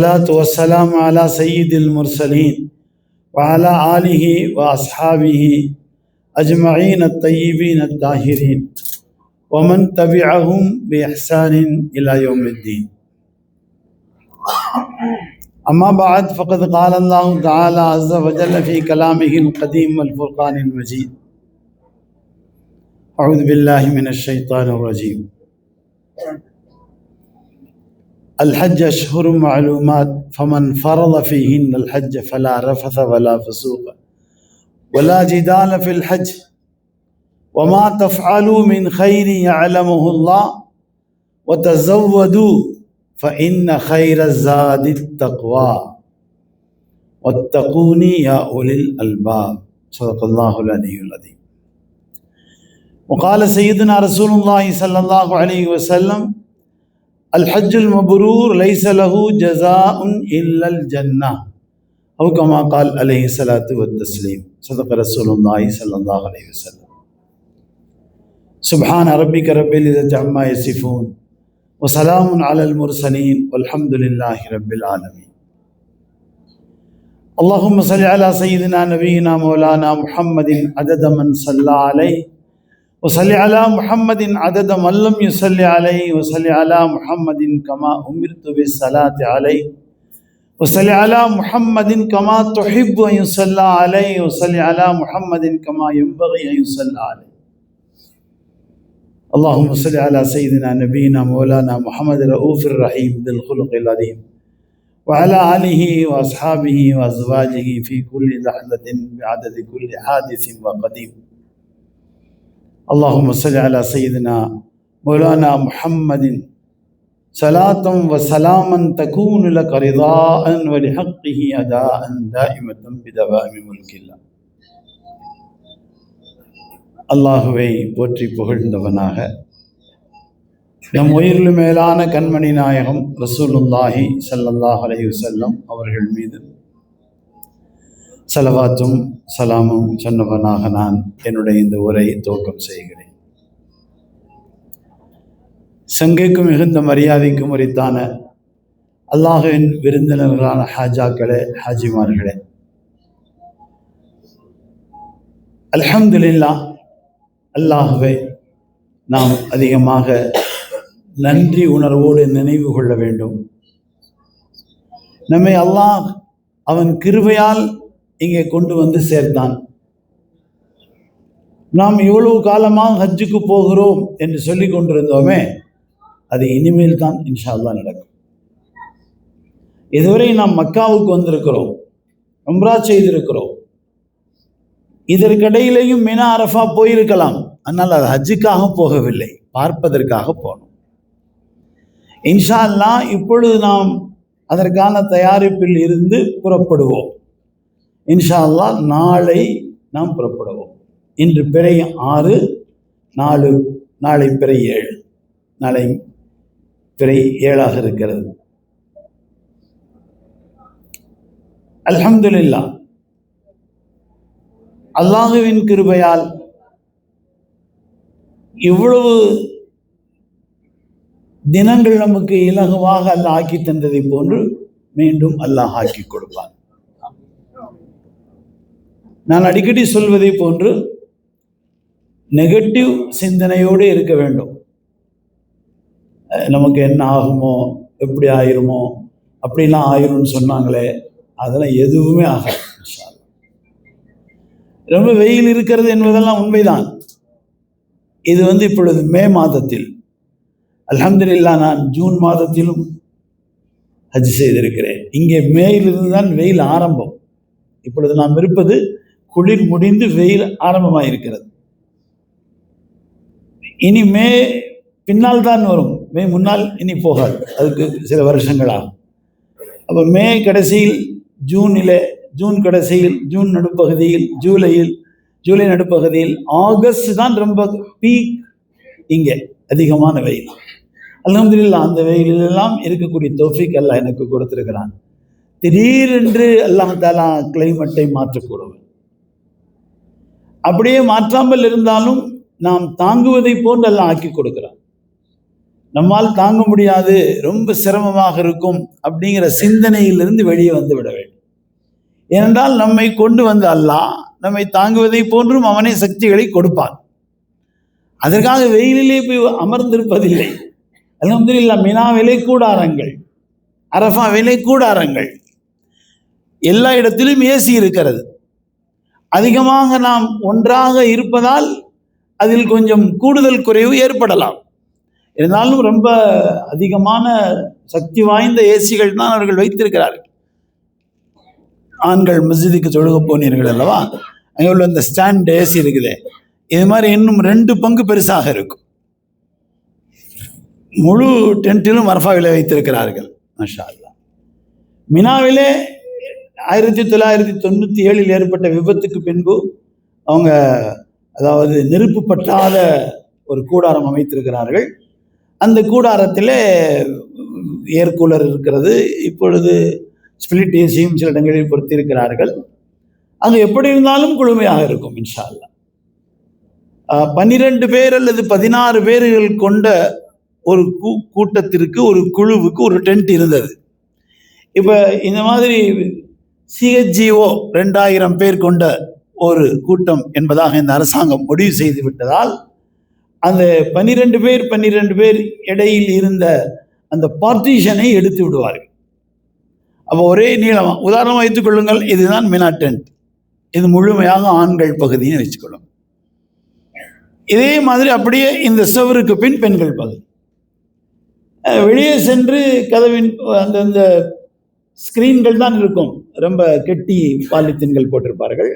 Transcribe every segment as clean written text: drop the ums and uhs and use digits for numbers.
والصلاة والسلام على سيد المرسلين وعلى آله وأصحابه أجمعين الطيبين الطاهرين ومن تبعهم بإحسان إلى يوم الدين. أما بعد فقد قال الله تعالى عز وجل في كلامه القديم والفرقان المجيد: أعوذ بالله من الشيطان الرجيم. الحج أشهر معلومات فمن فرض فيهن الحج فلا رفث ولا فسوق ولا جدال في الحج وما تفعلوا من خير يعلمه الله وتزودوا فإن خير الزاد التقوى واتقوني يا أولي الألباب. صدق الله العلي العظيم. وقال سيدنا رسول الله صلى الله عليه وسلم: الحج المبرور ليس له جزاء إلا الجنة، أو كما قال عليه الصلاة والتسليم. صدق رسول الله صلى الله عليه وسلم. سبحان ربك رب العزة عما يصفون وسلام على المرسلين والحمد لله رب العالمين. اللهم صل على سيدنا نبينا مولانا محمد عدد من صلى عليه وصل على محمد عدد من لم يصل عليه وصل على محمد كما أمرت بالصلاة عليه وصل على محمد كما تحب أن يصلى عليه وصل على محمد كما ينبغي أن يصلى عليه. اللهم صل على سيدنا نبينا مولانا محمد رؤوف الرحيم ذي الخلق العظيم وعلى آله وأصحابه وأزواجه في كل لحظة بعدد كل حادث وقديم. اللهم صل على سيدنا مولانا محمد صلاة وسلاما تكون لك رضاء ولحقه أداء دائمة بدوام ملك الله. அல்லாஹுவை போற்றி புகழ்ந்தவனாக நம் உயிரில் மேலான கண்மணி நாயகம் ரசூலுல்லாஹி ஸல்லல்லாஹு அலைஹி வஸல்லம் அவர்கள் மீது சலவாத்தும் சலாமும் சொன்னவனாக நான் என்னுடைய இந்த உரையை துவக்கம் செய்கிறேன். சங்கைக்கும் மிகுந்த மரியாதைக்கும் உரித்தான அல்லாஹ்வின் விருந்தினர்களான ஹாஜாக்களே, ஹாஜிமார்களே, அல்ஹம்துலில்லாஹ், அல்லாஹ்வை நாம் அதிகமாக நன்றி உணர்வோடு நினைவு கொள்ள வேண்டும். நம்மை அல்லாஹ் அவன் கிருபையால் இங்கே கொண்டு வந்து சேர்த்தான். நாம் இவ்வளவு காலமாக ஹஜ்ஜுக்கு போகிறோம் என்று சொல்லி கொண்டிருந்தோமே, அது இனிமேல் தான் இன்ஷா அல்லாஹ் நடக்கும். இதுவரை நாம் மக்காவுக்கு வந்திருக்கிறோம், உம்ரா செய்திருக்கிறோம். இதற்கிடையிலேயும் மினா அரஃபா போயிருக்கலாம். ஆனால் அது ஹஜ்ஜுக்காக போகவில்லை, பார்ப்பதற்காக போனோம். இன்ஷா அல்லாஹ் இப்பொழுது நாம் அதற்கான தயாரிப்பில் இருந்து புறப்படுவோம். இன்ஷா அல்லாஹ் நாளை நாம் புறப்படுவோம். இன்று பிறை 6, நாளை பிறை 7, நாளை பிறை 7ஆக இருக்கிறது. அல்ஹம்துலில்லாஹ், அல்லாஹுவின் கிருபையால் இவ்வளவு தினங்கள் நமக்கு இலகுவாக அல்லாஹ் ஆக்கி தந்ததை போன்று மீண்டும் அல்லாஹ் ஆக்கி கொடுப்பான். நான் அடிக்கடி சொல்வதை போன்று நெகட்டிவ் சிந்தனையோடு இருக்க வேண்டும். நமக்கு என்ன ஆகுமோ, எப்படி ஆயிருமோ, அப்படிலாம் ஆயிரும்னு சொன்னாங்களே, அதெல்லாம் எதுவுமே ஆகாது. ரொம்ப வெயில் இருக்கிறது என்பதெல்லாம் உண்மைதான். இது இப்பொழுது மே மாதத்தில், அல்ஹம்துலில்லாஹ், நான் ஜூன் மாதத்திலும் ஹஜ் செய்திருக்கிறேன். இங்கே மேயிலிருந்து தான் வெயில் ஆரம்பம். இப்பொழுது நாம் இருப்பது குளிர் முடிந்து வெயில் ஆரம்பமாக இருக்கிறது. இனி மே பின்னால் தான் வரும், மே முன்னால் இனி போகாது, அதுக்கு சில வருஷங்கள் ஆகும். அப்போ மே கடைசியில், ஜூன் கடைசியில், ஜூன் நடுப்பகுதியில், ஜூலை நடுப்பகுதியில், ஆகஸ்ட் தான் ரொம்ப பீக். இங்கே அதிகமான வெயில். அல்ஹம்துலில்லாஹ், அந்த வெயிலெல்லாம் இருக்கக்கூடிய தௌஃபீக் அல்லாஹ் எனக்கு கொடுத்திருக்கிறான். திடீரென்று அல்லாஹ் தஆலா கிளைமேட்டை மாற்றக்கூடும். அப்படியே மாற்றாமல் இருந்தாலும் நாம் தாங்குவதை போன்று அல்லாஹ் ஆக்கி கொடுக்கிறான். நம்மால் தாங்க முடியாது, ரொம்ப சிரமமாக இருக்கும் அப்படிங்கிற சிந்தனையிலிருந்து வெளியே வந்து விட வேண்டும். ஏனென்றால் நம்மை கொண்டு வந்த அல்லாஹ் நம்மை தாங்குவதை போன்றும் அவனே சக்திகளை கொடுப்பான். அதற்காக வெயிலிலே போய் அமர்ந்திருப்பதில்லை. அல்ஹம்துலில்லாஹ், மினாவிலே கூடாரங்கள், அரஃபாவிலே கூடாரங்கள், எல்லா இடத்திலும் ஏசி இருக்கிறது. அதிகமாக நாம் ஒன்றாக இருப்பதால் அதில் கொஞ்சம் கூடுதல் குறைவு ஏற்படலாம். இருந்தாலும் ரொம்ப அதிகமான சக்தி வாய்ந்த ஏசிகள் தான் அவர்கள் வைத்திருக்கிறார்கள். ஆண்கள் மஸ்ஜிதுக்கு தொழுக போனீர்கள் அல்லவா, அங்கே உள்ள அந்த ஸ்டாண்ட் ஏசி இருக்குது, இது மாதிரி இன்னும் 2 பங்கு பெருசாக இருக்கும். முழு டென்ட்டிலும் அரஃபாவிலே வைத்திருக்கிறார்கள். மாஷா அல்லாஹ். மினாவிலே 1997 ஏற்பட்ட விபத்துக்கு பின்பு அவங்க அதாவது நெருப்பு பற்றாத ஒரு கூடாரம் அமைத்திருக்கிறார்கள். அந்த கூடாரத்தில் ஏர் கூலர் இருக்கிறது. இப்பொழுது ஸ்பிளிட் ஏசியும் சில இடங்களில் பொறுத்திருக்கிறார்கள். அங்கே எப்படி இருந்தாலும் குளுமையாக இருக்கும் இன்ஷா அல்லாஹ். 12 பேர் அல்லது 16 பேர்கள் கொண்ட ஒரு கூட்டத்திற்கு, ஒரு குழுவுக்கு ஒரு டென்ட் இருந்தது. இப்போ இந்த மாதிரி CHGO 2000 பேர் கொண்ட ஒரு கூட்டம் என்பதாக இந்த அரசாங்கம் முடிவு செய்து விட்டதால் அந்த 12 பேர் இடையில் இருந்த அந்த பார்ட்டிஷனை எடுத்து விடுவார்கள். அப்போ ஒரே நீளமாக, உதாரணமாக வைத்துக் கொள்ளுங்கள், இதுதான் மினா டென்ட், இது முழுமையாக ஆண்கள் பகுதின்னு வச்சுக்கொள்ளும். இதே மாதிரி அப்படியே இந்த சுவருக்கு பின் பெண்கள் பகுதி. வெளியே சென்று கதவின் அந்தந்த ஸ்கிரீன்கள் தான் இருக்கும், ரொம்ப கெட்டி பாலித்தீன்கள் போட்டிருப்பார்கள்,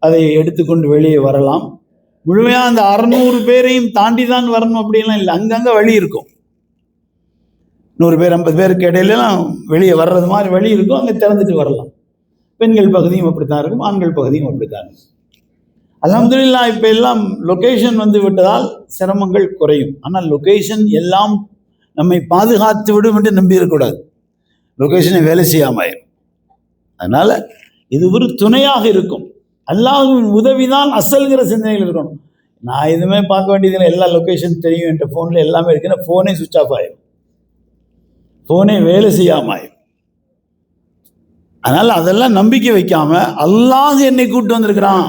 அதை எடுத்துக்கொண்டு வெளியே வரலாம். முழுமையாக அந்த 600 பேரையும் தாண்டி தான் வரணும் அப்படின்லாம் இல்லை, அங்கங்கே வழி இருக்கும். 100 பேர் 50 பேருக்கு இடையிலாம் வெளியே வர்றது மாதிரி வழி இருக்கும், அங்கே திறந்துட்டு வரலாம். பெண்கள் பகுதியும் அப்படித்தான் இருக்கும், ஆண்கள் பகுதியும் அப்படித்தான் இருக்கும். அல்ஹம்துலில்லாஹ், இப்போ எல்லாம் லொக்கேஷன் வந்து விட்டதால் சிரமங்கள் குறையும். ஆனால் லொக்கேஷன் எல்லாம் நம்மை பாதுகாத்து விடும் என்று நம்பிடக்கூடாது, லொக்கேஷனை வேலை செய்யாமல். அதனால் இது ஒரு துணையாக இருக்கும். அல்லாஹ்வின் உதவிதான் அசல்கிற சிந்தனையில் இருக்கணும். நான் எதுவுமே பார்க்க வேண்டியதில்லை, எல்லா லொக்கேஷன் தெரியும், என்ற ஃபோனில் எல்லாமே இருக்குன்னா ஃபோனே சுவிட்ச் ஆஃப் ஆயிடும், ஃபோனே வேலை செய்யாமல் ஆயிடும். அதனால் அதெல்லாம் நம்பிக்கை வைக்காமல், அல்லாஹ் என்னை கூப்பிட்டு வந்திருக்கிறான்,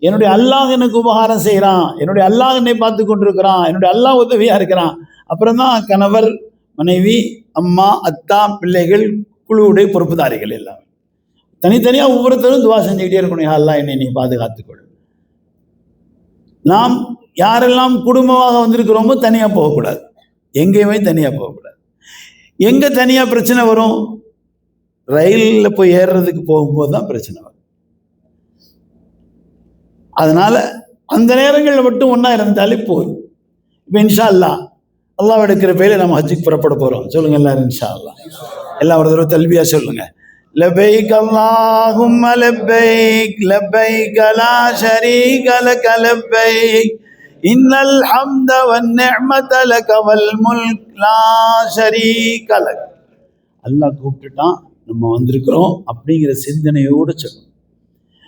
என்னுடைய அல்லாஹ் எனக்கு உபகாரம் செய்கிறான், என்னுடைய அல்லாஹ் என்னை பார்த்து கொண்டிருக்கிறான், என்னுடைய அல்லாஹ் உதவியாக இருக்கிறான். அப்புறம் தான் கணவர், மனைவி, அம்மா, அத்தா, பிள்ளைகள், குழுவுடைய பொறுப்புதாரிகள் எல்லாம் தனித்தனியாக ஒவ்வொருத்தரும் துவா செஞ்சுக்கிட்டே இருக்கணும், யா அல்லாஹ் என்னை நீ பாதுகாத்துக்கொள். நாம் யாரெல்லாம் குடும்பமாக வந்திருக்கிறோமோ தனியாக போகக்கூடாது, எங்கேயுமே தனியாக போகக்கூடாது. எங்கே தனியாக பிரச்சனை வரும்? ரயிலில் போய் ஏறுறதுக்கு போகும்போது தான் பிரச்சனை வரும். அதனால் அந்த நேரங்களில் மட்டும் ஒன்றா இருந்தாலே போதும். இப்போ இன்ஷா அல்லாஹ், அல்லாஹ் எடுக்கிற பேரில் நம்ம ஹஜ்ஜுக்கு புறப்பட போகிறோம். சொல்லுங்கள் எல்லாரும் இன்ஷா அல்லாஹ். எல்லாம் ஒரு தடவை தல்பியா சொல்லுங்கள். லபைக் அல்லாஹும்ம லபைக், லபைக் லா ஷரீக லக லபைக், இன்னல் ஹம்த வன் நிஅமத லக வல் முல்க் லா ஷரீக லக். அல்லாஹ் கூப்பிட்டுட்டான், நம்ம வந்திருக்கிறோம் அப்படிங்கிற சிந்தனையோடு சொல்லணும்.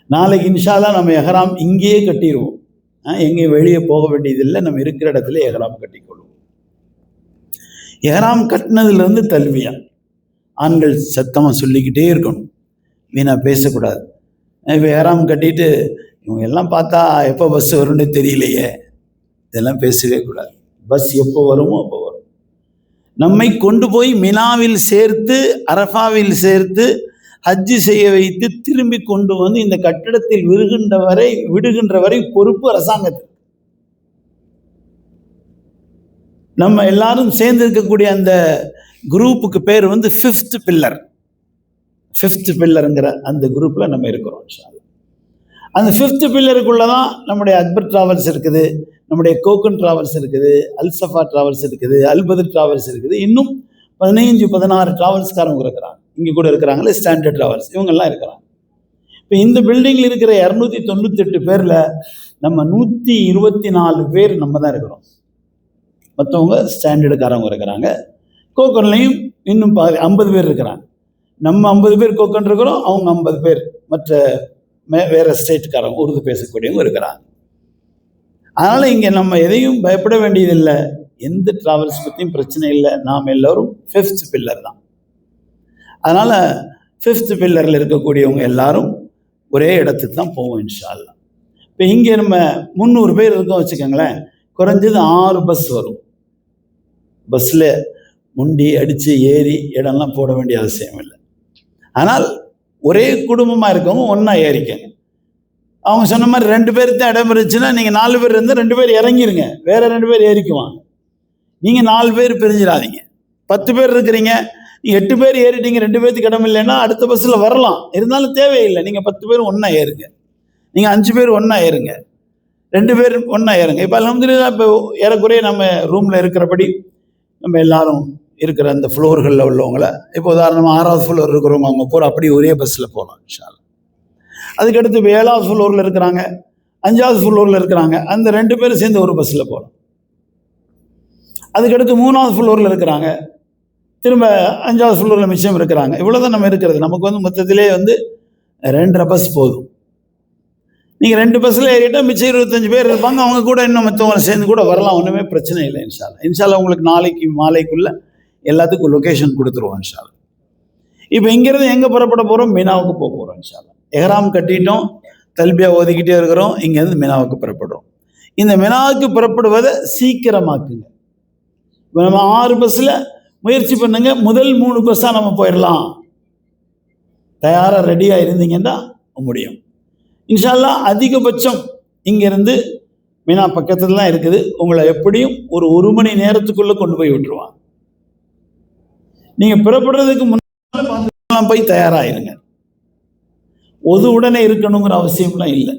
நாளைக்கு இன்ஷா அல்லாஹ் நம்ம எஹ்ராம் இங்கேயே கட்டிடுவோம், எங்கேயும் வெளியே போக வேண்டியதில்லை, நம்ம இருக்கிற இடத்துல எஹ்ராம் கட்டிக்கொள்வோம். எஹ்ராம் கட்டினதுலேருந்து தல்வியா ஆண்கள் சத்தமாக சொல்லிக்கிட்டே இருக்கணும், வீணாக பேசக்கூடாது. இப்போ எஹ்ராம் கட்டிட்டு இவங்க எல்லாம் பார்த்தா எப்போ பஸ் வரும்னு தெரியலையே, இதெல்லாம் பேசவே கூடாது. பஸ் எப்போ வருமோ அப்போ வரும். நம்மை கொண்டு போய் மினாவில் சேர்த்து, அரஃபாவில் சேர்த்து, ஹஜ்ஜு செய்ய வைத்து திரும்பி கொண்டு வந்து இந்த கட்டிடத்தில் விடுகின்ற வரை பொறுப்பு அரசாங்கத்துக்கு. நம்ம எல்லாரும் சேர்ந்து இருக்கக்கூடிய அந்த குரூப்புக்கு பேர் வந்து 5th பில்லர். 5th பில்லருங்கிற அந்த குரூப்பில் நம்ம இருக்கிறோம். அந்த 5th பில்லருக்குள்ளே தான் நம்முடைய அக்பர் டிராவல்ஸ் இருக்குது, நம்முடைய கோக்கன் டிராவல்ஸ் இருக்குது, அல்சஃபா டிராவல்ஸ் இருக்குது, அல்பதர் டிராவல்ஸ் இருக்குது, இன்னும் 15-16 டிராவல்ஸ்காரங்க இருக்கிறாங்க. இங்கே கூட இருக்கிறாங்களே ஸ்டாண்டர்ட் டிராவல்ஸ், இவங்கெல்லாம் இருக்கிறாங்க. இப்போ இந்த பில்டிங்கில் இருக்கிற 298 பேரில் நம்ம 124 பேர் நம்ம தான் இருக்கிறோம். மற்றவங்க ஸ்டாண்டர்டுக்காரவங்க இருக்கிறாங்க. கோக்கன்லையும் இன்னும் 50 பேர் இருக்கிறாங்க. நம்ம 50 பேர் கோக்கன் இருக்கிறோம், அவங்க 50 பேர் மற்ற வேறு ஸ்டேட்டுக்காரங்க, உருது பேசக்கூடியவங்க இருக்கிறாங்க. அதனால் இங்கே நம்ம எதையும் பயப்பட வேண்டியதில்லை. எந்த டிராவல்ஸ் பற்றியும் பிரச்சனை இல்லை. நாம் எல்லோரும் 5th பில்லர் தான். அதனால் 5th பில்லரில் இருக்கக்கூடியவங்க எல்லாரும் ஒரே இடத்துக்கு தான் போவோம் இன்ஷா அல்லாஹ். இப்போ இங்கே நம்ம 300 பேர் இருக்கோம் வச்சுக்கோங்களேன், குறைஞ்சது 6 பஸ் வரும். பஸ்ஸில் முண்டி அடித்து ஏறி இடம்லாம் போட வேண்டிய அவசியம் இல்லை. ஆனால் ஒரே குடும்பமாக இருக்கவங்க ஒன்றா ஏறிக்கங்க. அவங்க சொன்ன மாதிரி 2 பேருக்கு தான் இடம் இருந்துச்சுன்னா நீங்கள் 4 பேர் இருந்தால் 2 பேர் இறங்கிருங்க, வேற 2 பேர் ஏறிக்குவாங்க. நீங்கள் 4 பேர் பிரிஞ்சிடாதீங்க. 10 பேர் இருக்கிறீங்க, 8 பேர் ஏறிட்டீங்க, 2 பேருக்கு இடம் இல்லைன்னா அடுத்த பஸ்ஸில் வரலாம், இருந்தாலும் தேவையில்லை. நீங்கள் 10 பேர் ஒன்றா ஏறுங்க, நீங்கள் 5 பேர் ஒன்றா ஏறுங்க, 2 பேர் ஒன்றா ஏறுங்க. இப்போ அல்ஹம்துலில்லாஹ் இப்போ ஏறக்குறைய நம்ம ரூமில் இருக்கிறபடி நம்ம எல்லாரும் இருக்கிற அந்த ஃப்ளோர்களில் உள்ளவங்கள, இப்போ உதாரணமாக 6வது ஃப்ளோர் இருக்கிறவங்க அவங்க போகிற அப்படி ஒரே பஸ்ஸில் போகலாம் இன்ஷா அல்லாஹ். அதுக்கடுத்து இப்போ 7வது ஃப்ளோரில் இருக்கிறாங்க, 5வது ஃப்ளோரில் இருக்கிறாங்க, அந்த 2 பேரும் சேர்ந்து ஒரு பஸ்ஸில் போகலாம். அதுக்கடுத்து 3வது ஃப்ளோரில் இருக்கிறாங்க, திரும்ப 5வது ஃப்ளோரில் மிச்சம் இருக்கிறாங்க. இவ்வளோதான் நம்ம இருக்கிறது. நமக்கு வந்து மொத்தத்திலே வந்து 2.5 பஸ் போதும். நீங்கள் 2 பஸ்ஸில் ஏறிட்டால் மிச்சம் 25 பேர் இருப்பாங்க. அவங்க கூட இன்னும் மற்றவங்களை சேர்ந்து கூட வரலாம், ஒன்றுமே பிரச்சனை இல்லை இன்ஷா அல்லாஹ். இன்ஷா அல்லாஹ் உங்களுக்கு நாளைக்கு மாலைக்குள்ளே எல்லாத்துக்கும் லொக்கேஷன் கொடுத்துருவோம் இன்ஷா அல்லாஹ். இப்போ இங்கேருந்து எங்கே புறப்பட போகிறோம்? மினாவுக்கு போக போகிறோம் இன்ஷா அல்லாஹ். எஹ்ராம் கட்டிட்டோம், தல்பியா ஓதிக்கிட்டே இருக்கிறோம், இங்கேருந்து மினாவுக்கு புறப்படுறோம். இந்த மினாவுக்கு புறப்படுவதை சீக்கிரமாக்குங்க. இப்போ நம்ம 6 பஸ்ஸில் முயற்சி பண்ணுங்க, முதல் 3 பஸ்ஸாக நம்ம போயிடலாம். தயாராக ரெடியாக இருந்தீங்கன்னா முடியும் இன்ஷா அல்லாஹ். அதிகபட்சம் இங்கேருந்து மினா பக்கத்தில் தான் இருக்குது. உங்களை எப்படியும் ஒரு 1 மணி நேரத்துக்குள்ளே கொண்டு போய் விட்டுருவாங்க. நீங்கள் புறப்படுறதுக்கு முன்னாடி போய் தயாராகிருங்க. ஒதுவுடனே இருக்கணுங்கிற அவசியம்லாம் இல்லை.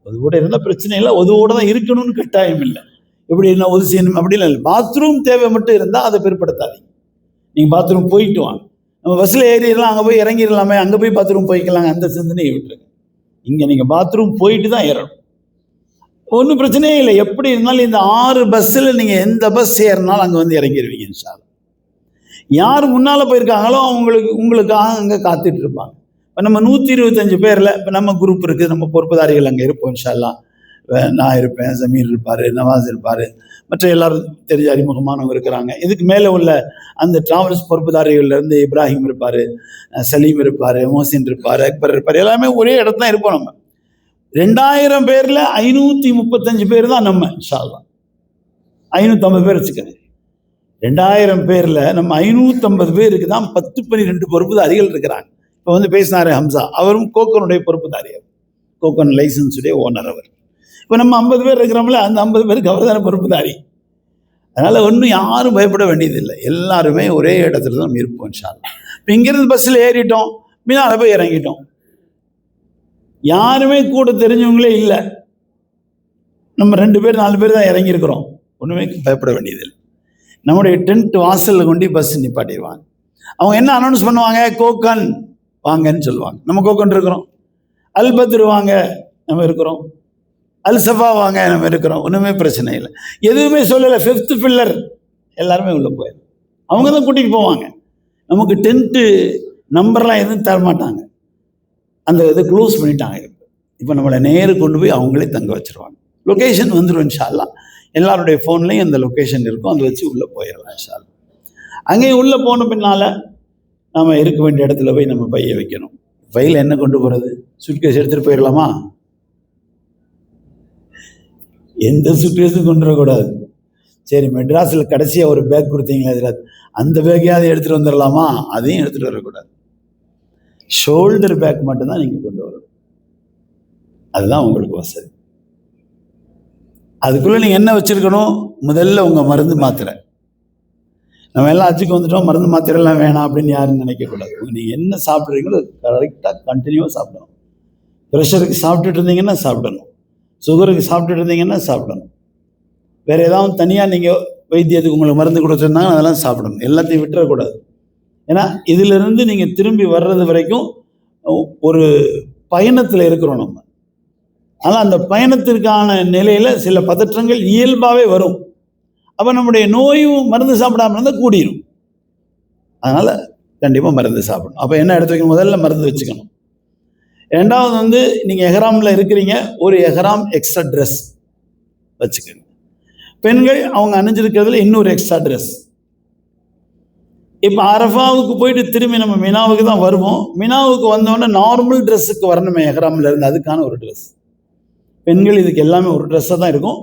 ஒதுவோட இருந்தால் பிரச்சனை இல்லை, ஒதுவோட தான் இருக்கணும்னு கட்டாயம் இல்லை. எப்படி என்ன ஒது செய்யணும் அப்படிலாம் இல்லை. பாத்ரூம் தேவை மட்டும் இருந்தால் அதை பிற்படுத்தாதீங்க. நீங்கள் பாத்ரூம் போயிட்டு வாங்க. நம்ம பஸ்ஸில் ஏறிடலாம், அங்கே போய் இறங்கிடலாமே, அங்கே போய் பாத்ரூம் போய்க்கலாங்க, அந்த சிந்தனையை விட்டுருங்க. இங்கே நீங்கள் பாத்ரூம் போயிட்டு தான் ஏறணும், ஒன்றும் பிரச்சனையே இல்லை. எப்படி இருந்தாலும் இந்த 6 பஸ்ஸில் நீங்கள் எந்த பஸ் ஏறினாலும் அங்கே வந்து இறங்கிடுவீங்க இன்ஷா அல்லாஹ். யார் முன்னால் போயிருக்காங்களோ உங்களுக்காக அங்கே காத்துட்டு இருப்பாங்க. இப்போ நம்ம 125 பேரில் இப்போ நம்ம குரூப் இருக்குது, நம்ம பொறுப்புதாரிகள் அங்கே இருப்போம் இன்ஷா அல்லாஹ். நான் இருப்பேன், ஜமீர் இருப்பார், நவாஸ் இருப்பார், மற்ற எல்லாரும் தெரிஞ்ச அறிமுகமானவங்க இருக்கிறாங்க. இதுக்கு மேலே உள்ள அந்த டிராவல்ஸ் பொறுப்புதாரிகள்லேருந்து இப்ராஹிம் இருப்பார், சலீம் இருப்பார், மோசின் இருப்பார், அக்பர் இருப்பார், எல்லாமே ஒரே இடத்துல தான் இருப்போம். நம்ம 2000 பேரில் 535 பேர் தான் நம்ம இன்ஷா அல்லாஹ். 550 பேர் வச்சுக்கோங்க. 2000 பேரில் நம்ம 550 பேருக்கு தான் 10-12 பொறுப்புதாரிகள் இருக்கிறாங்க. இப்போ வந்து பேசினார் ஹம்சா, அவரும் கோக்கனுடைய பொறுப்புதாரி, கோக்கன் லைசன்ஸுடைய ஓனர் அவர். இப்போ நம்ம 50 பேர் இருக்கிறோம்ல, அந்த 50 பேருக்கு அவர் தானே பொறுப்புதாரி. அதனால் ஒன்றும் யாரும் பயப்பட வேண்டியதில்லை, எல்லாருமே ஒரே இடத்துல தான் இருப்போம் இன்ஷா அல்லாஹ். இப்போ இங்கேருந்து பஸ்ஸில் ஏறிட்டோம், மினால போய் இறங்கிட்டோம். யாருமே கூட தெரிஞ்சவங்களே இல்லை, நம்ம 2 பேர் 4 பேர் தான் இறங்கியிருக்கிறோம், ஒன்றுமே பயப்பட வேண்டியதில்லை. நம்முடைய டென்ட் வாசலில் கொண்டு பஸ் நிப்பாட்டிடுவாங்க. அவங்க என்ன அனௌன்ஸ் பண்ணுவாங்க? கோக்கன் வாங்கன்னு சொல்லுவாங்க. நம்ம கோக்கன் இருக்கிறோம். அல்பத்ரு வாங்க, நம்ம இருக்கிறோம். அல்சஃபா வாங்க, நம்ம இருக்கிறோம். ஒன்றுமே பிரச்சனை இல்லை, எதுவுமே சொல்லலை. 5th பில்லர் எல்லாருமே உள்ளே போயிடும். அவங்க தான் கூட்டிகிட்டு போவாங்க. நமக்கு டென்ட்டு நம்பர்லாம் எதுவும் தரமாட்டாங்க, அந்த இதை க்ளோஸ் பண்ணிட்டாங்க. இப்போ நம்மளை நேரு கொண்டு போய் அவங்களே தங்க வச்சுருவாங்க. லொக்கேஷன் வந்துடும் இன்ஷா அல்லாஹ். எல்லாருடைய ஃபோன்லேயும் அந்த லொக்கேஷன் இருக்கும், அதை வச்சு உள்ளே போயிடலாம் இன்ஷா அல்லாஹ். அங்கேயும் உள்ளே போன பின்னால் நம்ம இருக்க வேண்டிய இடத்துல போய் நம்ம பையை வைக்கணும். பையில் என்ன கொண்டு போகிறது? சுட்கேஸ் எடுத்துகிட்டு போயிடலாமா? எந்த சுட்கேஸும் கொண்டு வரக்கூடாது. சரி, மெட்ராஸில் கடைசியாக ஒரு பேக் கொடுத்தீங்களா இதில், அந்த பேக்கையாவது எடுத்துகிட்டு வந்துடலாமா? அதையும் எடுத்துகிட்டு வரக்கூடாது. ஷோல்டர் பேக் மட்டும்தான் நீங்கள் கொண்டு வரணும், அதுதான் உங்களுக்கு வசதி. அதுக்குள்ளே நீங்கள் என்ன வச்சுருக்கணும்? முதல்ல உங்கள் மருந்து மாத்திரை. நம்ம எல்லாம் அச்சுக்கு வந்துட்டோம், மருந்து மாத்திரைலாம் வேணாம் அப்படின்னு யாரும் நினைக்கக்கூடாது. நீங்கள் என்ன சாப்பிட்றீங்களோ கரெக்டாக கண்டினியூவாக சாப்பிடணும். ப்ரெஷருக்கு சாப்பிட்டுட்டு இருந்தீங்கன்னா சாப்பிடணும், சுகருக்கு சாப்பிட்டுட்டு இருந்தீங்கன்னா சாப்பிடணும். வேறு ஏதாவது தனியாக நீங்கள் வைத்தியத்துக்கு உங்களுக்கு மருந்து கொடுத்துருந்தாங்க அதெல்லாம் சாப்பிடணும். எல்லாத்தையும் விட்டுறக்கூடாது. ஏன்னா இதிலிருந்து நீங்கள் திரும்பி வர்றது வரைக்கும் ஒரு பயணத்தில் இருக்கிறோம் நம்ம. ஆனால் அந்த பயணத்திற்கான நிலையில் சில பதற்றங்கள் இயல்பாகவே வரும். அப்போ நம்முடைய நோயும் மருந்து சாப்பிடாமல் இருந்தால் கூடிரும். அதனால் கண்டிப்பாக மருந்து சாப்பிடணும். அப்போ என்ன எடுத்து வைக்கணும்? முதல்ல மருந்து வச்சுக்கணும். ரெண்டாவது வந்து நீங்கள் எஹ்ராமில் இருக்கிறீங்க, ஒரு எஹ்ராம் எக்ஸ்ட்ரா ட்ரெஸ் வச்சுக்கோங்க. பெண்கள் அவங்க அணிஞ்சிருக்கிறதுல இன்னொரு எக்ஸ்ட்ரா ட்ரெஸ். இப்போ அரஃபாவுக்கு போயிட்டு திரும்பி நம்ம மினாவுக்கு தான் வருவோம். மினாவுக்கு வந்தோடனே நார்மல் ட்ரெஸ்ஸுக்கு வரணுமே எஹ்ராமில் இருந்து, அதுக்கான ஒரு ட்ரெஸ். பெண்கள் இதுக்கு எல்லாமே ஒரு ட்ரெஸ்ஸாக தான் இருக்கும்.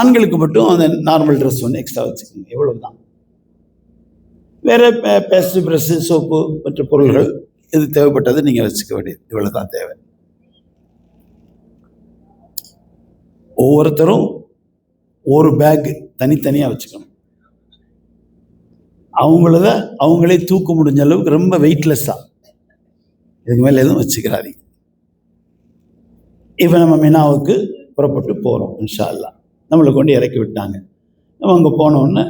ஆண்களுக்கு மட்டும் அந்த நார்மல் ட்ரெஸ் ஒன்று எக்ஸ்ட்ரா வச்சுக்கோங்க, இவ்வளவு தான். வேறு பேஸ்ட் ப்ரஷ்ஷு, சோப்பு, மற்ற பொருள்கள் இது தேவைப்பட்டது நீங்கள் வச்சுக்க வேண்டியது, இவ்வளோ தான் தேவை. ஒவ்வொருத்தரும் ஒரு பேக் தனித்தனியாக வச்சுக்கணும். அவங்களே தூக்க முடிஞ்ச அளவுக்கு ரொம்ப வெயிட்லெஸ்ஸாக, இதுக்கு மேலே எதுவும் வச்சுக்கிறாதீங்க. இப்போ நம்ம மினாவுக்கு புறப்பட்டு போகிறோம். இன்ஷா அல்லாஹ் நம்மளை கொண்டு இறக்கி விட்டாங்க. நம்ம அங்கே போனோடனே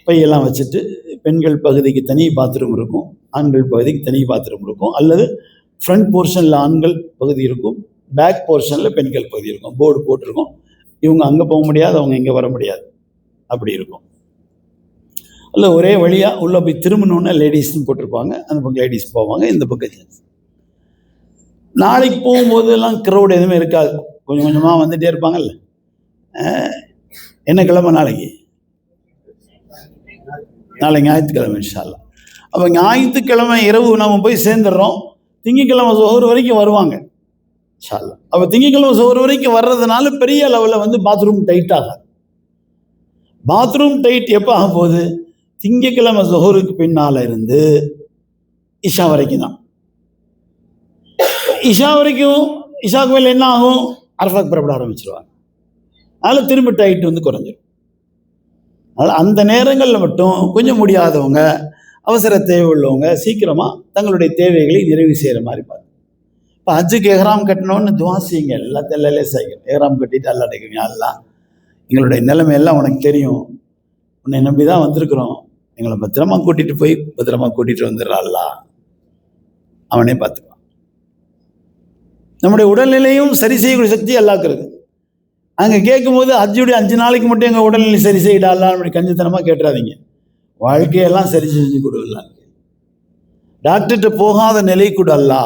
பையெல்லாம் வச்சுட்டு, பெண்கள் பகுதிக்கு தனி பாத்ரூம் இருக்கும், ஆண்கள் பகுதிக்கு தனி பாத்ரூம் இருக்கும். அல்லது ஃப்ரண்ட் போர்ஷனில் ஆண்கள் பகுதி இருக்கும், பேக் போர்ஷனில் பெண்கள் பகுதி இருக்கும். போர்டு போட்டிருக்கும், இவங்க அங்கே போக முடியாது, அவங்க இங்கே வர முடியாது, அப்படி இருக்கும். இல்லை ஒரே வழியாக உள்ளே போய் திரும்பணுன்னா லேடிஸ்ன்னு போட்டிருப்பாங்க, அந்த பக்கம் லேடிஸ் போவாங்க, இந்த பக்கம் ஜென்ஸ். நாளைக்கு போகும்போதெல்லாம் க்ரௌட் எதுவுமே இருக்காது, கொஞ்சம் கொஞ்சமாக வந்துகிட்டே இருப்பாங்கல்ல. என்ன கிழமை நாளைக்கு? நாளைக்கு ஞாயிற்றுக்கிழமை இன்ஷா அல்லாஹ். அப்போ ஞாயிற்றுக்கிழமை இரவு நம்ம போய் சேர்ந்துடுறோம், திங்கக்கிழமை சுகர் வரைக்கும் வருவாங்க இன்ஷா அல்லாஹ். அப்போ திங்கக்கிழமை சுகர் வரைக்கும் வர்றதுனால பெரிய லெவலில் வந்து பாத்ரூம் டைட் ஆகாது. பாத்ரூம் டைட் எப்போ ஆக போகுது? திங்கக்கிழமை சுகருக்கு பின்னால் இருந்து இஷா வரைக்கும் தான். இஷா வரைக்கும், இஷாக்கு மேலே என்ன ஆகும்? அரஃபாக்கு புறப்பட ஆரம்பிச்சிருவாங்க. அதில் திரும்ப டைட் வந்து குறைஞ்சிடும். அதனால் அந்த நேரங்களில் மட்டும் கொஞ்சம் முடியாதவங்க, அவசர தேவை உள்ளவங்க சீக்கிரமாக தங்களுடைய தேவைகளை நிறைவு செய்கிற மாதிரி பார்த்து. இப்போ ஹஜ்ஜுக்கு எஹ்ராம் கட்டணும்னு துவா செய்யுங்க, எல்லாத்தையும் லேசாகிடும். எஹ்ராம் கட்டிட்டு அல்லா கேட்குறீங்க, அல்லா எங்களுடைய நிலைமை எல்லாம் உனக்கு தெரியும், உன்னை நம்பி தான் வந்திருக்கிறோம், எங்களை பத்திரமா கூட்டிகிட்டு போய் பத்திரமா கூட்டிகிட்டு வந்துடுறாள்லா, அவனே பார்த்துக்குவான். நம்முடைய உடல்நிலையும் சரி செய்யக்கூடிய சக்தி அல்லாஹ்க்கு இருக்கு. அங்கே கேட்கும்போது ஹஜ்ஜுடைய 5 நாளைக்கு மட்டும் எங்கள் உடல்நிலை சரி செய்யிடாலாம் அப்படி கஞ்சித்தனமாக கேட்டுறாதீங்க. வாழ்க்கையெல்லாம் சரி செஞ்சு கொடுக்கலாம். டாக்டர்கிட்ட போகாத நிலை கூட அல்லா,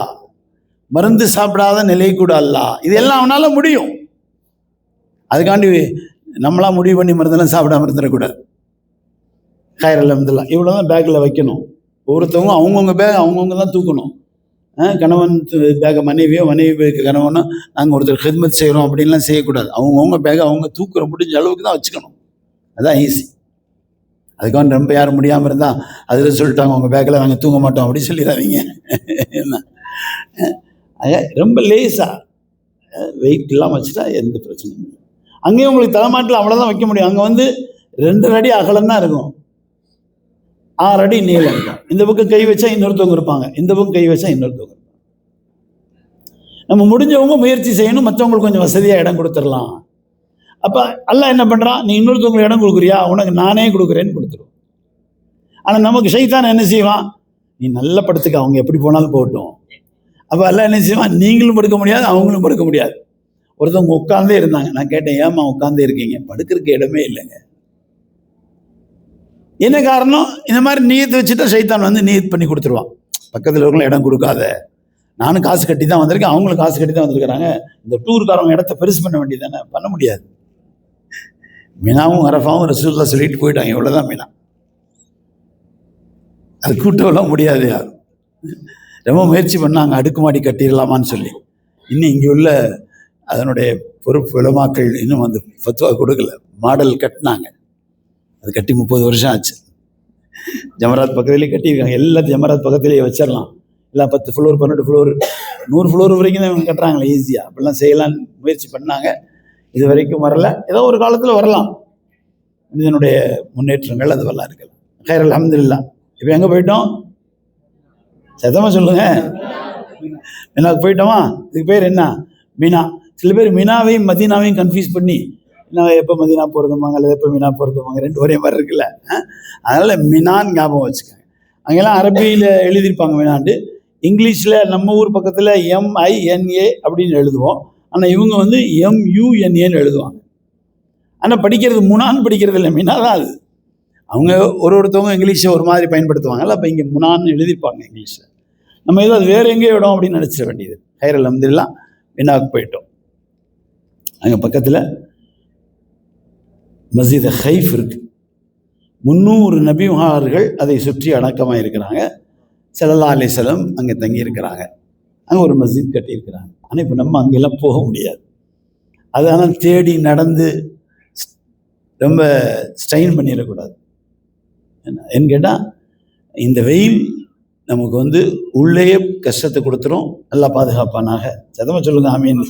மருந்து சாப்பிடாத நிலை கூட அல்லா, இதெல்லாம் அவனால முடியும். அதுக்காண்டி நம்மளாம் முடிவு பண்ணி மருந்தெல்லாம் சாப்பிடாம இருந்துடக்கூடாது. ஹைர் அல்ஹம்துலில்லாஹ் இவ்வளோ தான் பேக்கில் வைக்கணும். ஒவ்வொருத்தவங்க அவங்கவுங்க பேக் அவங்கவுங்க தான் தூக்கணும். கணவன் பேக்கை மனைவியோ, மனைவி பேக்கு கணவனோ, நாங்கள் ஒருத்தர் ஹித்மத் செய்கிறோம் அப்படின்லாம் செய்யக்கூடாது. அவங்கவுங்க பேக்கை அவங்க தூக்குற முடிஞ்ச அளவுக்கு தான் வச்சுக்கணும். அதுதான் ஈஸி. அதுக்காக ரொம்ப யாரும் முடியாமல் இருந்தால் அதில் சொல்லிட்டாங்க உங்கள் பேக்கில் நாங்கள் தூங்க மாட்டோம் அப்படி சொல்லிடாதீங்க. என்ன ரொம்ப லேஸாக வெயிட் இல்லாமல் வச்சுட்டா எந்த பிரச்சனையும் இல்லை. அங்கேயும் உங்களுக்கு தலைமாட்டில் அவ்வளோதான் வைக்க முடியும். அங்கே வந்து 2 அடி அகலம் தான் இருக்கும், 6 அடி நீளம் இருக்கும். இந்த பக்கம் கை வச்சா இன்னொருத்தவங்க இருப்பாங்க, இந்த பக்கம் கை வச்சா இன்னொருத்தவங்க இருப்பாங்க. நம்ம முடிஞ்சவங்க முயற்சி செய்யணும், மற்றவங்களுக்கு கொஞ்சம் வசதியாக இடம் கொடுத்துடலாம். அப்போ அல்லாஹ் என்ன பண்ணுறான்? நீ இன்னொருத்தவங்களுக்கு இடம் கொடுக்குறியா, உனக்கு நானே கொடுக்குறேன்னு கொடுத்துருவோம். ஆனால் நமக்கு ஷைத்தான் என்ன செய்வான்? நீ நல்ல படத்துக்கு அவங்க எப்படி போனாலும் போகட்டும். அப்போ அல்லாஹ் என்ன செய்வான்? நீங்களும் படுக்க முடியாது, அவங்களும் படுக்க முடியாது. ஒருத்தவங்க உட்கார்ந்தே இருந்தாங்க, நான் கேட்டேன் ஏம்மா உட்கார்ந்தே இருக்கீங்க? படுக்கிறதுக்கு இடமே இல்லைங்க. என்ன காரணம்? இந்த மாதிரி நீயத்து வச்சுட்டா ஷைத்தான் வந்து நீயத் பண்ணி கொடுத்துருவான். பக்கத்தில் இருக்கவங்களும் இடம் கொடுக்காத, நானும் காசு கட்டி தான் வந்திருக்கேன், அவங்களும் காசு கட்டி தான் வந்திருக்கிறாங்க, இந்த டூருக்காரவங்க இடத்த பெருசு பண்ண வேண்டியது தானே. பண்ண முடியாது. மினாவும் அரஃபாவும் ரசூலுல்லாஹ் சொல்லிட்டு போயிட்டாங்க, இவ்வளோதான் மினா. அது கூட்டம்லாம் முடியாது. யாரும் ரொம்ப முயற்சி பண்ணாங்க அடுக்குமாடி கட்டிடலாமான்னு சொல்லி. இன்னும் இங்கே உள்ள அதனுடைய பொறுப்பு உலமாக்கள் இன்னும் வந்து ஃபத்வா கொடுக்கல. மாடல் கட்டினாங்க, அது கட்டி 30 வருஷம் ஆச்சு. ஜமராத் பக்கத்துலேயே கட்டியிருக்காங்க, எல்லாத்தையும் ஜமராத் பக்கத்துலேயே வச்சிடலாம். எல்லாம் 10 ஃப்ளோர் 12 ஃப்ளோர் 100 ஃப்ளோர் வரைக்கும் தான் இவங்க கட்டுறாங்களே ஈஸியாக. அப்படிலாம் செய்யலான்னு முயற்சி பண்ணாங்க, இது வரைக்கும் வரல. ஏதோ ஒரு காலத்தில் வரலாம். இதனுடைய முன்னேற்றங்கள் அதுவெல்லாம் இருக்கலாம். ஹைர் அல்ஹம்துலில்லாஹ். இப்போ எங்கே போயிட்டோம்? சத்தமாக சொல்லுங்க. மினாவுக்கு போயிட்டோமா? இதுக்கு பேர் என்ன? மினா. சில பேர் மினாவையும் மதீனாவையும் கன்ஃபியூஸ் பண்ணி நான் எப்போ மதீனா போகிறதுமாங்க அல்லது எப்போ மினா போகிறதுமாங்க, 2 ஒரே மாதிரி இருக்குல்ல. அதனால் மினான்னு ஞாபகம் வச்சுக்கோங்க. அங்கெல்லாம் அரபியில் எழுதியிருப்பாங்க மினாண்டு. இங்கிலீஷில் நம்ம ஊர் பக்கத்தில் MINA அப்படின்னு எழுதுவோம், ஆனால் இவங்க வந்து MUNAன்னு எழுதுவாங்க. ஆனால் படிக்கிறது முனான்னு படிக்கிறது இல்லை, மினா தான் அது. அவங்க ஒருத்தவங்க இங்கிலீஷை ஒரு மாதிரி பயன்படுத்துவாங்கல்ல, அப்போ இங்கே முனான்னு எழுதியிருப்பாங்க இங்கிலீஷில். நம்ம ஏதோ அது வேறு எங்கேயோ இடம் அப்படின்னு நினச்சிட வேண்டியது. ஹைர் அல்ஹம்துலில்லாஹ் மினாவுக்கு போயிட்டோம். அங்கே பக்கத்தில் மஸ்ஜித் ஹைஃப் இருக்கு. 300 நபிமார்கள் அதை சுற்றி அடக்கமாக இருக்கிறாங்க. ஸல்லல்லாஹு அலைஹி வஸல்லம் அங்கே தங்கி இருக்கிறாங்க. அங்கே ஒரு மஸ்ஜித் கட்டியிருக்கிறாங்க. ஆனால் இப்போ நம்ம அங்கெல்லாம் போக முடியாது. அதனால் தேடி நடந்து ரொம்ப ஸ்ட்ரெயின் பண்ணிடக்கூடாது. என்ன கேட்டால் இந்த வெயில் நமக்கு உள்ளேயே கஷ்டத்தை கொடுத்துரும். நல்லா பாதுகாப்பானாக. சதமாக சொல்லுங்க ஆமீன்.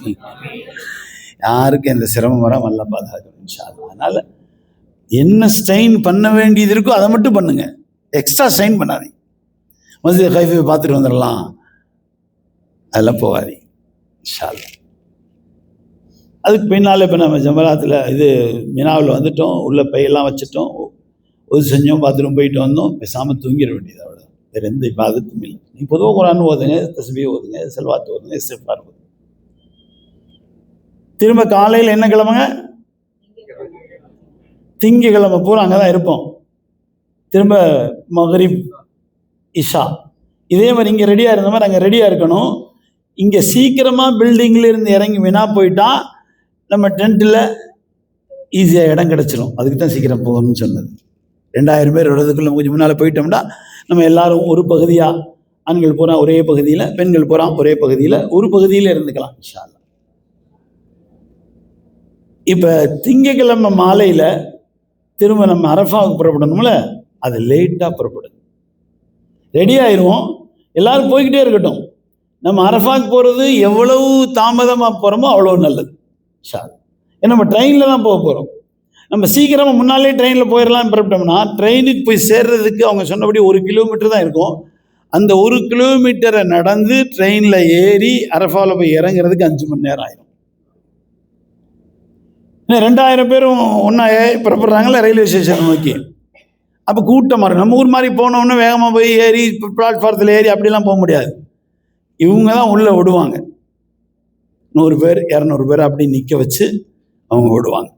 யாருக்கும் எந்த சிரமம் வராமல் நல்லா பாதுகாக்கணும் இன்ஷா அல்லாஹ். அதனால் என்ன ஸ்ட்ரெயின் பண்ண வேண்டியது இருக்கோ அதை மட்டும் பண்ணுங்க, எக்ஸ்ட்ரா ஸ்ட்ரெயின் பண்ணாதீங்க. மஸ்ஜித் ஹைஃபை பார்த்துட்டு வந்துடலாம் அதெல்லாம் போகாதீங்க இன்ஷா அல்லாஹ். அதுக்கு பின்னால் இப்போ நம்ம ஜமராத்தில் மினாவில் வந்துட்டோம், உள்ள பையெல்லாம் வச்சுட்டோம், செஞ்சோம், பாத்ரூம் போயிட்டு வந்தோம், பேசாமல் தூங்கிட வேண்டியது. அவ்வளோ, வேறு எந்த இபாதத்தும் இல்லை. நீ பொதுவாக குர்ஆன் ஓதுங்க, தஸ்பீஹ் ஓதுங்க, ஸலவாத் ஓதுங்க, இஸ்திக்ஃபார் ஓதுங்க. திரும்ப காலையில் என்ன கிழமைங்க? திங்கக்கிழமை பூரா அங்கே தான் இருப்போம். திரும்ப மக்ரிப், இஷா, இதே மாதிரி இங்கே ரெடியாக இருந்த மாதிரி அங்கே ரெடியாக இருக்கணும். இங்கே சீக்கிரமாக பில்டிங்கில் இருந்து இறங்கி வினா போயிட்டா நம்ம டென்ட்டில் ஈஸியாக இடம் கிடச்சிரும். அதுக்கு தான் சீக்கிரம் போகணும்னு சொன்னது. 2000 பேர் வர்றதுக்குள்ள கொஞ்சம் முன்னால் போயிட்டோம்னா நம்ம எல்லாரும் ஒரு பகுதியாக, ஆண்கள் பூரா ஒரே பகுதியில், பெண்கள் பூரா ஒரே பகுதியில், ஒரு பகுதியில் இருந்துக்கலாம் இன்ஷா அல்லாஹ். இப்போ திங்கக்கிழமை மாலையில் திரும்ப நம்ம அரஃபாவுக்கு புறப்படணும்ல, அது லேட்டாக புறப்படுது. ரெடி ஆயிடுவோம், எல்லாரும் போய்கிட்டே இருக்கட்டும். நம்ம அரஃபாவுக்கு போகிறது எவ்வளவு தாமதமாக போகிறோமோ அவ்வளோ நல்லது இன்ஷா அல்லாஹ். ஏன்னா நம்ம ட்ரெயினில் தான் போக போகிறோம். நம்ம சீக்கிரமாக முன்னாலே ட்ரெயினில் போயிடலான்னு புறப்பட்டோம்னா ட்ரெயினுக்கு போய் சேர்றதுக்கு அவங்க சொன்னபடி 1 கிலோமீட்டர் தான் இருக்கும். அந்த 1 கிலோமீட்டரை நடந்து ட்ரெயினில் ஏறி அரஃபாவில் போய் இறங்குறதுக்கு 5 மணி நேரம் ஆயிடும். 2000 பேரும் ஒன்றா புறப்படுறாங்களே ரயில்வே ஸ்டேஷனை நோக்கி. அப்போ கூட்டமாக இருக்கும். நம்ம ஊர் மாதிரி போனோன்னே வேகமாக போய் ஏறி பிளாட்ஃபாரத்தில் ஏறி அப்படிலாம் போக முடியாது. இவங்க தான் உள்ளே விடுவாங்க. 100 பேர் 200 பேர் அப்படி நிற்க வச்சு அவங்க விடுவாங்க.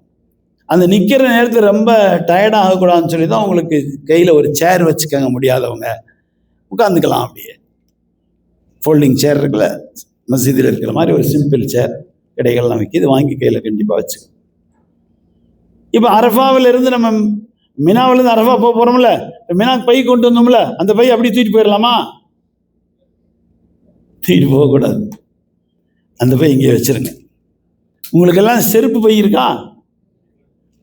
அந்த நிற்கிற நேரத்தில் ரொம்ப டயர்டாக ஆகக்கூடாதுன்னு சொல்லி தான் அவங்களுக்கு கையில் ஒரு சேர் வச்சுக்கங்க, முடியாதவங்க உட்காந்துக்கலாம். அப்படியே ஃபோல்டிங் சேர் இருக்குல்ல, மஸ்ஜிதில் இருக்கிற மாதிரி ஒரு சிம்பிள் சேர் கடைகள்லாம் வைக்கிது, வாங்கி கையில் கண்டிப்பாக வச்சுக்கணும். இப்போ அரஃபாவிலிருந்து நம்ம மினாவிலேருந்து அரஃபா போக போகிறோம்ல, மினாக்கு பை கொண்டு வந்தோம்ல, அந்த பை அப்படி தூக்கிட்டு போயிடலாமா? தூக்கிட்டு போகக்கூடாது. அந்த பை இங்கே வச்சுருங்க. உங்களுக்கெல்லாம் செருப்பு பை இருக்கா?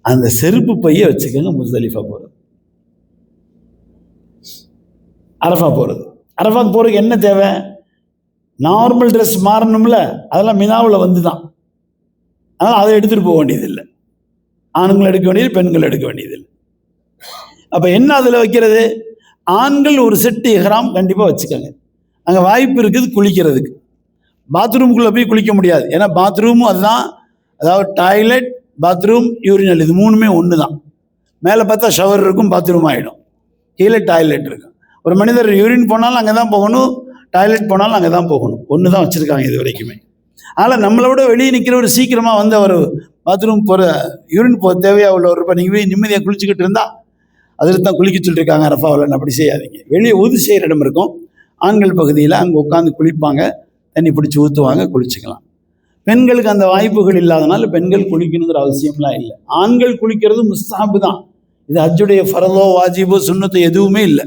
அந்த செருப்பு பையை வச்சுக்கோங்க. முஸ்தலிஃபா போகிறது, அரஃபா போகிறது. அரஃபாக்கு போகிறதுக்கு என்ன தேவை? நார்மல் ட்ரெஸ் மாறணும்ல, அதெல்லாம் மினாவில் வந்து தான். அதனால் அதை எடுத்துகிட்டு போக வேண்டியதில்லை. ஆண்கள் எடுக்க வேண்டியது, பெண்கள் எடுக்க வேண்டியதில்லை. அப்போ என்ன அதில் வைக்கிறது? ஆண்கள் ஒரு செட்டு இஹ்ராம் கண்டிப்பாக வச்சுக்கோங்க. அங்கே வாய்ப்பு இருக்குது குளிக்கிறதுக்கு. பாத்ரூமுக்குள்ளே போய் குளிக்க முடியாது. ஏன்னா பாத்ரூமும் அதுதான், அதாவது டாய்லெட், பாத்ரூம், யூரினல், இது 3மே ஒன்று தான். மேலே பார்த்தா ஷவர் இருக்கும், பாத்ரூம் ஆகிடும். கீழே டாய்லெட் இருக்கும். ஒரு மனிதர் யூரின் போனாலும் அங்கே தான் போகணும், டாய்லெட் போனாலும் அங்கே தான் போகணும். ஒன்று தான் வச்சுருக்காங்க இது வரைக்குமே. ஆனால் நம்மளை விட வெளியே நிற்கிறவர் சீக்கிரமாக வந்து அவர் பாத்ரூம் போகிற, யூரின் போக தேவையாக உள்ளவர் இப்போ நீங்கள் போய் நிம்மதியாக குளிச்சுக்கிட்டு இருந்தால் அதில் தான் குளிக்க சொல்லியிருக்காங்க அரஃபாவில். அப்படி செய்யாதீங்க. வெளியே ஒது செய்கிற இடம் இருக்கும், ஆண்கள் பகுதியில், அங்கே உட்காந்து குளிப்பாங்க, தண்ணி பிடிச்சி ஊற்றுவாங்க, குளிச்சுக்கலாம். பெண்களுக்கு அந்த வாய்ப்புகள் இல்லாதனால பெண்கள் குளிக்கணுங்கிற அவசியம்லாம் இல்லை. ஆண்கள் குளிக்கிறது முஸ்தஹப் தான். இது ஹஜ்ஜுடைய ஃபரதோ வாஜிபோ சுன்னத்தோ எதுவுமே இல்லை.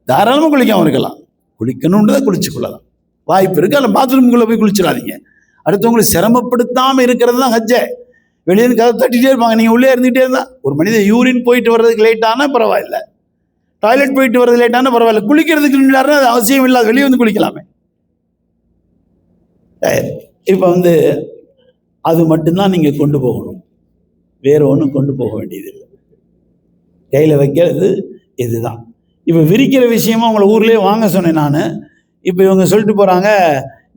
தாராளமாக குளிக்காமல் இருக்கலாம். குளிக்கணுன்றதை குளிச்சுக்கொள்ளலாம், வாய்ப்பு இருக்குது. அதில் பாத்ரூமுக்குள்ளே போய் குளிச்சிடாதீங்க. அடுத்தவங்களை சிரமப்படுத்தாமல் இருக்கிறது தான் ஹஜ்ஜை. வெளியே கதை தட்டிகிட்டே இருப்பாங்க, நீங்கள் உள்ளே இருந்துகிட்டே இருந்தால். ஒரு மனிதன் யூரின் போயிட்டு வர்றதுக்கு லேட்டானா பரவாயில்லை, டாய்லெட் போயிட்டு வர்றது லேட்டானா பரவாயில்ல, குளிக்கிறதுக்கு நின்றாருன்னா அது அவசியம் இல்லாத, வெளியே வந்து குளிக்கலாமே. இப்போ அது மட்டும்தான் நீங்கள் கொண்டு போகணும், வேறு ஒன்றும் கொண்டு போக வேண்டியதில்லை. கையில் வைக்கிறது இதுதான். இப்போ விரிக்கிற விஷயமா உங்களை ஊர்லேயே வாங்க சொன்னேன் நான். இப்போ இவங்க சொல்லிட்டு போகிறாங்க,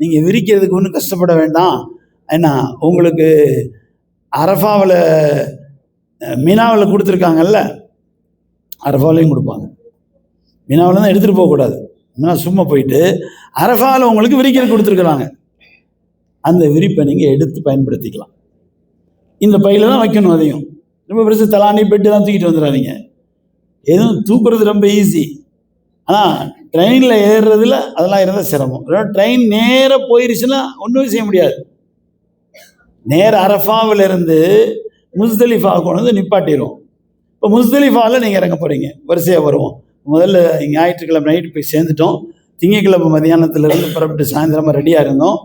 நீங்கள் விரிக்கிறதுக்கு ஒன்றும் கஷ்டப்பட வேண்டாம், ஏன்னா உங்களுக்கு அரஃபாவில் மினாவில் கொடுத்துருக்காங்கல்ல, அரஃபாவிலையும் கொடுப்பாங்க. மினாவில் தான் எடுத்துகிட்டு போகக்கூடாது. மினா சும்மா போயிட்டு அரஃபாவில் உங்களுக்கு விரிக்கிறது கொடுத்துருக்குறாங்க. அந்த விரிப்பை நீங்கள் எடுத்து பயன்படுத்திக்கலாம். இந்த பையில் தான் வைக்கணும். அதையும் ரொம்ப பெருசு தலானி பெட்டு தான் தூக்கிட்டு வந்துடாதீங்க. எதுவும் தூக்குறது ரொம்ப ஈஸி, ஆனால் ட்ரெயினில் ஏறுறதுல அதெல்லாம் இருந்தால் சிரமம். ட்ரெயின் நேராக போயிடுச்சுன்னா ஒன்றும் செய்ய முடியாது. நேர அரஃபாவில் இருந்து முஸ்தலிஃபாவை கொண்டு வந்து நிப்பாட்டிடுவோம். இப்போ முஸ்தலிஃபாவில் நீங்கள் இறங்க போகிறீங்க, வரிசையாக வருவோம். முதல்ல ஞாயிற்றுக்கிழமை நைட்டு போய் சேர்ந்துட்டோம். திங்கக்கிழமை மதியானத்துலேருந்து புறப்பட்டு சாயந்தரமாக ரெடியாக இருந்தோம்.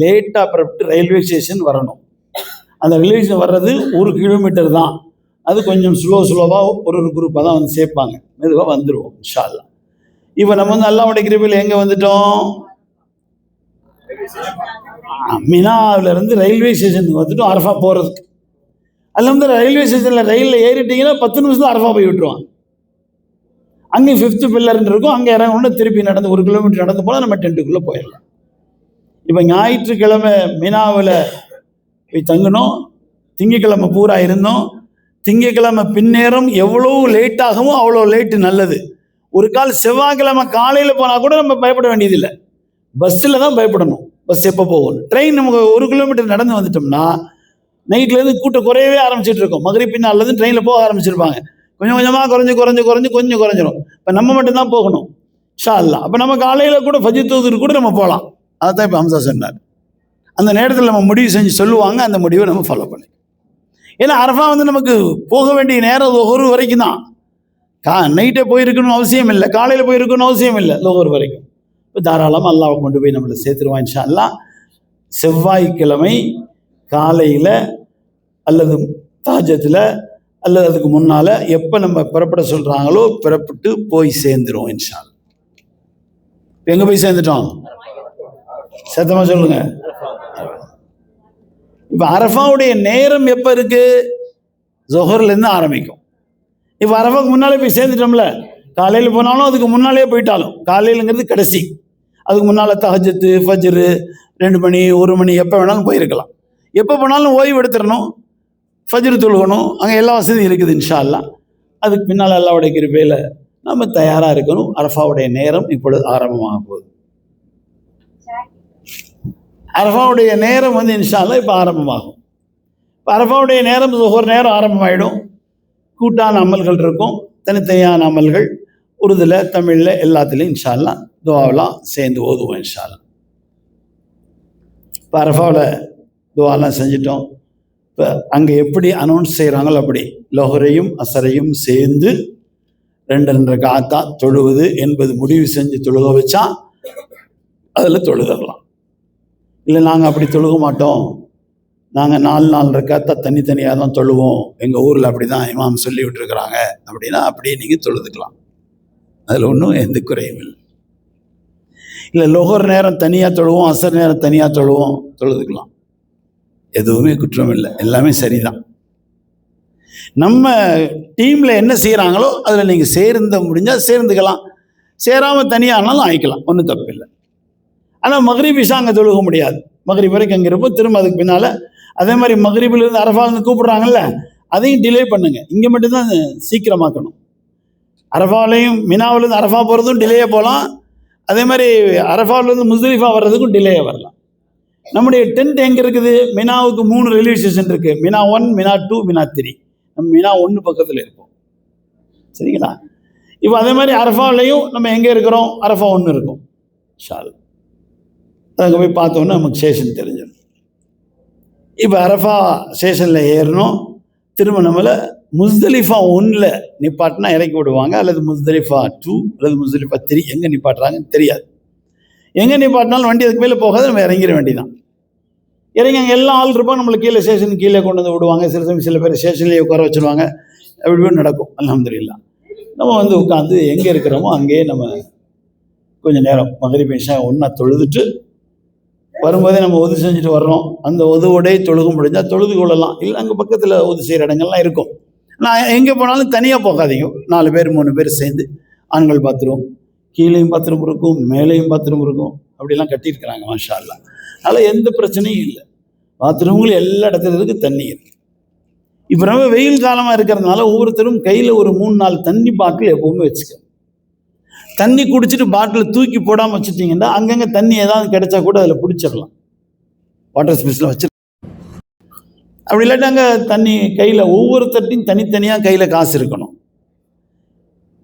லேட்டாக புறப்பட்டு ரயில்வே ஸ்டேஷன் வரணும். அந்த ரயில்வே ஸ்டேஷன் வர்றது 1 கிலோமீட்டர் தான். அது கொஞ்சம் ஸ்லோவாக ஒரு குரூப்பாக தான் வந்து சேர்ப்பாங்க. மெதுவாக வந்துடுவோம் இன்ஷா அல்லாஹ். இப்போ நம்ம வந்து அல்லாஹ்வுடைய கிருபையில் எங்கே வந்துட்டோம்? மினாவிலேருந்து ரயில்வே ஸ்டேஷனுக்கு வந்துட்டோம் அரஃபா போகிறதுக்கு. அதில் வந்து ரயில்வே ஸ்டேஷனில் ரயிலில் ஏறிட்டிங்கன்னா 10 நிமிஷத்தில் அரஃபா போய் விட்டுருவாங்க. அங்கே 5th பில்லர்ன்னு இருக்கும். அங்கே இறங்கணும்னா திருப்பி நடந்து 1 கிலோமீட்டர் நடந்து போனால் நம்ம டென்ட்டுக்குள்ளே போயிடலாம். இப்போ ஞாயிற்றுக்கிழமை மினாவில் போய் தங்கினோம். திங்கக்கிழமை பூரா இருந்தோம். திங்கக்கிழமை பின்னேரம் எவ்வளோ லேட் ஆகுமோ அவ்வளோ லேட்டு நல்லது. ஒரு கால் செவ்வாய்க்கிழமை காலையில் போனால் கூட நம்ம பயப்பட வேண்டியதில்லை. பஸ்ஸில் தான் பயப்படணும். பஸ் எப்போ போகணும். ட்ரெயின் நமக்கு 1 கிலோமீட்டர் நடந்து வந்துட்டோம்னா நைட்லேருந்து கூட்டம் குறையவே ஆரம்பிச்சிட்டு இருக்கோம். மகரிப் பின்னாலேருந்து ட்ரெயினில் போக ஆரம்பிச்சிருப்பாங்க. கொஞ்சம் கொஞ்சமாக கொஞ்சம் குறைஞ்சிரும். இப்போ நம்ம மட்டும்தான் போகணும் இன்ஷா அல்லாஹ். அப்போ நம்ம காலையில் கூட ஃபஜ்ர் தொழுதுக்கு கூட நம்ம போகலாம். அதைத்தான் இப்போ ஹம்சா சொன்னார். அந்த நேரத்தில் நம்ம முடிவு செஞ்சு சொல்லுவாங்க. அந்த முடிவை நம்ம ஃபாலோ பண்ணி, ஏன்னா அரஃபா வந்து நமக்கு போக வேண்டிய நேரம் லொஹர் வரைக்கும் தான். நைட்டே போயிருக்கணும்னு அவசியம் இல்லை, காலையில் போயிருக்கணும்னு அவசியம் இல்லை. லொஹர் வரைக்கும் இப்போ தாராளமாக அல்லாஹ் கொண்டு போய் நம்மளை சேர்த்துருவான் இன்ஷா அல்லாஹ். செவ்வாய்க்கிழமை காலையில் அல்லது தாஜத்தில் அல்லது அதுக்கு முன்னால் எப்போ நம்ம புறப்பட சொல்கிறாங்களோ புறப்பட்டு போய் சேர்ந்துருவோம் இன்ஷா அல்லாஹ். எங்கே போய் சேர்ந்துட்டோம்? சத்தமாக சொல்லுங்க. இப்போ அரஃபாவுடைய நேரம் எப்போ இருக்கு? ஜொஹர்லேருந்து ஆரம்பிக்கும். இப்போ அரஃபாவுக்கு முன்னாலே போய் சேர்ந்துட்டோம்ல. காலையில் போனாலும் அதுக்கு முன்னாலே போயிட்டாலும், காலையிலங்கிறது கடைசி, அதுக்கு முன்னால் தஹஜ்ஜத்து ஃபஜ்ரு 2 மணி 1 மணி எப்போ வேணாலும் போயிருக்கலாம். எப்போ போனாலும் ஓய்வு எடுத்துடணும், ஃபஜ்ரு தொழுகணும். அங்கே எல்லா வசதியும் இருக்குது இன்ஷா அல்லாஹ். அதுக்கு பின்னால் அல்லாஹ்வுடைய கிருபையில் நம்ம தயாராக இருக்கணும். அரஃபாவுடைய நேரம் இப்பொழுது ஆரம்பமாக போகுது. அரஃபாவுடைய நேரம் வந்து இன்ஷா அல்லாஹ் இப்போ ஆரம்பமாகும். இப்போ அரஃபாவுடைய நேரம் ஒரு நேரம் ஆரம்பமாயிடும். கூட்டான அமல்கள் இருக்கும், தனித்தனியான அமல்கள் உருதுல தமிழில் எல்லாத்துலேயும் இன்ஷா அல்லாஹ் துவாவெல்லாம் சேர்ந்து ஓதுவோம் இன்ஷா அல்லாஹ். இப்போ அரஃபாவில் துவாலாம் செஞ்சிட்டோம். இப்போ அங்கே எப்படி அனௌன்ஸ் செய்கிறாங்களோ அப்படி லொஹரையும் அசரையும் சேர்ந்து 2 ரக்காத்தா தொழுவது என்பது முடிவு செஞ்சு தொழுக வச்சா அதில் தொழுதரலாம். இல்லை நாங்கள் அப்படி தொழுக மாட்டோம், நாங்கள் 4 ரக்காத்தா தனித்தனியாக தான் தொழுவோம், எங்கள் ஊரில் அப்படி தான் இமாம் சொல்லி விட்டுருக்குறாங்க அப்படின்னா அப்படியே நீங்கள் தொழுதுக்கலாம். அதில் ஒன்றும் எந்த குறையும் இல்லை. இல்லை லொஹர் நேரம் தனியாக தொழுவோம், அசர் நேரம் தனியாக தொழுதுக்கலாம். எதுவுமே குற்றம் இல்லை, எல்லாமே சரிதான். நம்ம டீமில் என்ன செய்கிறாங்களோ அதில் நீங்கள் சேர்ந்து முடிஞ்சால் சேர்ந்துக்கலாம், சேராமல் தனியானாலும் ஆயிக்கலாம், ஒன்றும் தப்பு இல்லை. ஆனால் மக்ரிப் இஷா அங்கே தொழுக முடியாது. மக்ரிப் வரைக்கும் அங்கே இருப்போம், திரும்ப அதுக்கு பின்னால் அதே மாதிரி மக்ரிபிலிருந்து அரஃபாவிலேருந்து கூப்பிட்றாங்கல்ல, அதையும் டிலே பண்ணுங்கள். இங்கே மட்டும்தான் சீக்கிரமாக்கணும். அரஃபாவிலையும் மினாவிலேருந்து அரஃபா போகிறதும் டிலேயே போகலாம், அதே மாதிரி அரஃபாவிலேருந்து முஸ்தலிஃபா வர்றதுக்கும் டிலேயே வரலாம். நம்முடைய டென்ட் எங்கே இருக்குது? மினாவுக்கு 3 ரயில்வே ஸ்டேஷன் இருக்குது. Mina 1, Mina 2, Mina 3. நம்ம மினா 1 பக்கத்தில் இருக்கோம், சரிங்களா? இப்போ அதே மாதிரி அரஃபாவிலையும் நம்ம எங்கே இருக்கிறோம்? அரஃபா 1 இருக்கும் இன்ஷா அல்லாஹ். அங்கே போய் பார்த்தோன்னா நமக்கு ஸ்டேஷன் தெரிஞ்சிடும். இப்போ அரஃபா ஸ்டேஷனில் ஏறணும். திரும்ப நம்மளை முஸ்தலிஃபா 1 நிப்பாட்டினா இறக்கி விடுவாங்க, அல்லது முஸ்தலிஃபா 2 அல்லது முஸ்தலிஃபா 3 எங்கே நிப்பாட்டுறாங்கன்னு தெரியாது. எங்கே நிப்பாட்டினாலும் வண்டி அதுக்கு மேலே போகாது, நம்ம இறங்கிட வேண்டிதான். இறங்கி அங்கே எல்லாம் ஆள் இருப்பாங்க, நம்மளை கீழே ஸ்டேஷனுக்கு கீழே கொண்டு வந்து விடுவாங்க. சில பேர் ஸ்டேஷன்லேயே உட்கார வச்சுருவாங்க. அப்படி நடக்கும் அல்ஹம்துலில்லாஹ். நம்ம வந்து உட்காந்து எங்கே இருக்கிறோமோ அங்கேயே நம்ம கொஞ்சம் நேரம் மக்ரிப் இஷா ஒன்றா தொழுதுட்டு வரும்போதே நம்ம ஒது செஞ்சுட்டு வர்றோம். அந்த ஒதுவோடையே தொழுக முடிஞ்சால் தொழுது கொள்ளலாம். இல்லை அங்கே பக்கத்தில் ஒது செய்கிற இடங்கள்லாம் இருக்கும். நான் எங்கே போனாலும் தனியாக போகாதீங்க, 4 பேர் 3 பேர் சேர்ந்து. ஆண்கள் பாத்ரூம் கீழேயும் பாத்ரூம் இருக்கும், மேலேயும் பாத்ரூம் இருக்கும், அப்படிலாம் கட்டியிருக்கிறாங்க மாஷா அல்லாஹ். அதனால் எந்த பிரச்சனையும் இல்லை. பாத்ரூம்கள் எல்லா இடத்துல இருக்குது, தண்ணி இருக்குது. இப்போ ரொம்ப வெயில் காலமாக இருக்கிறதுனால ஒவ்வொருத்தரும் கையில் ஒரு 3-4 தண்ணி பாட்டில் எப்போவுமே வச்சுக்க. தண்ணி குடிச்சிட்டு பாட்டில் தூக்கி போடாமல் வச்சுட்டிங்கன்னா அங்கங்கே தண்ணி ஏதாவது கிடைச்சா கூட அதில் பிடிச்சிடலாம், வாட்டர் ஸ்பேஸில் வச்சு. அப்படி இல்லாட்டி அங்கே தண்ணி கையில் ஒவ்வொருத்தட்டையும் தனித்தனியாக கையில் காசு இருக்கணும்.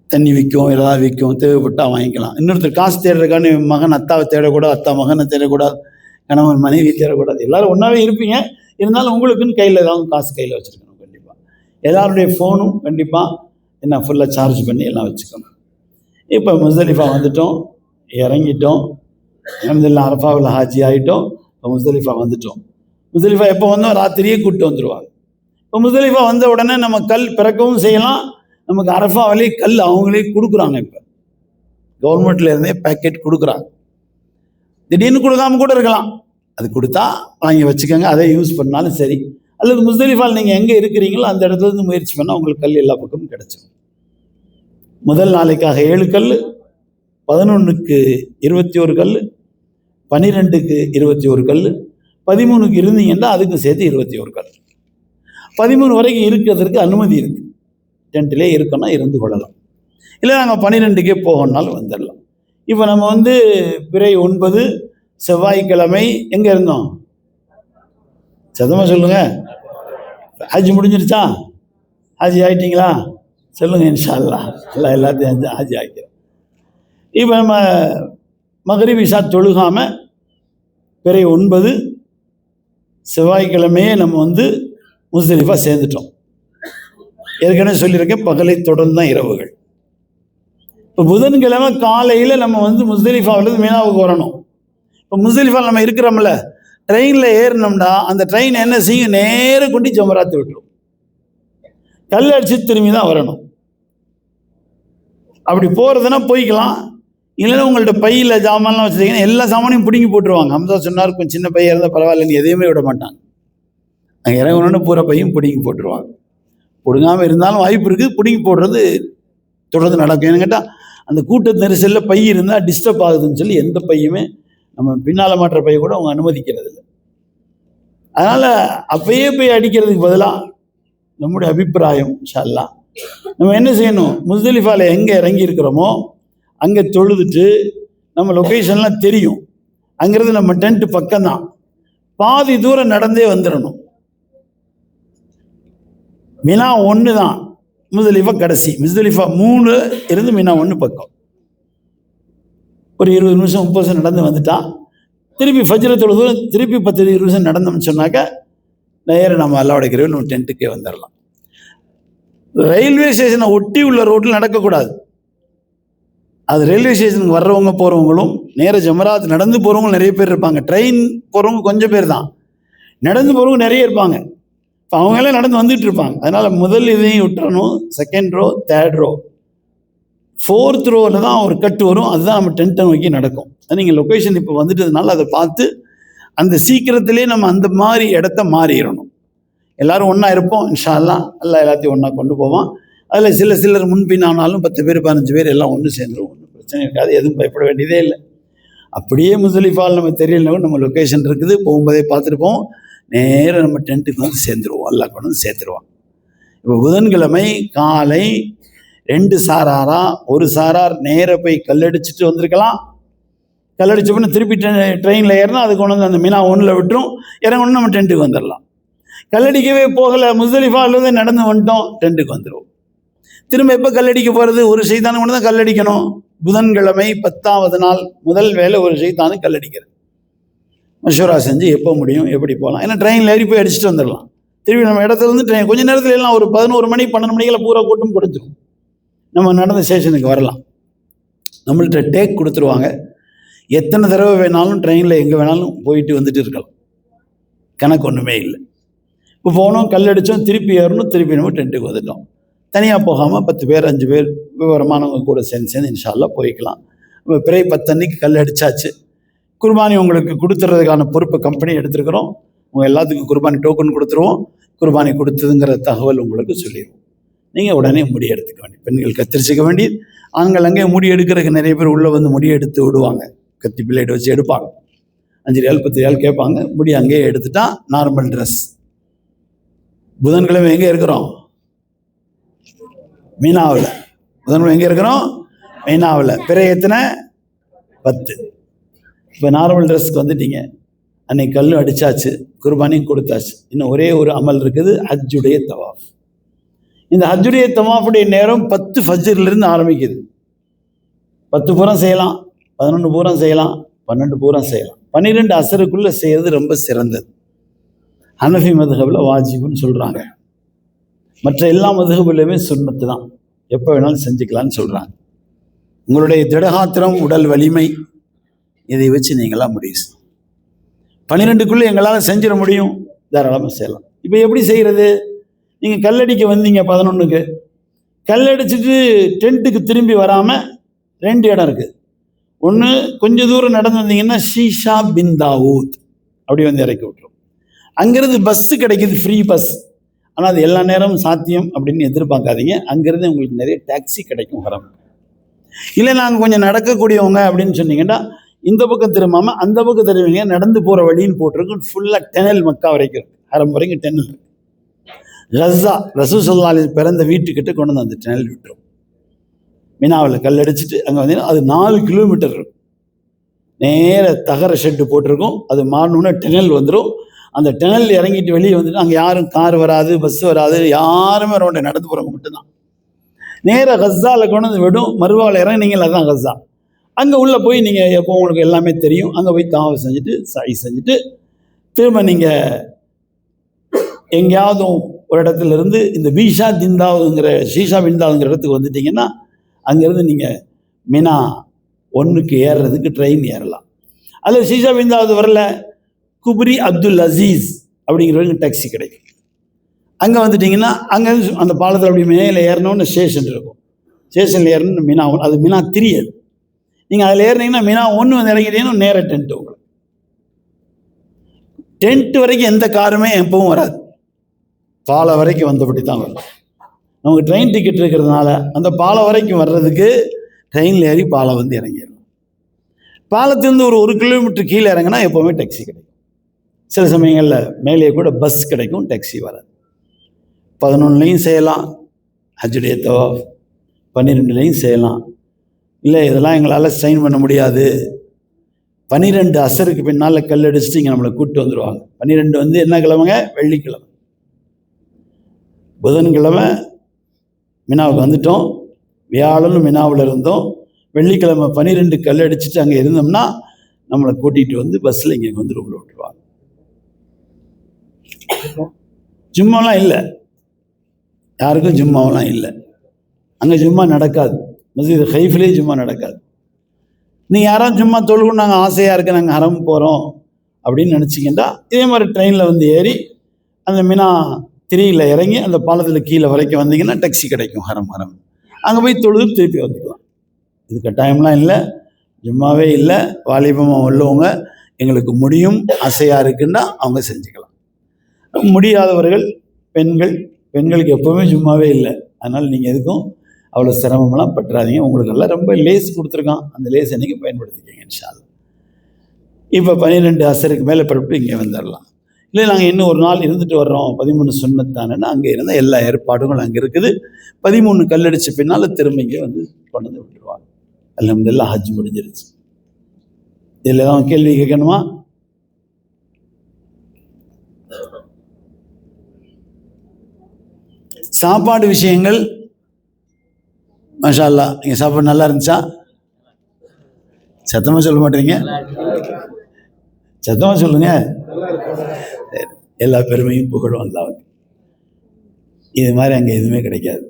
தண்ணி விற்கும், ஏதாவது விற்கும், தேவைப்பட்டால் வாங்கிக்கலாம். இன்னொருத்தர் காசு தேடுறதுக்கான மகன் அத்தாவை தேடக்கூடாது, அத்தா மகனை தேடக்கூடாது, கணவன் மனைவி தேடக்கூடாது. எல்லோரும் ஒன்றாவே இருப்பீங்க, இருந்தாலும் உங்களுக்குன்னு கையில் ஏதாவது காசு கையில் வச்சுருக்கணும் கண்டிப்பாக. எல்லாருடைய ஃபோனும் கண்டிப்பாக என்ன ஃபுல்லாக சார்ஜ் பண்ணி எல்லாம் வச்சுக்கணும். இப்போ முஸ்தலிஃபா வந்துட்டோம், இறங்கிட்டோம், அல்ஹம்துலில்லாஹ் அரஃபாவில் ஹாஜி ஆகிட்டோம். இப்போ முஸ்தலிஃபா வந்துட்டோம். முஸ்தலிஃபா எப்போ வந்தோம்? ராத்திரியே கூப்பிட்டு வந்துடுவாங்க. இப்போ முஸ்தலிஃபா வந்த உடனே நம்ம கல் பிறக்கவும் செய்யலாம். நமக்கு அரஃபாவிலே கல் அவங்களே கொடுக்குறாங்க. இப்போ கவர்மெண்ட்ல இருந்தே பேக்கெட் கொடுக்குறாங்க. திடீர்னு கொடுக்காம கூட இருக்கலாம். அது கொடுத்தா வாங்கி வச்சுக்கோங்க, அதை யூஸ் பண்ணாலும் சரி. அல்லது முஸ்தலிஃபால் நீங்கள் எங்கே இருக்கிறீங்களோ அந்த இடத்துல இருந்து முயற்சி பண்ணால் உங்களுக்கு கல் எல்லா பக்கமும் கிடைச்சிடும். முதல் நாளைக்காக 7 கல், 11க்கு 21 கல், 12க்கு 21 கல், 13க்கு இருந்தீங்கன்னா அதுக்கு சேர்த்து 21 கல். 13 வரைக்கும் இருக்கிறதுக்கு அனுமதி இருக்குது. டென்ட்டிலே இருக்கணும், இருந்து கொள்ளலாம். இல்லை நாங்கள் 12க்கே போகணுன்னாலும் வந்துடலாம். இப்போ நம்ம பிறை 9 செவ்வாய்க்கிழமை எங்கே இருந்தோம்? சத்தமாக சொல்லுங்க. ஹஜ் முடிஞ்சிருச்சா? ஹஜ் ஆகிட்டீங்களா? சொல்லுங்கள். இன்ஷா அல்லாஹ் எல்லாம் எல்லாத்தையும் ஹஜ் ஆகிக்கிறோம். இப்போ நம்ம மக்ரிப் இஷா தொழுகாமல் பிறை 9 செவ்வாய்க்கிழமையே நம்ம முஸ்தலிஃபா சேர்ந்துட்டோம். ஏற்கனவே சொல்லியிருக்கேன், பகலை தொடர்ந்து தான் இரவுகள். இப்போ புதன்கிழமை காலையில் நம்ம முஸ்தலிஃபாவிலேருந்து மீனாவுக்கு வரணும். இப்போ முஸ்தலிஃபாவில் நம்ம இருக்கிறோம்ல, ட்ரெயினில் ஏறினோம்னா அந்த ட்ரெயின் என்ன செய்யும்? நேரம் கொண்டு ஜமராத்து விட்டுரும். கல் அடிச்சு திரும்பி தான் வரணும். அப்படி போகிறதுனா போய்க்கலாம். இல்லைன்னா உங்கள்கிட்ட பையில் ஜாமான்லாம் வச்சுருக்கீங்கன்னா எல்லா சாமானையும் பிடுங்கி போட்டுருவாங்க. ஹம்சா சொன்னார், கொஞ்சம் சின்ன பையாக இருந்தால் பரவாயில்லைன்னு எதையுமே விட மாட்டாங்க. அங்கே இறங்கணுன்னு பூரா பையும் பிடுங்கி போட்டுருவாங்க. பிடுங்காமல் இருந்தாலும் வாய்ப்பு இருக்குது. பிடுங்கி போடுறது தொடர்ந்து நடக்கும். ஏன்னு கேட்டால் அந்த கூட்ட நெரிசலில் பை இருந்தால் டிஸ்டர்ப் ஆகுதுன்னு சொல்லி எந்த பையுமே நம்ம பின்னால் மாற்ற பையை கூட அவங்க அனுமதிக்கிறது இல்லை. அதனால் அப்பயே போய் அடிக்கிறதுக்கு பதிலாக நம்முடைய அபிப்பிராயம் இன்ஷா அல்லாஹ் நம்ம என்ன செய்யணும்? முஸ்தலிஃபாவில் எங்கே இறங்கி இருக்கிறோமோ அங்கே தொழுதுட்டு நம்ம லொக்கேஷன்லாம் தெரியும். அங்கிறது நம்ம டென்ட்டு பக்கம்தான். பாதி தூரம் நடந்தே வந்துடணும். மினா 1 தான், முஸ்தலிஃபா கடைசி. முஸ்தலிஃபா 3 இருந்து மினா 1 பக்கம். ஒரு 20 நிமிஷம் 30 நிமிஷம் நடந்து வந்துட்டா திருப்பி ஃபஜ்ர் தொழுது திருப்பி 10-20 நிமிஷம் நடந்தோம்னு சொன்னாக்க நேரம் நம்ம அல்லாஹ்வுடைய கிருபையில் நம்ம டென்ட்டுக்கே வந்துடலாம். ரயில்வே ஸ்டேஷனை ஒட்டி உள்ள ரோட்டில் நடக்கக்கூடாது. அது ரயில்வே ஸ்டேஷனுக்கு வர்றவங்க போகிறவங்களும் நேர ஜமராத் நடந்து போகிறவங்களும் நிறைய பேர் இருப்பாங்க. ட்ரெயின் போகிறவங்க கொஞ்சம் பேர் தான், நடந்து போகிறவங்க நிறைய இருப்பாங்க. இப்போ அவங்களே நடந்து வந்துட்டு இருப்பாங்க. அதனால் முதல் இதையும் விட்டுறணும். 2nd row 3rd row 4th ரோவில் தான் ஒரு கட்டு வரும். அதுதான் நம்ம டென்ட்டை நோக்கி நடக்கும். அது நீங்கள் லொக்கேஷன் இப்போ வந்துட்டதுனால அதை பார்த்து அந்த சீக்கிரத்திலே நம்ம அந்த மாதிரி இடத்த மாறிடணும். எல்லோரும் ஒன்றா இருப்போம் இன்ஷா அல்லாஹ். எல்லாம் எல்லாத்தையும் ஒன்றா கொண்டு போவோம். அதில் சிலர் முன்பின் ஆனாலும் 10 பேர் 15 பேர் எல்லாம் ஒன்று சேர்ந்துடும். ஒன்றும் பிரச்சனை இருக்காது. எதுவும் பயப்பட வேண்டியதே இல்லை. அப்படியே முஸ்தலிஃபால் நம்ம தெரியலனாலும் நம்ம லொக்கேஷன் இருக்குது, போகும்போதே பார்த்துட்டு போவோம். நேராக நம்ம டென்ட்டுக்கு சேர்ந்துருவோம். அல்லாஹ் கொண்டு சேர்த்துருவோம். இப்போ புதன்கிழமை காலை 2 சாராரா, ஒரு சாரார் நேராக போய் கல்லடிச்சுட்டு வந்திருக்கலாம். கல்லடிச்ச பண்ண திருப்பி ட்ரெயினில் ஏறினா அது கொண்டு அந்த மினா 1 விட்டுரும். இறங்கணும் நம்ம டென்ட்டுக்கு வந்துடலாம். கல்லடிக்கவே போகலை, முஸ்தலிஃபாவிலேருந்து நடந்து வந்துட்டோம், டென்ட்டுக்கு வந்துடுவோம். திரும்ப எப்போ கல்லடிக்க போகிறது? ஒரு ஷைத்தானு கொண்டு தான் கல்லடிக்கணும். புதன்கிழமை 10வது நாள் முதல் வேலை ஒரு ஷைத்தானு கல்லடிக்கிறது. மஷூரா செஞ்சு எப்போ முடியும், எப்படி போகலாம். ஏன்னா ட்ரெயினில் ஏறி போய் அடிச்சுட்டு வந்துடலாம். திருப்பி நம்ம இடத்துல ட்ரெயின் கொஞ்சம் நேரத்தில் எல்லாம் ஒரு 11 மணி 12 மணிக்கெல்லாம் பூரா கூட்டம் கொடுத்துரும். நம்ம நடந்த ஸ்டேஷனுக்கு வரலாம். நம்மள்கிட்ட டேக் கொடுத்துருவாங்க. எத்தனை தடவை வேணாலும் ட்ரெயினில் எங்கே வேணாலும் போயிட்டு வந்துட்டு இருக்கலாம். கணக்கு ஒன்றுமே இல்லை. இப்போ போனோம், கல்லடித்தோம், திருப்பி ஏறணும், திருப்பி நம்ம டென்ட்டுக்கு வந்துட்டோம். தனியாக போகாமல் 10 பேர் 5 பேர் விவரமானவங்க கூட சேர்ந்து இன்ஷா அல்லாஹ் போய்க்கலாம். இப்போ பிறை 10 அன்னைக்கு கல் அடித்தாச்சு. குர்பானி உங்களுக்கு கொடுத்துறதுக்கான பொறுப்பை கம்பெனி எடுத்துருக்குறோம். உங்கள் எல்லாத்துக்கும் குர்பானி டோக்கன் கொடுத்துருவோம். குர்பானி கொடுத்ததுங்கிற தகவல் உங்களுக்கு சொல்லிடுவோம். நீங்கள் உடனே முடி எடுத்துக்க வேண்டிய, பெண்கள் கத்திரிச்சிக்க வேண்டியது. ஆண்கள் அங்கே முடி எடுக்கிறதுக்கு நிறைய பேர் உள்ளே முடி எடுத்து விடுவாங்க. கத்தி பிளேட் வச்சு எடுப்பாங்க. 5 ரியால் 10 ரியால் கேட்பாங்க. முடி அங்கேயே எடுத்துட்டா நார்மல் ட்ரெஸ். புதன்கிழமை எங்கே இருக்கிறோம்? மீனாவில். புதன்கிழமை எங்கே இருக்கிறோம்? மீனாவில். பிறை எத்தனை? 10. இப்போ நார்மல் ட்ரெஸ்க்கு வந்துட்டீங்க. அன்னைக்கு கல்லும் அடித்தாச்சு, குர்பானியும் கொடுத்தாச்சு. இன்னும் ஒரே ஒரு அமல் இருக்குது, ஹஜ்ஜுடைய தவாஃப். இந்த ஹஜ்ஜுடைய தவாஃபுடைய நேரம் 10 ஃபஜ்ரிலிருந்து ஆரம்பிக்குது. 10 பூரம் செய்யலாம், 11 பூரம் செய்யலாம், 12 பூரம் செய்யலாம். 12 அசருக்குள்ளே செய்கிறது ரொம்ப சிறந்தது. ஹனஃபி மதுஹபில் வாஜிபுன்னு சொல்கிறாங்க. மற்ற எல்லா மதுஹபுலையுமே சுன்னத்து தான், எப்போ வேணாலும் செஞ்சுக்கலான்னு சொல்கிறாங்க. உங்களுடைய திடகாத்திரம், உடல் வலிமை, இதை வச்சு நீங்களாம் முடிவு 12க்குள்ளே எங்களால் செஞ்சிட முடியும், தாராளமாக செய்யலாம். இப்போ எப்படி செய்கிறது? நீங்கள் கல்லடிக்க வந்தீங்க 11க்கு, கல்லடிச்சிட்டு டென்ட்டுக்கு திரும்பி வராமல் 2 இடம் இருக்குது. ஒன்று, கொஞ்சம் தூரம் நடந்து வந்தீங்கன்னா ஷீஷா பின் தாவூத் அப்படி வந்து இறக்கி விட்டுரும். அங்கேருந்து பஸ்ஸு கிடைக்கிது, ஃப்ரீ பஸ். ஆனால் அது எல்லா நேரமும் சாத்தியம் அப்படின்னு எதிர்பார்க்காதீங்க. அங்கேருந்து உங்களுக்கு நிறைய டாக்ஸி கிடைக்கும் ஹரம். இல்லை நாங்கள் கொஞ்சம் நடக்கக்கூடியவங்க அப்படின்னு சொன்னீங்கன்னா இந்த பக்கம் திரும்பாமல் அந்த பக்கம் திரும்பிங்க, நடந்து போகிற வழின்னு போட்டிருக்கும். ஃபுல்லாக டெனல், மக்கா வரைக்கும் ஹரம் வரைக்கும் டெனல். ரஸா ரசூல் ஸல்லல்லாஹு அலைஹி வஸல்லம் பிறந்த வீட்டுக்கிட்ட கொண்டு வந்து அந்த டெனல் விட்டுரும். மினாவில் கல் அடிச்சுட்டு அங்கே வந்தீங்கன்னா அது 4 கிலோமீட்டர் இருக்கும். நேர தகர ஷெட்டு போட்டிருக்கும். அது மாறணுன்னா டெனல் வந்துடும். அந்த டெனல் இறங்கிட்டு வெளியே வந்துட்டு அங்கே யாரும் கார் வராது, பஸ் வராது, யாருமே வர மாட்டேன், நடந்து போகிறவங்க மட்டும்தான். நேராக கஸாவில் கொண்டு வந்து விடும். மருவாவில் இறங்கினீங்களா, அதுதான் கஸா. அங்கே உள்ளே போய் நீங்கள் எப்போ உங்களுக்கு எல்லாமே தெரியும், அங்கே போய் தாவ செஞ்சுட்டு சாய் செஞ்சுட்டு திரும்ப நீங்கள் எங்கேயாவது ஒரு இடத்துல இருந்து இந்த ஷீஷா பிந்தாவுங்கிற இடத்துக்கு வந்துட்டிங்கன்னா அங்கேருந்து நீங்கள் மினா 1க்கு ஏறுறதுக்கு ட்ரெயின் ஏறலாம். அதில் ஷீஷா பிந்தாவது வரல, குப்ரி அப்துல் அசீஸ் அப்படிங்கிறவங்க டாக்ஸி கிடைக்கும். அங்கே வந்துட்டிங்கன்னா அங்கே அந்த பாலத்தில் அப்படி மேலே ஏறணும்னு ஸ்டேஷன் இருக்கும். ஸ்டேஷனில் ஏறணும்னு மினா 1, அது மினா 3. அது நீங்கள் அதில் ஏறினீங்கன்னா மினா 1 வந்து இறங்கிட்டீங்கன்னா நேராக டென்ட்டு. உங்களுக்கு டென்ட்டு வரைக்கும் எந்த காருமே எப்பவும் வராது, பாலம் வரைக்கும் வந்தபடி தான் வரும். நமக்கு ட்ரெயின் டிக்கெட் இருக்கிறதுனால அந்த பாலம் வரைக்கும் வர்றதுக்கு ட்ரெயினில் ஏறி பாலம் வந்து இறங்கிடணும். பாலத்திலேருந்து ஒரு 1 கிலோமீட்டர் கீழே இறங்கினா எப்போவுமே டாக்ஸி கிடைக்கும். சில சமயங்களில் மேலே கூட பஸ் கிடைக்கும், டாக்ஸி வராது. 11லையும் செய்யலாம் ஹஜ்ஜுடைய தவாஃப், 12லையும் செய்யலாம். இல்லை இதெல்லாம் எங்களால் சைன் பண்ண முடியாது, 12 அசருக்கு பின்னால் கல் அடிச்சுட்டு இங்கே நம்மளை கூப்பிட்டு வந்துடுவாங்க. 12 வந்து என்ன கிழமைங்க? வெள்ளிக்கிழமை. புதன்கிழமை மினாவுக்கு வந்துட்டோம், வியாழன் மினாவில் இருந்தோம், வெள்ளிக்கிழமை 12 கல் அடிச்சுட்டு அங்கே இருந்தோம்னா நம்மளை கூட்டிகிட்டு வந்து பஸ்ஸில் இங்கே வந்து ரூமில் விட்டுருவாங்க. ஜும்மாலாம் இல்லை, யாருக்கும் ஜும்மாவெல்லாம் இல்லை. அங்கே ஜும்மா நடக்காது, மஸ்ஜித் ஹைஃப்லேயே ஜும்மா நடக்காது. நீங்கள் யாராவது ஜும்மா தொழுகும் நாங்கள் ஆசையாக இருக்குது, நாங்கள் ஹரம் போகிறோம் அப்படின்னு நினச்சிக்கிட்டா இதே மாதிரி ட்ரெயினில் வந்து ஏறி அந்த மினா 3யில் இறங்கி அந்த பாலத்தில் கீழே வரைக்கும் வந்தீங்கன்னா டாக்ஸி கிடைக்கும் ஹரம். அங்கே போய் தொழுது திருப்பி வந்துக்கலாம். இது கட்டாயம்லாம் இல்லை, ஜும்மாவே இல்லை. வாலிபமாக உள்ளவங்க எங்களுக்கு முடியும், ஆசையாக இருக்குன்னா அவங்க செஞ்சுக்கலாம். முடியாதவர்கள் பெண்களுக்கு எப்போவுமே ஜும்மாவே இல்லை. அதனால் நீங்கள் எதுக்கும் அவ்வளோ சிரமமெல்லாம் பற்றாதீங்க. உங்களுக்கெல்லாம் ரொம்ப லேஸ் கொடுத்துருக்கான், அந்த லேஸ் அன்றைக்கி பயன்படுத்திக்கங்க இன்ஷா அல்லாஹ். இப்போ 12 அசருக்கு மேலே பரப்பிட்டு இங்கே வந்துடலாம். இல்லை நாங்கள் இன்னும் ஒரு நாள் இருந்துட்டு வர்றோம், 13 சுன்னத்தானேன்னா அங்கே இருந்தால் எல்லா ஏற்பாடுகளும் அங்கே இருக்குது. 13 கல்லடிச்ச பின்னால் திரும்ப இங்கே வந்து கொண்டு வந்து விட்டுருவாங்க. அல்ஹம்துலில்லாஹ் ஹஜ் முடிஞ்சிருச்சு. இதில் தான் கேள்வி கேட்கணுமா? சாப்பாடு விஷயங்கள் மாஷா அல்லாஹ். இங்கே சாப்பாடு நல்லா இருந்துச்சா? சத்தமாக சொல்ல மாட்டேங்க, சத்தமாக சொல்லுங்க. எல்லா பெருமையும் புகழும் அல்லாஹ்வுக்கு. இது மாதிரி அங்கே எதுவுமே கிடைக்காது.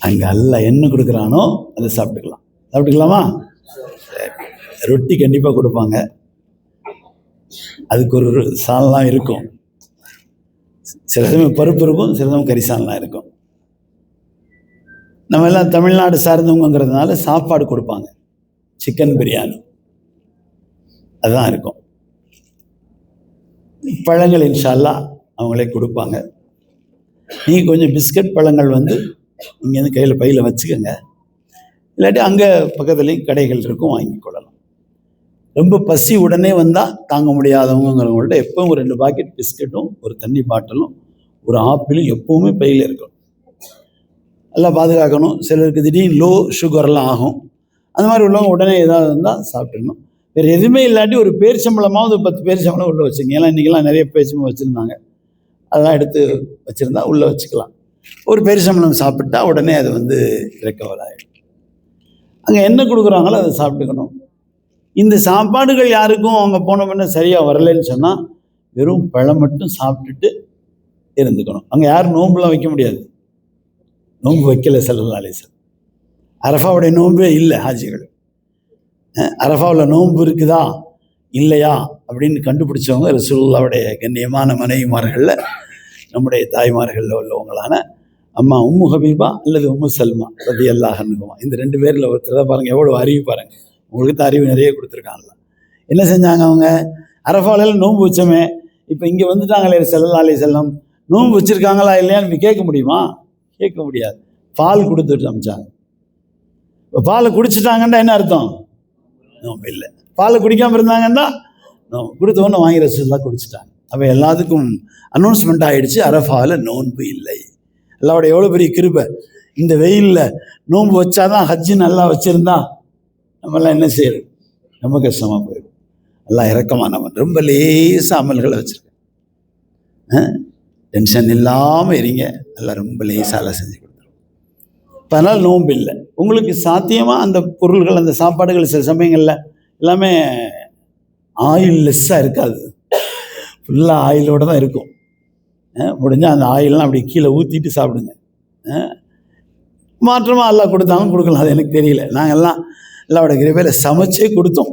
அங்கே அல்லாஹ் என்ன கொடுக்குறானோ அதை சாப்பிட்டுக்கலாமா? ரொட்டி கண்டிப்பாக கொடுப்பாங்க, அதுக்கு ஒரு சால்லாம் இருக்கும். சில சமயம் பருப்பு இருக்கும், சில சமயம் கறி சால்லாம் இருக்கும். நம்ம எல்லாம் தமிழ்நாடு சார்ந்தவங்கிறதுனால சாப்பாடு கொடுப்பாங்க, சிக்கன் பிரியாணி அதுதான் இருக்கும். பழங்கள் இன்ஷா அல்லாஹ் அவங்களே கொடுப்பாங்க. நீங்கள் கொஞ்சம் பிஸ்கட் பழங்கள் வந்து இங்கேருந்து கையில் பையில் வச்சுக்கோங்க, இல்லாட்டி அங்கே பக்கத்துலேயும் கடைகள் இருக்கும், வாங்கிக்கொள்ளலாம். ரொம்ப பசி உடனே வந்தால் தாங்க முடியாதவங்கிறவங்கள்ட்ட எப்பவும் ஒரு 2 பாக்கெட் பிஸ்கட்டும் ஒரு தண்ணி பாட்டிலும் ஒரு ஆப்பிளும் எப்போவுமே பையில் இருக்கும். எல்லாம் பாதுகாக்கணும். சிலருக்கு திடீர்னு லோ சுகர்லாம் ஆகும், அந்த மாதிரி உள்ளவங்க உடனே ஏதாவது இருந்தால் சாப்பிட்டுக்கணும். வேறு எதுவுமே இல்லாட்டி ஒரு பேரிச்சம்பழமாவது 10 பேரிச்சம்பழம் உள்ளே வச்சுங்க. ஏன்னா இன்றைக்கெல்லாம் நிறைய பேரிச்சம்பழம் வச்சுருந்தாங்க, அதெல்லாம் எடுத்து வச்சுருந்தா உள்ளே வச்சுக்கலாம். ஒரு பேரிச்சம்பழம் சாப்பிட்டா உடனே அது வந்து ரெக்கவர் ஆகிடும். அங்கே என்ன கொடுக்குறாங்களோ அதை சாப்பிட்டுக்கணும். இந்த சாப்பாடுகள் யாருக்கும் அவங்க போன பண்ண சரியாக வரலைன்னு சொன்னால் வெறும் பழம் மட்டும் சாப்பிட்டுட்டு இருந்துக்கணும். அங்கே யாரும் நோன்புலாம் வைக்க முடியாது. நோன்பு வைக்கல ஸல்லல்லாஹு அலைஹி வஸல்லம். அரஃபாவுடைய நோன்பே இல்லை ஹாஜிகள். அரஃபாவில் நோன்பு இருக்குதா இல்லையா அப்படின்னு கண்டுபிடிச்சவங்க ரசூலுல்லாஹ்வுடைய கண்ணியமான மனைவிமார்களில் நம்முடைய தாய்மார்களில் உள்ளவங்களான அம்மா உம்மு ஹபீபா அல்லது உம்மு சல்மா ரலியல்லாஹு அன்ஹுமா. இந்த 2 பேரில் ஒருத்தர் தான் பாருங்கள், எவ்வளோ அறிவு பாருங்கள். உங்களுக்கு தான் அறிவு நிறைய கொடுத்துருக்காங்கல்ல. என்ன செஞ்சாங்க அவங்க? அரஃபாவில் நோன்பு வச்சோமே, இப்போ இங்கே வந்துட்டாங்களே ஸல்லல்லாஹு அலைஹி வஸல்லம், நோன்பு வச்சுருக்காங்களா இல்லையான்னு கேட்க முடியுமா? கேட்க முடியாது. பால் கொடுத்துட்டு அமிச்சாங்க. இப்போ பாலை குடிச்சிட்டாங்கன்னா என்ன அர்த்தம்? நோன்பு இல்லை. பாலை குடிக்காமல் இருந்தாங்கன்னா நோன்பு. கொடுத்தவொன்னு வாங்கி ரசூலுல்லாஹ் குடிச்சிட்டாங்க. அப்போ எல்லாத்துக்கும் அனௌன்ஸ்மெண்ட் ஆகிடுச்சு, அரஃபாவில் நோன்பு இல்லை. அல்லாஹ்வுடைய எவ்வளோ பெரிய கிருபை. இந்த வெயிலில் நோன்பு வச்சாதான் ஹஜ்ஜு நல்லா வச்சுருந்தா நம்மளாம் என்ன செய்யறது? ரொம்ப கஷ்டமாக போயிடும். எல்லாம் இறக்கமானவன், ரொம்ப லேசாக அமல்களை வச்சுருக்கேன். டென்ஷன் இல்லாமல் இருங்க, எல்லாம் ரொம்ப லேசாக செஞ்சு கொடுத்துருவோம். இப்போ அதனால் நோன்பு இல்லை. உங்களுக்கு சாத்தியமாக அந்த பொருள்கள், அந்த சாப்பாடுகள் சில சமயங்களில் எல்லாமே ஆயில் லெஸ்ஸாக இருக்காது, ஃபுல்லாக ஆயிலோடு தான் இருக்கும். முடிஞ்சால் அந்த ஆயிலெலாம் அப்படி கீழே ஊற்றிட்டு சாப்பிடுங்க. மாற்றமாக எல்லாம் கொடுத்தாலும் கொடுக்கலாம், அது எனக்கு தெரியல. நாங்கள்லாம் எல்லாவோட கிருபையில் சமைச்சே கொடுத்தோம்.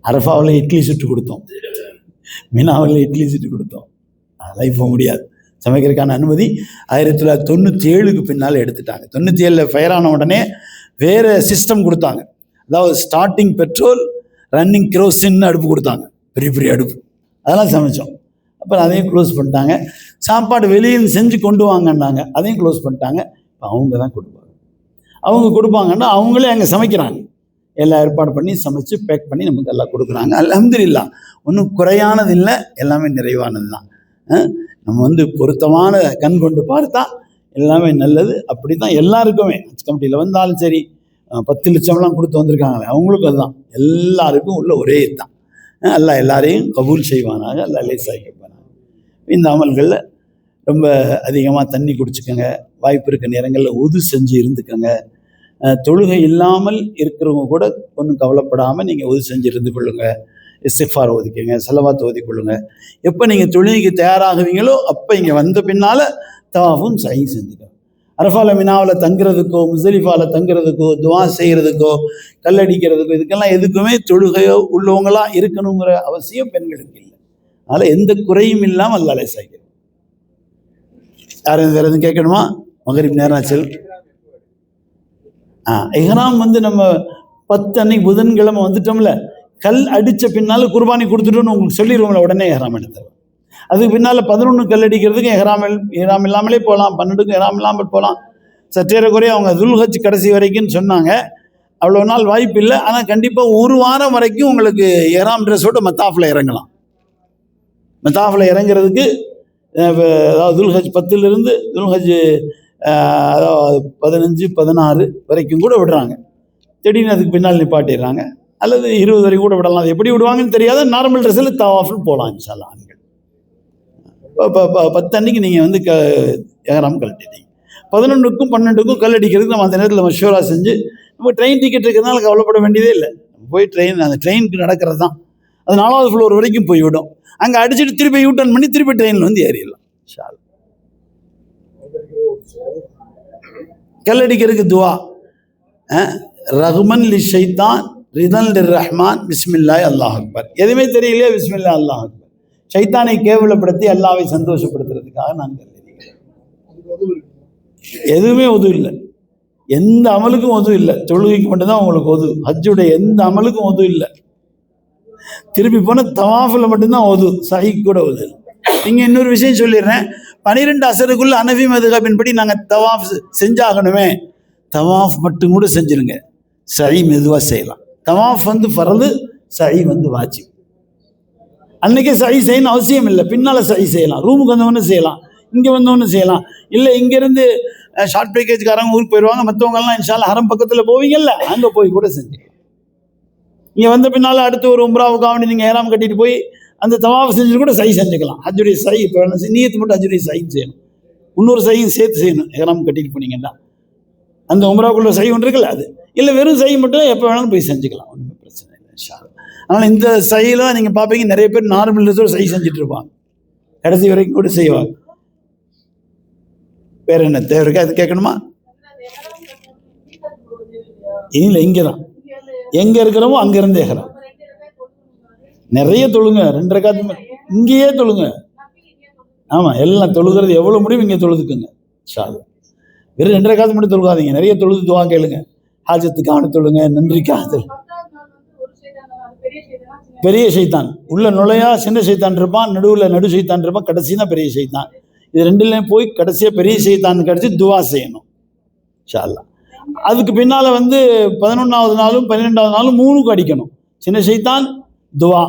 அரஃபாவில் இட்லி சுட்டு கொடுத்தோம், மினாவில் இட்லி சுட்டு கொடுத்தோம். அதெல்லாம் இப்போ முடியாது. சமைக்கிறதுக்கான அனுமதி 1997க்கு பின்னால் எடுத்துட்டாங்க. 97 ஃபயர் ஆன உடனே வேறு சிஸ்டம் கொடுத்தாங்க. அதாவது ஸ்டார்டிங் பெட்ரோல், ரன்னிங் கிரோசின்னு அடுப்பு கொடுத்தாங்க, பெரிய பெரிய அடுப்பு. அதெல்லாம் சமைச்சோம். அப்புறம் அதையும் க்ளோஸ் பண்ணிட்டாங்க. சாப்பாடு வெளியில் செஞ்சு கொண்டு வாங்கன்னாங்க, அதையும் க்ளோஸ் பண்ணிட்டாங்க. இப்போ அவங்க தான் கொடுப்பாங்க. அவங்க கொடுப்பாங்கன்னா அவங்களே அங்கே சமைக்கிறாங்க. எல்லாம் ஏற்பாடு பண்ணி சமைச்சு பேக் பண்ணி நமக்கு எல்லாம் கொடுக்குறாங்க. அல்ஹம்துலில்லாஹ், ஒன்றும் குறையானது இல்லை, எல்லாமே நிறைவானது தான். நம்ம பொருத்தமான கண் கொண்டு பார்த்தா எல்லாமே நல்லது. அப்படி தான் எல்லாருக்குமே. ஹஜ் கமிட்டியில் வந்தாலும் சரி, 10 லட்சம்லாம் கொடுத்து வந்திருக்காங்களே அவங்களுக்கும் அதுதான். எல்லாருக்கும் உள்ள ஒரே இதுதான். அல்லாஹ் எல்லாரையும் கபூல் செய்வானாக, அல்லாஹ் லேசாக்கிப்பானாக. இந்த அமல்களில் ரொம்ப அதிகமாக தண்ணி குடிச்சுக்கோங்க. வாய்ப்பு இருக்க நேரங்களில் உது செஞ்சு இருந்துக்கோங்க. தொழுகை இல்லாமல் இருக்கிறவங்க கூட ஒன்றும் கவலைப்படாமல் நீங்கள் உது செஞ்சு இருந்து கொள்ளுங்க. இஸ்திக்ஃபார் ஓதிக்கோங்க, ஸலவாத் ஓதிக்கொள்ளுங்க. எப்போ நீங்கள் தொழுகைக்கு தயாராகுவீங்களோ அப்போ இங்கே வந்த பின்னால் தவாஃபும் சஹீ செஞ்சுக்கோங்க. அரஃபாவில் மினாவில் தங்குறதுக்கோ, முஸ்தலிஃபாவில் தங்குறதுக்கோ, துவா செய்கிறதுக்கோ, கல்லடிக்கிறதுக்கோ, இதுக்கெல்லாம் எதுக்குமே தொழுகையோ உள்ளவங்களாக இருக்கணுங்கிற அவசியம் பெண்களுக்கு இல்லை. அதனால் எந்த குறையும் இல்லாமல் அல்லாஹ் லேசாக்கிறோம். யாரும் வேறு எதுவும் கேட்கணுமா? மகரிப் நேரம் ஆச்சு. இஹ்ராம் நம்ம 10 அன்னைக்கு புதன்கிழமை வந்துட்டோம்ல, கல் அடித்த பின்னால் குர்பானி கொடுத்துட்டோன்னு உங்களுக்கு சொல்லிடுவோம்ல, உடனே இஹ்ராம் எடுத்துருவோம். அதுக்கு பின்னால் 11 கல் அடிக்கிறதுக்கு இஹ்ராம் இல்லாமலே போகலாம், 12க்கு இஹ்ராம் இல்லாமல் போகலாம். சற்றேற குறைய அவங்க துல்ஹஜ் கடைசி வரைக்கும்னு சொன்னாங்க. அவ்வளோ நாள் வாய்ப்பு இல்லை. ஆனால் கண்டிப்பாக 1 வாரம் வரைக்கும் உங்களுக்கு இஹ்ராம் ட்ரெஸ்ஸோட மத்தாஃபில் இறங்கலாம். மத்தாஃபில் இறங்குறதுக்கு அதாவது துல்ஹஜ் 10லிருந்து துல்ஹஜ் அதாவது 15, 16 வரைக்கும் கூட விடுறாங்க. திடீர்னு அதுக்கு பின்னால் நிப்பாட்டிடுறாங்க. அல்லது 20 வரைக்கும் கூட விடலாம். அது எப்படி விடுவாங்கன்னு தெரியாத நார்மல் ட்ரெஸ்ஸில் தவாஃபில் போகலாம் இன்ஷா அல்லாஹ். ஆண்கள் இப்போ 10 அன்னைக்கு நீங்கள் இஹ்ராம் கழட்டிட்டீங்க. 11க்கும் 12க்கும் கல் அடிக்கிறதுக்கு நம்ம அந்த நேரத்தில் மஷூரா செஞ்சு, நம்ம ட்ரெயின் டிக்கெட் இருக்கிறதுனால கவலைப்பட வேண்டியதே இல்லை. போய் அந்த ட்ரெயினுக்கு நடக்கிறது தான். அது 4வது ஃப்ளோர் வரைக்கும் போய்விடும். அங்கே அடிச்சுட்டு திருப்பி யூட்டர்ன் பண்ணி திருப்பி ட்ரெயினில் ஏறிடலாம். கல்லடிக்கிறதுக்கு துவா, ரஹ்மன் லி ஷைத்தான் ரிதன் லிர் ரஹ்மான் பிஸ்மில்லாஹ் அல்லாஹ் அக்பர். எதுவுமே தெரியலையே, பிஸ்மில்லாஹ் அல்லாஹ் அக்பர். ஷைத்தானை கேவலப்படுத்தி அல்லாவை சந்தோஷப்படுத்துறதுக்காக நாங்கள் எதுவுமே உது இல்லை. எந்த அமலுக்கும் உது இல்லை. தொழுகைக்கு மட்டும்தான் உங்களுக்கு உது. ஹஜ்ஜுடைய எந்த அமலுக்கும் உது இல்லை. திருப்பி போனால் தவாஃபில் மட்டும்தான் உது, சஹீ கூட உது. இங்கே இன்னொரு விஷயம் சொல்லிடுறேன். 12 அசருக்குள்ள ஹனஃபி மதுஹபின்படி நாங்கள் தவாஃப் செஞ்சாகணுமே, தவாஃப் மட்டும் கூட செஞ்சிருங்க. சஹீ மெதுவாக செய்யலாம். தவாஃப் ஃபரது, சஹீ வாஜிப். அன்னைக்கே சஹீ செய்யணும் அவசியம் இல்லை. பின்னால் சஹீ செய்யலாம். ரூமுக்கு வந்தவொன்னு செய்யலாம், இங்கே வந்தவொன்னு செய்யலாம். இல்லை இங்கேருந்து ஷார்ட் பேக்கேஜ்காரங்க ஊருக்கு போயிடுவாங்க, மற்றவங்கெல்லாம் இன்ஷா அல்லாஹ் ஹரம் பக்கத்தில் போவீங்கல்ல, அங்கே போய் கூட செஞ்சுக்கலாம். இங்கே வந்த பின்னால் அடுத்து ஒரு உம்ராவுக்காக வேண்டி நீங்கள் ஏறாம் கட்டிட்டு போய் அந்த தவாஃப் செஞ்சு கூட சஹீ செஞ்சுக்கலாம். ஹஜ்ஜுடைய சஹீ இப்போ நீயத்து மட்டும் ஹஜ்ஜுடைய சஹீ செய்யணும், இன்னொரு சஹீ சேர்த்து செய்யணும். ஏறாம் கட்டிட்டு போனீங்கன்னா அந்த உம்ராவுக்குள்ள சஹீ ஒன்று இருக்குல்ல, அது இல்லை வெறும் சஹீ மட்டும் எப்போ வேணாலும் போய் செஞ்சுக்கலாம், ஒன்றுமே பிரச்சனை இல்லை. இன்ஷா அல்லாஹ் அதனால் இந்த சையில் நீங்கள் பார்ப்பீங்க நிறைய பேர் நார்மல் ட்ரெஸ்ஸோட சை செஞ்சுட்டு இருப்பாங்க, கடைசி வரைக்கும் கூட செய்வாங்க. வேற என்ன தேவை இருக்கா? அது கேட்கணுமா? இல்லை, இங்கே தான் எங்கே இருக்கிறோமோ அங்கேருந்து ஏகிறோம். நிறைய தொழுங்க, 2 ரக்காத்து இங்கேயே தொழுங்க. ஆமாம், எல்லாம் தொழுகிறது எவ்வளோ முடியும் இங்கே தொழுதுக்குங்க. வெறும் 2 ரக்காத்து மட்டும் தொழுகாதீங்க, நிறைய தொழுது துவா கேளுங்க. ஹாஜத்துக்கான தொழுங்க, நன்றிக்காக தொழுங்க. பெரிய சைத்தான் உள்ள நுழையா சின்ன சைத்தான் இருப்பான், நடுவில் நடு சைத்தான் இருப்பான், கடைசி தான் பெரிய சைத்தான். இது ரெண்டுலேயும் போய் கடைசியாக பெரிய சைத்தான் கிடச்சி துவா செய்யணும் இன்ஷா அல்லாஹ். அதுக்கு பின்னால் 11வது நாளும் 12வது நாளும் 3க்கு அடிக்கணும். சின்ன சைத்தான் துவா,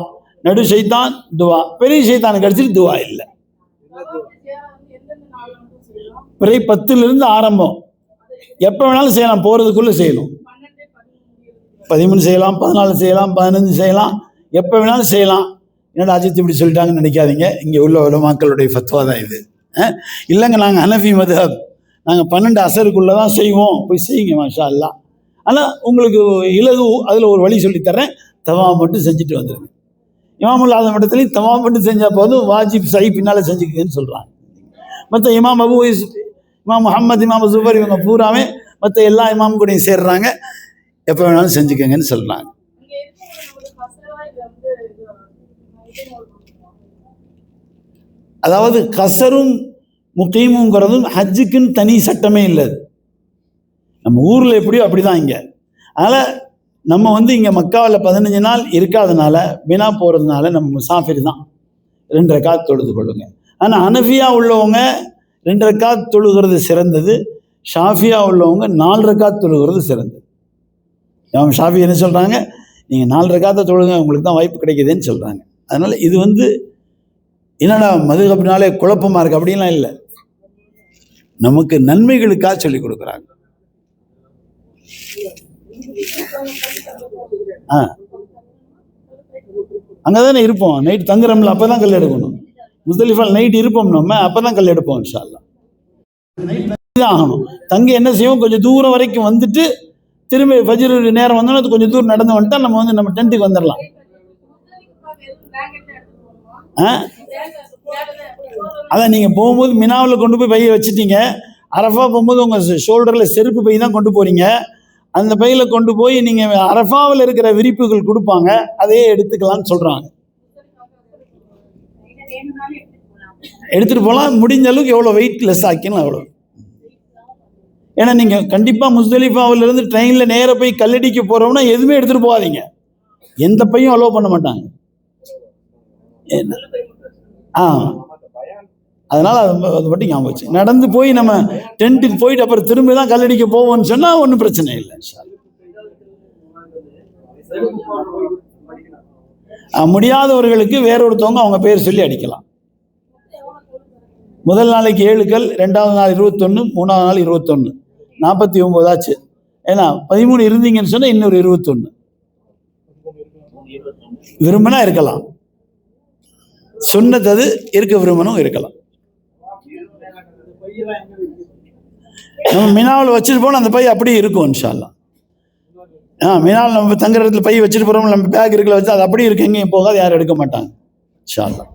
நடு சைத்தான் துவா, பெரிய சைத்தான் கிடச்சிட்டு துவா இல்லை. பிறை 10லிருந்து ஆரம்பம், எப்போ வேணாலும் செய்யலாம், போகிறதுக்குள்ளே செய்யணும். 13 செய்யலாம், 14 செய்யலாம், 15 செய்யலாம், எப்போ வேணாலும் செய்யலாம். என்னடா அஜித் இப்படி சொல்லிட்டாங்கன்னு நினைக்காதீங்க, இங்கே உள்ள உலமாக்களுடைய ஃபத்வா தான் இது. இல்லைங்க நாங்கள் ஹனஃபி மதுஹப், நாங்கள் 12 அசருக்குள்ளே தான் செய்வோம், போய் செய்யுங்க மாஷா அல்லாஹ். ஆனால் உங்களுக்கு இலகு அதில் ஒரு வழி சொல்லித்தரேன், தவா மட்டும் செஞ்சுட்டு வந்துடுங்க. இமாமுல் ஆலம் இடத்துலையும் தவா மட்டும் செஞ்சால் போதும், வாஜிப் சஹி பின்னால் செஞ்சுக்குன்னு சொல்கிறாங்க. மற்ற இமாம் அபு இமாம் முஹம்மது, இமாம் ஜுபர், இவங்க பூராமே மற்ற எல்லா இமாம் கூடயும் சேர்றாங்க, எப்போ வேணாலும் செஞ்சுக்கங்கன்னு சொல்கிறாங்க. அதாவது கசரும் முகீமுங்கிறதும் ஹஜ்ஜுக்குன்னு தனி சட்டமே இல்லை. நம்ம ஊரில் எப்படியோ அப்படி தான் இங்கே. அதனால் நம்ம இங்கே மக்காவில் 15 நாள் இருக்காதனால, பினா போகிறதுனால நம்ம முசாஃபிர் தான், 2 ரக்காத் தொழுது கொள்ளுங்க. ஆனால் ஹனஃபியா உள்ளவங்க 2 ரக்காத் தொழுகிறது சிறந்தது, ஷாஃபியா உள்ளவங்க 4 ரக்காத் தொழுகிறது சிறந்தது. இமாம் ஷாஃபி என்ன சொல்கிறாங்க, நீங்கள் 4 ரக்காத்தை தொழுங்க, உங்களுக்கு தான் வாய்ப்பு கிடைக்குதுன்னு சொல்கிறாங்க. அதனால் இது என்னடா மதுஹப்னாலே குழப்பமாக இருக்குது அப்படின்லாம் இல்லை, நமக்கு நன்மைகளுக்காக சொல்லிக் கொடுக்குறாங்க. அங்கே தானே இருப்போம், நைட் தங்குறோம்ல, அப்போ தான் கல் எடுக்கணும். முஸ்தலிஃபால் நைட் இருப்போம், நம்ம அப்போ தான் கல் எடுப்போம் இன்ஷா அல்லாஹ். நைட் தான் ஆகணும். தங்கி என்ன செய்வோம், கொஞ்சம் தூரம் வரைக்கும் வந்துட்டு திரும்பி ஃபஜ்ர் நேரம் வந்தோன்னா அது கொஞ்சம் தூரம் நடந்து வந்துட்டா நம்ம டென்ட்டுக்கு வந்துடலாம். அதான் நீங்கள் போகும்போது மினாவில் கொண்டு போய் பையை வச்சுட்டீங்க, அரஃபா போகும்போது உங்கள் ஷோல்டரில் செருப்பு பை தான் கொண்டு போகிறீங்க, அந்த பையில் கொண்டு போய் நீங்கள் அரஃபாவில் இருக்கிற விரிப்புகள் கொடுப்பாங்க, அதையே எடுத்துக்கலான்னு சொல்கிறாங்க. எடுத்துகிட்டு போகலாம், முடிஞ்ச அளவுக்கு எவ்வளோ வெயிட் லெஸ் ஆக்கினா அவ்வளோ. ஏன்னா நீங்கள் கண்டிப்பாக முஸ்தலிஃபாவிலிருந்து ட்ரெயினில் நேராக போய் கல்லடிக்கு போகிறோம்னா எதுவுமே எடுத்துகிட்டு போகாதீங்க, எந்த பையும் அலோவ் பண்ண மாட்டாங்க. அதனால் அது மட்டும் ஞாபகம் வச்சு நடந்து போய் நம்ம டென்ட்டுக்கு போயிட்டு அப்புறம் திரும்பி தான் கல்லடிக்க போவோம்னு சொன்னால் ஒன்றும் பிரச்சனை இல்லை. முடியாதவர்களுக்கு வேறொருத்தவங்க அவங்க பேர் சொல்லி அடிக்கலாம். முதல் நாளைக்கு 7 கல், 2வது நாள் 21, 3வது நாள் 21, 49 ஆச்சு. ஏன்னா 13 இருந்தீங்கன்னு சொன்னால் இன்னொரு 21 விரும்பினா இருக்கலாம். சுன்னத் அது இருக்க விரும்பணும் இருக்கலாம். நம்ம மினாவில் வச்சுட்டு போனால் அந்த பை அப்படியே இருக்கும் இன்ஷா அல்லாஹ். மினாவில் நம்ம தங்குற இடத்துல பை வச்சுட்டு போகிறோம், நம்ம பேக் இருக்கல வச்சு அது அப்படியே இருக்கு, எங்கேயும் போகாது, யாரும் எடுக்க மாட்டாங்க இன்ஷா அல்லாஹ்.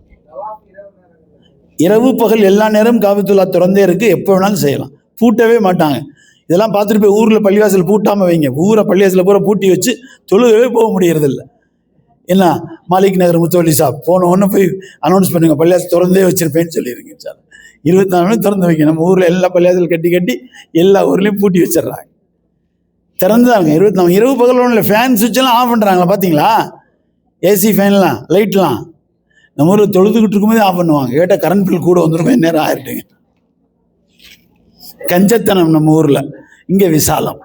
இரவு பகல் எல்லா நேரமும் காபத்துல்லா திறந்தே இருக்குது, எப்போ வேணாலும் செய்யலாம், பூட்டவே மாட்டாங்க. இதெல்லாம் பார்த்துட்டு போய் ஊரில் பள்ளிவாசல் பூட்டாமல் வைங்க, ஊரை பள்ளிவாசலில் பூரா பூட்டி வச்சு தொழுகவே போக முடியறதில்ல. என்ன மாலிக் நகர் முத்தவள்ளி சாப் போன ஒன்று போய் அனௌன்ஸ் பண்ணுங்க, பள்ளிவாசல் திறந்தே வச்சிருப்பேன்னு சொல்லிடுங்க சார். 24 மணி திறந்து வைங்க. நம்ம ஊரில் எல்லா பள்ளிவாசல் கட்டி எல்லா ஊர்லேயும் பூட்டி வச்சிடுறாங்க, திறந்து தாங்க 24. இரவு பகல் ஒன்றும் இல்லை, ஃபேன் சுவிட்செல்லாம் ஆஃப் பண்ணுறாங்களா பார்த்தீங்களா, ஏசி ஃபேன்லாம் லைட்லாம் நம்ம ஊரில் தொழுதுகிட்டு இருக்கும்போதே ஆஃப் பண்ணுவாங்க. கேட்டால் கரண்ட் பில் கூட வந்துடும், நேரம் ஆயிட்டுங்க. கஞ்சத்தனம் நம்ம ஊரில், இங்கே விசாலம்.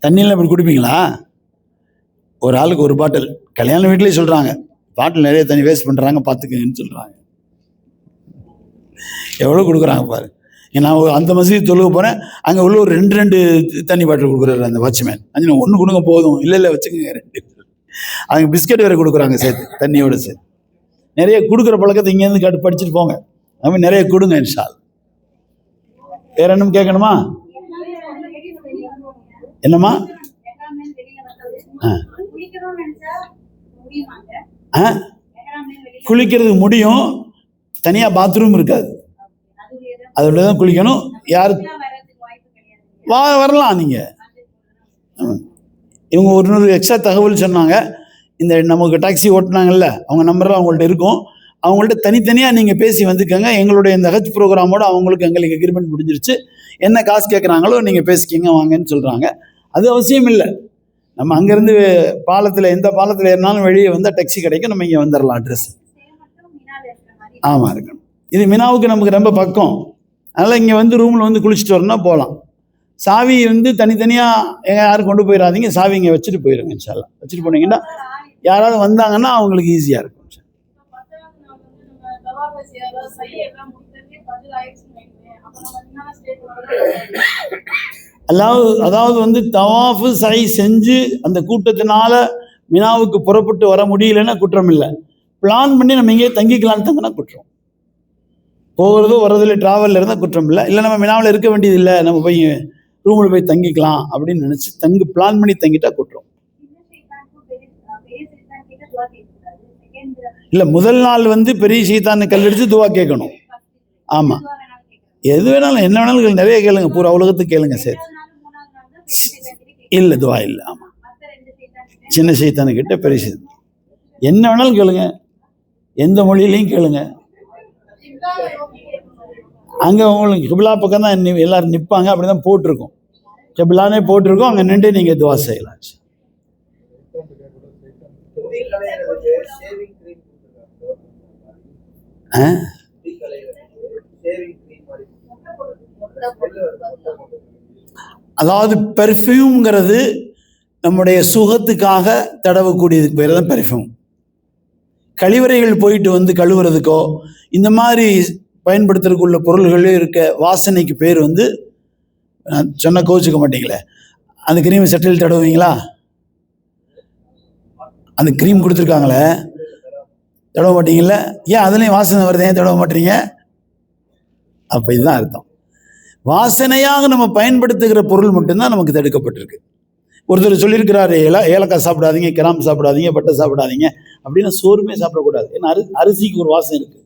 தண்ணியெலாம் இப்படி குடிப்பீங்களா, ஒரு ஆளுக்கு ஒரு பாட்டில். கல்யாண வீட்லேயே சொல்கிறாங்க, பாட்டில் நிறைய தண்ணி வேஸ்ட் பண்ணுறாங்க பார்த்துக்கங்கன்னு சொல்கிறாங்க. எவ்வளோ கொடுக்குறாங்க பாரு. நான் அந்த மசூதி தொழுக போகிறேன், அங்கே உள்ள ஒரு 2 தண்ணி பாட்டில் கொடுக்குறாரு அந்த வாட்ச்மேன். 1 கொடுங்க போதும், இல்லை வச்சுக்கோங்க 2. அவங்க பிஸ்கட் வேறு கொடுக்குறாங்க சேர்த்து, தண்ணியோடு சேர்த்து. நிறைய கொடுக்குற பழக்கத்தை இங்கேருந்து கேட்டு படிச்சுட்டு போங்க, அது நிறைய கொடுங்க இன்ஷா அல்லாஹ். வேற என்னன்னு கேட்கணுமா? என்னம்மா? குளிக்கிறதுக்கு முடியும், தனியாக பாத்ரூம் இருக்காது, அதோட தான் குளிக்கணும். யாரு வரலாம். நீங்கள் இவங்க ஒரு எக்ஸ்ட்ரா தகவல் சொன்னாங்க. இந்த நமக்கு டாக்ஸி ஓட்டினாங்கல்ல, அவங்க நம்பர்லாம் அவங்கள்ட்ட இருக்கும். அவங்கள்ட்ட தனித்தனியாக நீங்கள் பேசி வந்துக்கோங்க. எங்களுடைய இந்த ஹஜ் ப்ரோக்ராமோட அவங்களுக்கு எங்களுக்கு அக்ரிமெண்ட் முடிஞ்சிருச்சு. என்ன காசு கேட்குறாங்களோ நீங்கள் பேசிக்கிங்க வாங்கன்னு சொல்கிறாங்க. அது அவசியம் இல்லை. நம்ம அங்கேருந்து பாலத்தில் எந்த பாலத்தில் ஏறினாலும் வெளியே வந்தால் டாக்ஸி கிடைக்கும், நம்ம இங்கே வந்துடலாம். அட்ரெஸ் ஆமாம் இருக்கணும். இது மினாவுக்கு நமக்கு ரொம்ப பக்கம். அதனால் இங்கே வந்து ரூமில் வந்து குளிச்சுட்டு வரணும்னா போகலாம். சாவி வந்து தனித்தனியாக யாரும் கொண்டு போயிடாதீங்க. சாவி இங்கே வச்சுட்டு போயிடுங்க. இன்ஷால்லா வச்சுட்டு போனீங்கன்னா யாராவது வந்தாங்கன்னா அவங்களுக்கு ஈஸியாக இருக்கும். அதாவது வந்து தவாஃபு சை செஞ்சு அந்த கூட்டத்தினால மினாவுக்கு புறப்பட்டு வர முடியலன்னா குற்றம் இல்லை. பிளான் பண்ணி நம்ம இங்கே தங்கிக்கலான்னு தங்கினா குற்றம். போகிறதோ வர்றதில்லை ட்ராவலில் இருந்தால் குற்றம் இல்லை. இல்லை நம்ம மினாவில் இருக்க வேண்டியது இல்லை, நம்ம போய் ரூமில் போய் தங்கிக்கலாம் அப்படின்னு நினச்சி பிளான் பண்ணி தங்கிட்டா குற்றம் இல்லை. முதல் நாள் வந்து பெரிய சைத்தானை கல்லடிச்சு துவா கேட்கணும். ஆமாம், எது வேணாலும் என்ன வேணாலும் நிறைய கேளுங்க, பூரா உலகத்துக்கு கேளுங்க. சரி இல்லை துவா இல்லை. ஆமாம், சின்ன சைத்தானுக்கிட்ட பெரிய சைத்தான் என்ன வேணாலும் கேளுங்க, எந்த மொழியிலையும் கேளுங்க. அங்கே உங்களுக்கு கிபிலா பக்கம் தான் எல்லாரும் நிற்பாங்க. அப்படி தான் போட்டிருக்கோம், கிபிலானே போட்டிருக்கோம். அங்கே நின்று நீங்கள் துவா செய்யலாம். அதாவது பெர்ஃப்யூம்ங்கிறது நம்முடைய சுகத்துக்காக தடவக்கூடியதுக்கு பேர் தான் பெர்ஃப்யூம். கழிவறைகள் போயிட்டு வந்து கழுவுறதுக்கோ இந்த மாதிரி பயன்படுத்துறதுக்குள்ள பொருள்களே இருக்க வாசனைக்கு பேர் வந்து, நான் சொன்ன கோச்சுக்க மாட்டீங்களே, அந்த கிரீம் செட்டில் தடவுவீங்களா? அந்த க்ரீம் கொடுத்துருக்காங்களே தடவ மாட்டீங்கள? ஏன் அதுலேயும் வாசனை வருது, ஏன் தடவ மாட்டீங்க? அப்போ இதுதான் அர்த்தம். வாசனையாக நம்ம பயன்படுத்துகிற பொருள் மட்டும்தான் நமக்கு தடுக்கப்பட்டிருக்கு. ஒருத்தர் சொல்லியிருக்கிறாரு, ஏலக்காய் சாப்பிடாதீங்க, கிராம் சாப்பிடாதீங்க, பட்டை சாப்பிடாதீங்க அப்படின்னு. சோறுமே சாப்பிடக்கூடாது. ஏன்னா அரிசிக்கு ஒரு வாசம் இருக்குது,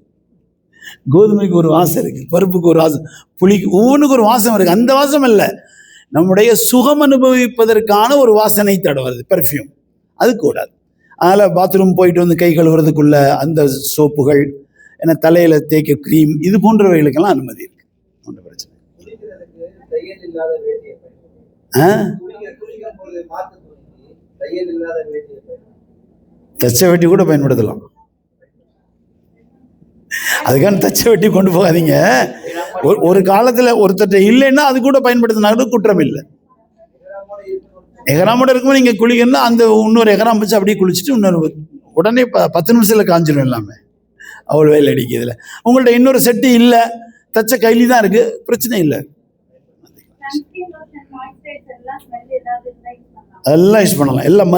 கோதுமைக்கு ஒரு வாசம் இருக்குது, பருப்புக்கு ஒரு வாசம், புளிக்கு, ஒவ்வொன்றுக்கு ஒரு வாசம் இருக்குது. அந்த வாசம் இல்லை, நம்முடைய சுகம் அனுபவிப்பதற்கான ஒரு வாசனை தடவுறது பெர்ஃப்யூம், அது கூடாது. அதனால் பாத்ரூம் போயிட்டு வந்து கை கழுவுறதுக்குள்ள அந்த சோப்புகள், ஏன்னா தலையில் தேய்க்க க்ரீம், இது போன்றவைகளுக்கெல்லாம் அனுமதி இருக்குது. ஒன்றும் பிரச்சனை. தச்ச வெட்டி கூட பயன்படுத்தலாம். அதுக்கான தச்ச வெட்டி கொண்டு போகாதீங்க. ஒரு காலத்தில் ஒருத்தட்ட இல்லைன்னா அது கூட பயன்படுத்தினாலும் குற்றம் இல்லை. எகராமோட இருக்கும்போது நீங்கள் குளிக்கணும்னா அந்த இன்னொரு எகராம் வச்சு அப்படியே குளிச்சுட்டு இன்னொரு உடனே 10 நிமிஷத்தில் காஞ்சிடும் எல்லாமே. அவ்வளோ வேலை அடிக்கிறதுல உங்கள்ட்ட இன்னொரு செட்டு இல்லை, தச்ச கைலி தான் இருக்குது, பிரச்சனை இல்லை. எல்லாம் யூஸ் பண்ணலாம். எல்லாம்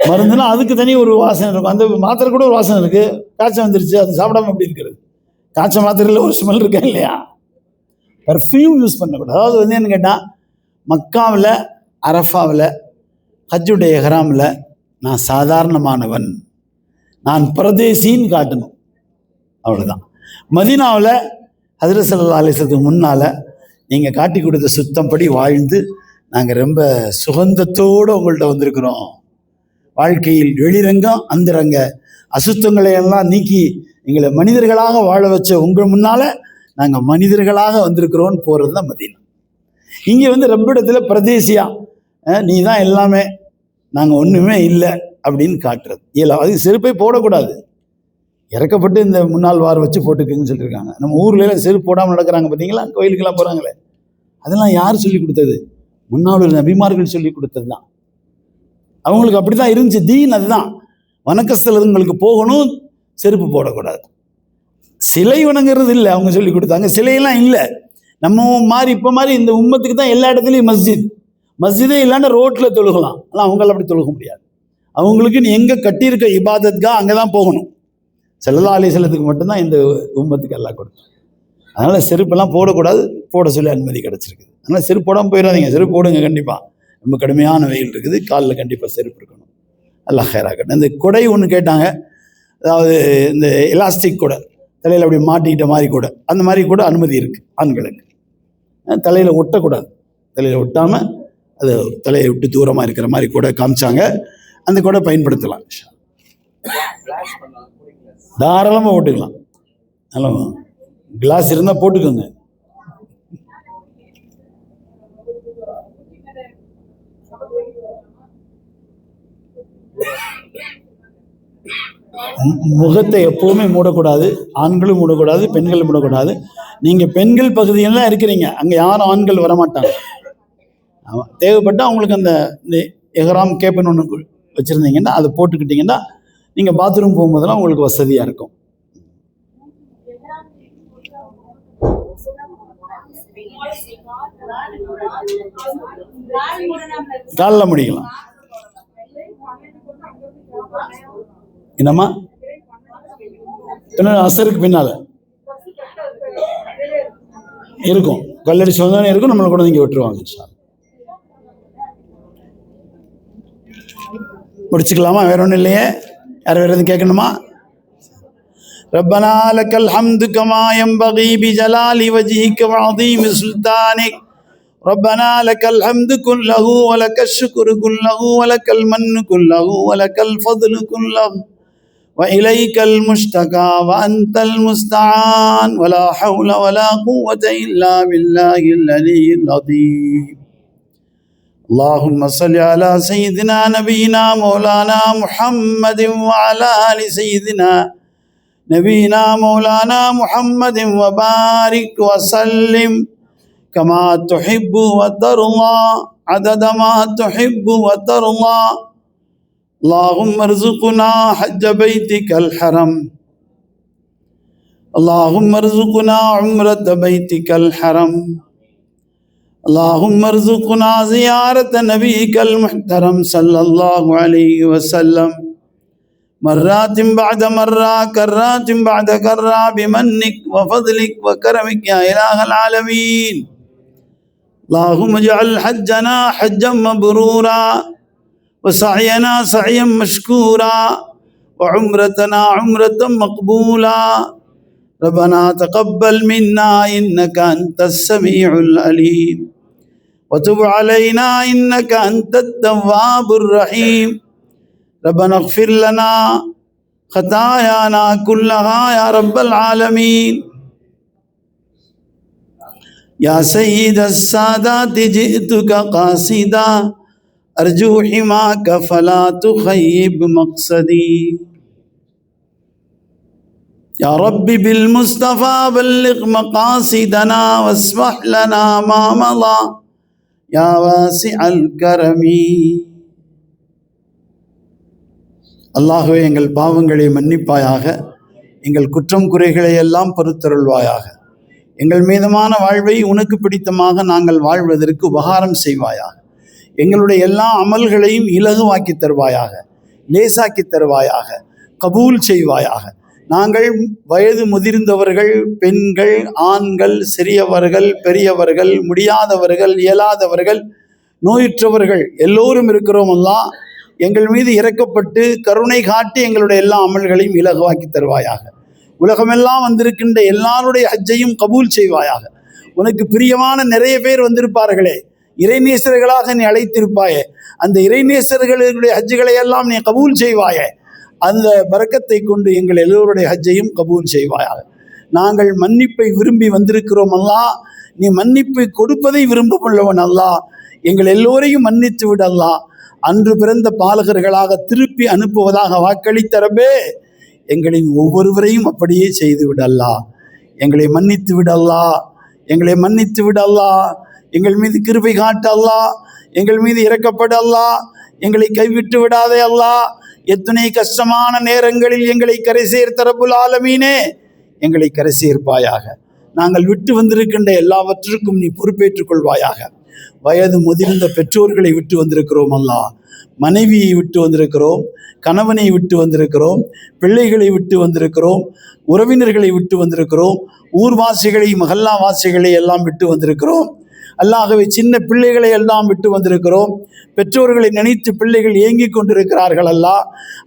மருந்துன்னா அதுக்கு தனி ஒரு வாசனை இருக்கும். அந்த மாத்திரை கூட ஒரு வாசனை இருக்குது. காய்ச்சல் வந்துருச்சு, அது சாப்பிடாம எப்படி இருக்கிறது? காய்ச்சல் மாத்திரையில் ஒரு ஸ்மெல் இருக்கா இல்லையா? பர்ஃப்யூம் யூஸ் பண்ணக்கூடாது. அதாவது வந்து என்ன கேட்டால், மக்காவில், அரஃபாவில், ஹஜ்ஜுடைய ஹராமில் நான் சாதாரணமானவன், நான் பிரதேசின்னு காட்டணும், அவ்வளோதான். மதீனாவில் ஹஜ்ரத் ஸல்லல்லாஹு அலைஹி வஸல்லம் முன்னால் நீங்கள் காட்டி கொடுத்த சுத்தம்படி வாழ்ந்து நாங்கள் ரொம்ப சுகந்தத்தோடு உங்கள்கிட்ட வந்திருக்கிறோம். வாழ்க்கையில் வெளிரங்கம் அந்தரங்க அசுத்தங்களை எல்லாம் நீக்கி எங்களை மனிதர்களாக வாழ வச்ச உங்கள் முன்னால் நாங்கள் மனிதர்களாக வந்திருக்கிறோன்னு போகிறது தான் மதீனா. இங்கே வந்து ரப்பிடத்தில் பிரதேசியா நீ தான் எல்லாமே, நாங்கள் ஒன்றுமே இல்லை அப்படின்னு காட்டுறது இல்லை. அது செருப்பை போடக்கூடாது, இறக்கப்பட்டு இந்த முன்னாள் வார் வச்சு போட்டுக்குன்னு சொல்லியிருக்காங்க. நம்ம ஊர்லாம் செருப்பு போடாமல் நடக்கிறாங்க பார்த்தீங்களா, கோயிலுக்கெல்லாம் போகிறாங்களே, அதெல்லாம் யார் சொல்லி கொடுத்தது? முன்னாள் நபிமார்கள் சொல்லி கொடுத்தது தான். அவங்களுக்கு அப்படி தான் இருந்துச்சு. தீன் அதுதான். வணக்கஸ்தலங்களுக்கு போகணும், செருப்பு போடக்கூடாது. சிலை வணங்குறது இல்லை, அவங்க சொல்லி கொடுத்தாங்க. சிலையெல்லாம் இல்லை. நம்ம மாதிரி இப்போ மாதிரி இந்த உம்மத்துக்கு தான் எல்லா இடத்துலையும் மஸ்ஜிதே இல்லாண்ட ரோட்டில் தொழுகலாம். ஆனால் அவங்கள அப்படி தொழுக முடியாது. அவங்களுக்கு நீ எங்கே கட்டியிருக்க இபாதத்கா அங்கே தான் போகணும். ஸல்லல்லாஹு அலைஹி வஸல்லத்துக்கு மட்டும்தான் இந்த உம்மத்துக்கு எல்லாம் கொடுத்தோம். அதனால் செருப்பெல்லாம் போடக்கூடாது, போட சொல்லி அனுமதி கிடச்சிருக்குது. அதனால் செருப்பு போடாமல் போயிடாதீங்க. செருப்பு போடுங்க கண்டிப்பாக. ரொம்ப கடுமையான வெயில் இருக்குது, காலில் கண்டிப்பாக செருப்பு இருக்கணும். அல்லாஹ் ஹைராக்கட்டும். இந்த கொடை ஒன்று கேட்டாங்க, அதாவது இந்த எலாஸ்டிக் கூட தலையில் அப்படி மாட்டிக்கிட்ட மாதிரி கூட, அந்த மாதிரி கூட அனுமதி இருக்குது ஆண்களுக்கு. தலையில் ஒட்டக்கூடாது, தலையில் ஒட்டாமல் அது தலையை விட்டு தூரமாக இருக்கிற மாதிரி கூட காமிச்சாங்க. அந்த கூட பயன்படுத்தலாம், தாராளமாக ஓட்டுக்கலாம். நல்லா கிளாஸ் இருந்தால் போட்டுக்கோங்க. முகத்தை எப்போவுமே மூடக்கூடாது, ஆண்களும் மூடக்கூடாது, பெண்களும் மூடக்கூடாது. நீங்கள் பெண்கள் பகுதியெல்லாம் இருக்கிறீங்க, அங்கே யாரும் ஆண்கள் வரமாட்டாங்க. ஆமாம், தேவைப்பட்டால் அவங்களுக்கு அந்த எஹ்ராம் கேப்னு ஒன்று வச்சுருந்தீங்கன்னா அதை போட்டுக்கிட்டிங்கன்னா நீங்கள் பாத்ரூம் போகும்போதெல்லாம் உங்களுக்கு வசதியாக இருக்கும். காலில் முடிக்கலாம். என்னம்மா? அசருக்கு பின்னால இருக்கும், கல்லடி சொந்தம் இருக்கும், நம்மளை கூட இங்கே விட்டுருவாங்க. முடிச்சுக்கலாமா? வேற ஒன்றும் இல்லையே? யார் வேறு எதுவும் கேட்கணுமா? ربنا لك الحمد كما ينبغي بجلال وجهك وعظيم سلطانك. ربنا لك الحمد كله ولك الشكر كله ولك المن كله ولك الفضل كله وإليك المشتكى وأنت المستعان ولا حول ولا قوة إلا بالله العلي العظيم. اللهم صل على سيدنا نبينا مولانا محمد وعلى آل سيدنا نبينا مولانا محمد وبارك وسلم كما تحب وترضى عدد ما تحب وترضى. اللهم ارزقنا حج بيتك الحرم. اللهم ارزقنا عمرة بيتك الحرم. اللهم ارزقنا زيارة نبيك المحترم صلى الله عليه وسلم مرات بعد مرة كرات بعد كرة بمنك وفضلك وكرمك يا إله العالمين. اللهم اجعل حجنا حجا مبرورا وسعينا سعيا مشكورا وعمرتنا عمرة مقبولا. ربنا تقبل منا إنك أنت السميع العليم وتب علينا إنك أنت التواب الرحيم. ربنا اغفر لنا خطايانا كلها يا رب العالمين. يا سيد السادات جئتك قاصدا أرجو حماك فلا تخيب مقصدي. يا رب بالمصطفى بلغ مقاصدنا واسمح لنا ما مضى يا واسع الكرم. அல்லாஹ்வே, எங்கள் பாவங்களை மன்னிப்பாயாக, எங்கள் குற்றம் குறைகளை எல்லாம் பொறுத்தருள்வாயாக. எங்கள் மீதமான வாழ்வை உனக்கு பிடித்தமாக நாங்கள் வாழ்வதற்கு உபகாரம் செய்வாயாக. எங்களுடைய எல்லா அமல்களையும் இலகுவாக்கி தருவாயாக, லேசாக்கி தருவாயாக, கபூல் செய்வாயாக. நாங்கள் வயது முதிர்ந்தவர்கள், பெண்கள், ஆண்கள், சிறியவர்கள், பெரியவர்கள், முடியாதவர்கள், இயலாதவர்கள், நோயுற்றவர்கள் எல்லோரும் இருக்கிறோம். அல்லாஹ், எங்கள் மீது இரக்கப்பட்டு கருணை காட்டி எங்களுடைய எல்லா அமல்களையும் இலகுவாக்கி தருவாயாக. உலகமெல்லாம் வந்திருக்கின்ற எல்லாருடைய ஹஜ்ஜையும் கபூல் செய்வாயாக. உனக்கு பிரியமான நிறைய பேர் வந்திருப்பார்களே, இறைநேசர்களாக நீ அழைத்திருப்பாயே, அந்த இறைநேசர்களுடைய ஹஜ்ஜுகளை எல்லாம் நீ கபூல் செய்வாயே. அந்த பரக்கத்தை கொண்டு எங்கள் எல்லோருடைய ஹஜ்ஜையும் கபூல் செய்வாயாக. நாங்கள் மன்னிப்பை விரும்பி வந்திருக்கிறோம் அல்லாஹ். நீ மன்னிப்பை கொடுப்பதை விரும்புள்ளவன் அல்லாஹ். எங்கள் எல்லோரையும் மன்னித்து விடு அல்லாஹ். அன்று பிறந்த பாலகர்களாக திருப்பி அனுப்புவதாக வாக்களித்த ரப்பே, எங்களின் ஒவ்வொருவரையும் அப்படியே செய்து விடு அல்லாஹ். எங்களை மன்னித்து விடு அல்லாஹ். எங்களை மன்னித்து விடு அல்லாஹ். எங்கள் மீது கிருபை காட்டு அல்லாஹ். எங்கள் மீது இரக்கப்படு அல்லாஹ். எங்களை கைவிட்டு விடாதே அல்லாஹ். எத்தனை கஷ்டமான நேரங்களில் எங்களை கரை சேர்த்த ரப்புல் ஆலமீனே, எங்களை கரை சேர்ப்பாயாக. நாங்கள் விட்டு வந்திருக்கின்ற எல்லாவற்றிற்கும் நீ பொறுப்பேற்றுக் கொள்வாயாக. வயது முதிர்ந்த பெற்றோர்களை விட்டு வந்திருக்கிறோம் அல்லாஹ். மனைவியை விட்டு வந்திருக்கிறோம், கணவனை விட்டு வந்திருக்கிறோம், பிள்ளைகளை விட்டு வந்திருக்கிறோம், உறவினர்களை விட்டு வந்திருக்கிறோம், ஊர்வாசிகளை மகல்லாவாசிகளை எல்லாம் விட்டு வந்திருக்கிறோம். அல்லாகவே சின்ன பிள்ளைகளை எல்லாம் விட்டு வந்திருக்கிறோம். பெற்றோர்களை நினைத்து பிள்ளைகள் ஏங்கிக் கொண்டிருக்கிறார்கள் அல்லா.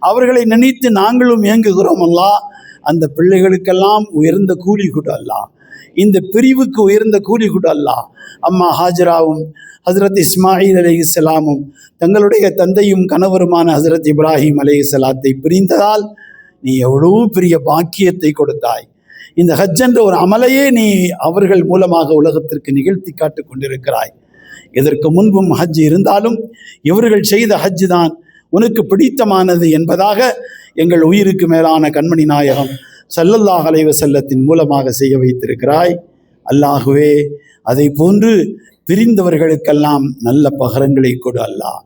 அவர்களை நினைத்து நாங்களும் ஏங்குகிறோம் அல்லா. அந்த பிள்ளைகளுக்கெல்லாம் உயர்ந்த கூலி கொடு அல்லா. இந்த பிரிவுக்கு உயர்ந்த கூலி கொடு அல்லா. அம்மா ஹாஜராவும் ஹசரத் இஸ்மாயில் அலைஹிஸ்ஸலாமும் தங்களுடைய தந்தையும் கணவருமான ஹசரத் இப்ராஹிம் அலைஹிஸ்ஸலாத்தை பிரிந்ததால் நீ எவ்வளோ பெரிய பாக்கியத்தை கொடுத்தாய். இந்த ஹஜ் என்ற ஒரு அமலையே நீ அவர்கள் மூலமாக உலகத்திற்கு நிகழ்த்தி காட்டு கொண்டிருக்கிறாய். இதற்கு முன்பும் ஹஜ் இருந்தாலும் இவர்கள் செய்த ஹஜ் தான் உனக்கு பிடித்தமானது என்பதாக எங்கள் உயிருக்கு மேலான கண்மணி நாயகம் ஸல்லல்லாஹு அலைஹி வஸல்லத்தின் மூலமாக செய்ய வைத்திருக்கிறாய். அல்லாஹுவே, அதை போன்று பிரிந்தவர்களுக்கெல்லாம் நல்ல பகரங்களை கொடு அல்லாஹ்.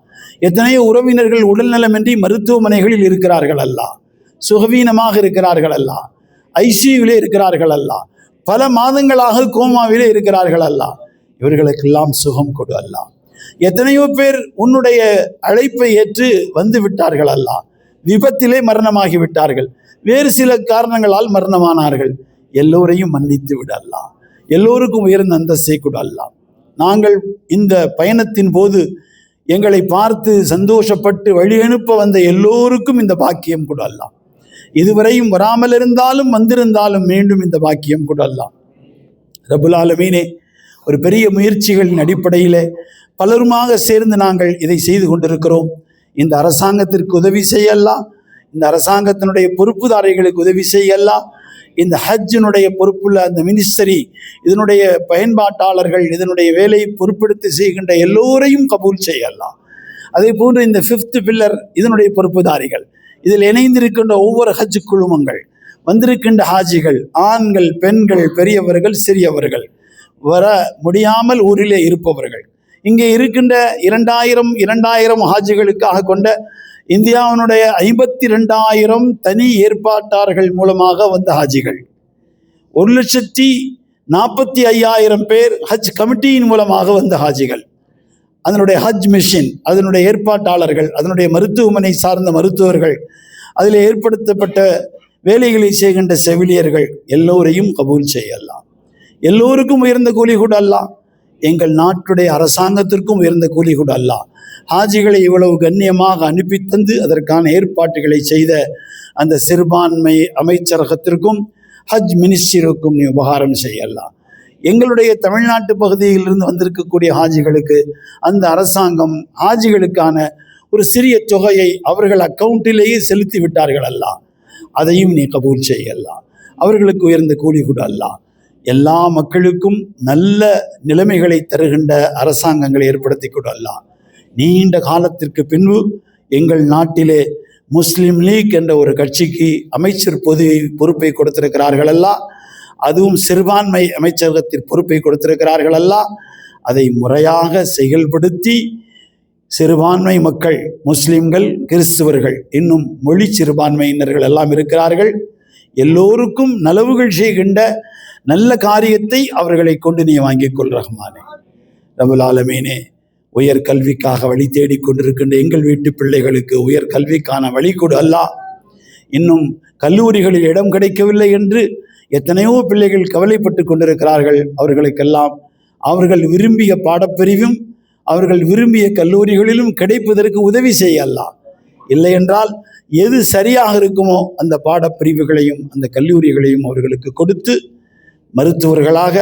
எத்தனையோ உறவினர்கள் உடல்நலமின்றி மருத்துவமனைகளில் இருக்கிறார்கள் அல்லாஹ். சுகவீனமாக இருக்கிறார்கள் அல்லாஹ். ஐசியூவிலே இருக்கிறார்கள் அல்லாஹ். பல மாதங்களாக கோமாவிலே இருக்கிறார்கள் அல்லாஹ். இவர்களுக்கெல்லாம் சுகம் கொடு அல்லாஹ். எத்தனையோ பேர் உன்னுடைய அழைப்பை ஏற்று வந்து விட்டார்கள் அல்லாஹ். விபத்திலே மரணமாகி விட்டார்கள், வேறு சில காரணங்களால் மரணமானார்கள். எல்லோரையும் மன்னித்து விடு அல்லாஹ். எல்லோருக்கும் உயர்ந்த அந்தஸ்தை கொடு அல்லாஹ். நாங்கள் இந்த பயணத்தின் போது எங்களை பார்த்து சந்தோஷப்பட்டு வழி அனுப்ப வந்த எல்லோருக்கும் இந்த பாக்கியம் கொடு அல்லாஹ். இதுவரையும் வராமல் இருந்தாலும் வந்திருந்தாலும் மீண்டும் இந்த பாக்கியம் கொடு அல்லாஹ். ரப்புல் ஆலமீனே, ஒரு பெரிய முயற்சிகளின் அடிப்படையில் பலருமாக சேர்ந்து நாங்கள் இதை செய்து கொண்டிருக்கிறோம். இந்த அரசாங்கத்திற்கு உதவி செய்யலாம், இந்த அரசாங்கத்தினுடைய பொறுப்புதாரிகளுக்கு உதவி செய்யலாம், இந்த ஹஜ்ஜினுடைய பொறுப்புள்ள அந்த மினிஸ்டரி, இதனுடைய பயன்பாட்டாளர்கள், இதனுடைய வேலையை பொறுப்பெடுத்து செய்கின்ற எல்லோரையும் கபூல் செய்யலாம். அதே போன்று இந்த 5th பில்லர் இதனுடைய பொறுப்புதாரிகள், இதில் இணைந்திருக்கின்ற ஒவ்வொரு ஹஜ் குழுமங்கள், வந்திருக்கின்ற ஹாஜிகள், ஆண்கள், பெண்கள், பெரியவர்கள், சிறியவர்கள், வர முடியாமல் ஊரிலே இருப்பவர்கள், இங்கே இருக்கின்ற 2000 ஹாஜிகளுக்காக கொண்ட இந்தியாவினுடைய 52,000 தனி ஏற்பாட்டாளர்கள் மூலமாக வந்த ஹாஜிகள், 1,45,000 பேர் ஹஜ் கமிட்டியின் மூலமாக வந்த ஹாஜிகள், அதனுடைய ஹஜ் மிஷின், அதனுடைய ஏற்பாட்டாளர்கள், அதனுடைய மருத்துவமனை சார்ந்த மருத்துவர்கள், அதில் ஏற்படுத்தப்பட்ட வேலைகளை செய்கின்ற செவிலியர்கள் எல்லோரையும் கபூல் செய்யலாம். எல்லோருக்கும் உயர்ந்த கூலி கூட அல்லாஹ். எங்கள் நாட்டுடைய அரசாங்கத்திற்கும் உயர்ந்த கூலி கூட அல்லாஹ். ஹாஜிகளை இவ்வளவு கண்ணியமாக அனுப்பி தந்து அதற்கான ஏற்பாட்டுகளை செய்த அந்த சிறுபான்மை அமைச்சரகத்திற்கும் ஹஜ் மினிஸ்டருக்கும் நீ உபகாரம் செய்யலாம். எங்களுடைய தமிழ்நாட்டு பகுதியிலிருந்து வந்திருக்கக்கூடிய ஹாஜிகளுக்கு அந்த அரசாங்கம் ஹாஜிகளுக்கான ஒரு சிறிய தொகையை அவர்கள் அக்கௌண்ட்டிலேயே செலுத்தி விட்டார்கள் அல்லாஹ். அதையும் நீ கபூல் செய்யலாம். அவர்களுக்கு உயர்ந்த கூலி கூட அல்லாஹ். எல்லா மக்களுக்கும் நல்ல நிலைமைகளை தருகின்ற அரசாங்கங்களை ஏற்படுத்தி கொடு அல்லாஹ். நீண்ட காலத்திற்கு பின்பு எங்கள் நாட்டிலே முஸ்லீம் லீக் என்ற ஒரு கட்சிக்கு அமைச்சர் பொறுப்பை கொடுத்திருக்கிறார்கள் அல்லாஹ். அதுவும் சிறுபான்மை அமைச்சகத்திற்கு பொறுப்பை கொடுத்திருக்கிறார்கள் அல்லாஹ். அதை முறையாக செயல்படுத்தி சிறுபான்மை மக்கள், முஸ்லிம்கள், கிறிஸ்துவர்கள், இன்னும் மொழி சிறுபான்மையினர்கள் எல்லாம் இருக்கிறார்கள். எல்லோருக்கும் நலவுகள் செய்கின்ற நல்ல காரியத்தை அவர்களை கொண்டு நீ வாங்கிக் கொள் ரஹ்மானே. ரப்புல் ஆலமீனே, உயர் கல்விக்காக வழி தேடிக் கொண்டிருக்கின்ற எங்கள் வீட்டு பிள்ளைகளுக்கு உயர் கல்விக்கான வழி கொடு அல்லாஹ். இன்னும் கல்லூரிகளில் இடம் கிடைக்கவில்லை என்று எத்தனையோ பிள்ளைகள் கவலைப்பட்டு கொண்டிருக்கிறார்கள். அவர்களுக்கெல்லாம் அவர்கள் விரும்பிய பாடப்பிரிவும் அவர்கள் விரும்பிய கல்லூரிகளிலும் கிடைப்பதற்கு உதவி செய்ய அல்லாஹ். இல்லை என்றால் எது சரியாக இருக்குமோ அந்த பாடப்பிரிவுகளையும் அந்த கல்லூரிகளையும் அவர்களுக்கு கொடுத்து மருத்துவர்களாக,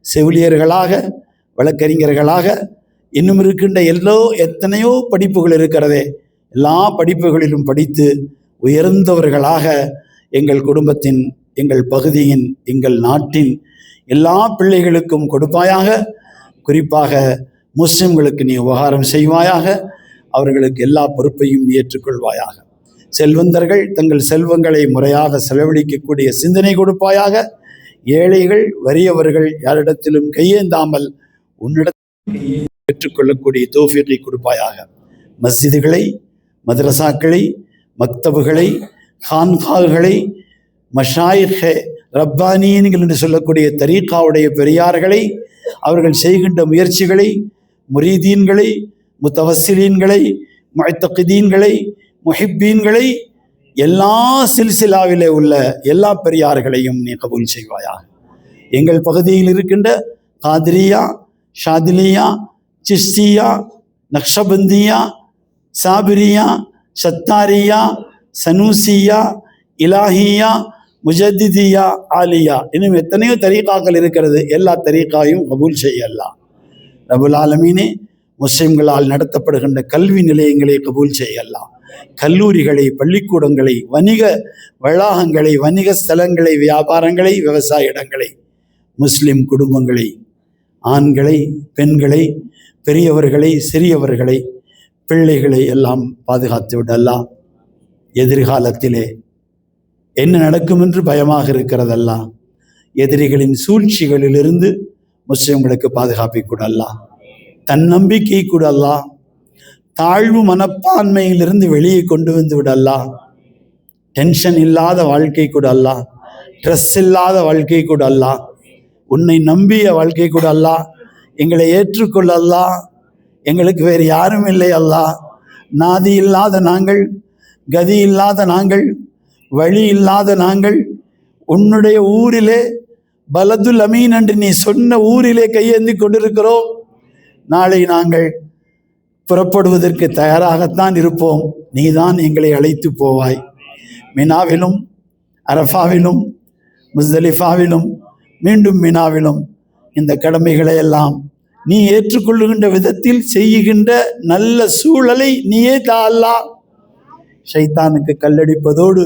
செவிலியர்களாக, வழக்கறிஞர்களாக, இன்னும் இருக்கின்ற எத்தனையோ படிப்புகள் இருக்கிறதே, எல்லா படிப்புகளிலும் படித்து உயர்ந்தவர்களாக எங்கள் குடும்பத்தின், எங்கள் பகுதியின், எங்கள் நாட்டின் எல்லா பிள்ளைகளுக்கும் கொடுப்பாயாக. குறிப்பாக முஸ்லிம்களுக்கு நீ உபகாரம் செய்வாயாக. அவர்களுக்கு எல்லா பொறுப்பையும் நீ ஏற்றுக்கொள்வாயாக. செல்வந்தர்கள் தங்கள் செல்வங்களை முறையாக செலவழிக்கக்கூடிய சிந்தனை கொடுப்பாயாக. ஏழைகள், வறியவர்கள் யாரிடத்திலும் கையேந்தாமல் உன்னிடத்தில் பெற்றுக்கொள்ளக்கூடிய தௌஃபீகை கொடுப்பாயாக. மஸ்ஜிதுகளை, மதரசாக்களை, மக்தபுகளை, ஹான்கால்களை, மஷாயிஹே ரப்பானியன்கள் என்று சொல்லக்கூடிய தரீகாவுடைய பெரியார்களை, அவர்கள் செய்கின்ற முயற்சிகளை, முரீதீன்களை, முத்தவஸ்ஸிலீன்களை, முஅத்தகிதீன்களை, முஹிப்பீன்களை, எல்லா சில்சிலாவிலே உள்ள எல்லா பெரியார்களையும் நீ கபூல் செய்வாயாக. எங்கள் பகுதியில் இருக்கின்ற காதிரியா, ஷாதிலியா, சிஸ்தியா, நக்ஷபந்தியா, சாபிரியா, சத்தாரியா, சனூசியா, இலாஹியா, முஜத்திதியா, ஆலியா, இன்னும் எத்தனையோ தரீகாக்கள் இருக்கிறது. எல்லா தரீகாவையும் கபூல் செய்யலாம். ரபுல் ஆலமீனே, முஸ்லிம்களால் நடத்தப்படுகின்ற கல்வி நிலையங்களை கபூல் செய்யலாம். கல்லூரிகளை, பள்ளிக்கூடங்களை, வணிக வளாகங்களை, வணிக ஸ்தலங்களை, வியாபாரங்களை, விவசாய இடங்களை, முஸ்லிம் குடும்பங்களை, ஆண்களை, பெண்களை, பெரியவர்களை, சிறியவர்களை, பிள்ளைகளை எல்லாம் பாதுகாத்து விடலாம். எதிர்காலத்திலே என்ன நடக்கும் என்று பயமாக இருக்கிறதெல்லாம். எதிரிகளின் சூழ்ச்சிகளிலிருந்து முஸ்லிம்களுக்கு பாதுகாப்பை கூடலாம். தன்னம்பிக்கை கூடலாம். தாழ்வு மனப்பான்மையிலிருந்து வெளியே கொண்டு வந்து விடலாம். டென்ஷன் இல்லாத வாழ்க்கை கூடலாம். ஸ்ட்ரெஸ் இல்லாத வாழ்க்கை கூடலாம். உன்னை நம்பிய வாழ்க்கை கூட அல்லா எங்களை ஏற்றுக்கொள்ளல்லா. எங்களுக்கு வேறு யாரும் இல்லை அல்லா. நாதி இல்லாத நாங்கள், கதி இல்லாத நாங்கள், வழி இல்லாத நாங்கள் உன்னுடைய ஊரிலே பலதுல் அமீன் என்று நீ சொன்ன ஊரிலே கையேந்தி கொண்டிருக்கிறோம். நாளை நாங்கள் புறப்படுவதற்கு தயாராகத்தான் இருப்போம். நீதான் எங்களை அழைத்து போவாய். மினாவிலும், அரஃபாவிலும், முஸ்தலிஃபாவிலும், மீண்டும் மினாவிலும் இந்த கடமைகளை எல்லாம் நீ ஏற்றுக்கொள்ளுகின்ற விதத்தில் செய்கின்ற நல்ல சூழலை நீயே தா அல்லாஹ். ஷைத்தானுக்கு கல்லடிப்பதோடு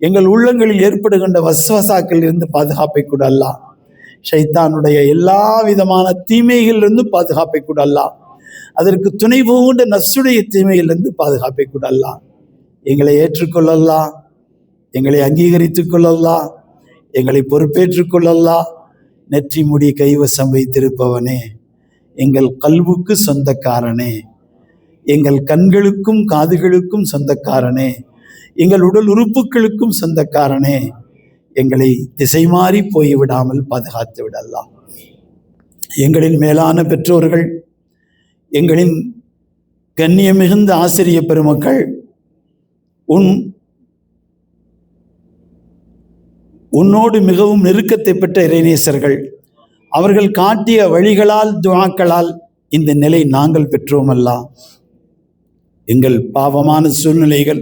எங்கள் உள்ளங்களில் ஏற்படுகின்ற வஸ்வசாக்கள் இருந்து பாதுகாப்பை கூட அல்லாஹ். ஷைத்தானுடைய எல்லா விதமான தீமைகளிலிருந்து பாதுகாப்பை கூட அல்லாஹ். அதற்கு துணை போகின்ற நஃப்சுடைய தீமையிலிருந்து பாதுகாப்பை கூட அல்லாஹ். எங்களை ஏற்றுக்கொள்ளல்லா, எங்களை அங்கீகரித்துக் கொள்ளல்லா, எங்களை பொறுப்பேற்றுக் கொள்ளல்லா. நெற்றி முடி கைவசம் வைத்திருப்பவனே, எங்கள் கல்வுக்கு சொந்தக்காரனே, எங்கள் கண்களுக்கும் காதுகளுக்கும் சொந்தக்காரனே, எங்கள் உடல் உறுப்புகளுக்கும் சொந்தக்காரனே, எங்களை திசை மாறி போய்விடாமல் பாதுகாத்து விடலாம். எங்களின் மேலான பெற்றோர்கள், எங்களின் கண்ணிய மிகுந்த ஆசிரிய பெருமக்கள், உன்னோடு மிகவும் நெருக்கத்தை பெற்ற இறைநேசர்கள், அவர்கள் காட்டிய வழிகளால் துஆக்களால் இந்த நிலை நாங்கள் பெற்றோமல்லா. எங்கள் பாவமான சூழ்நிலைகள்,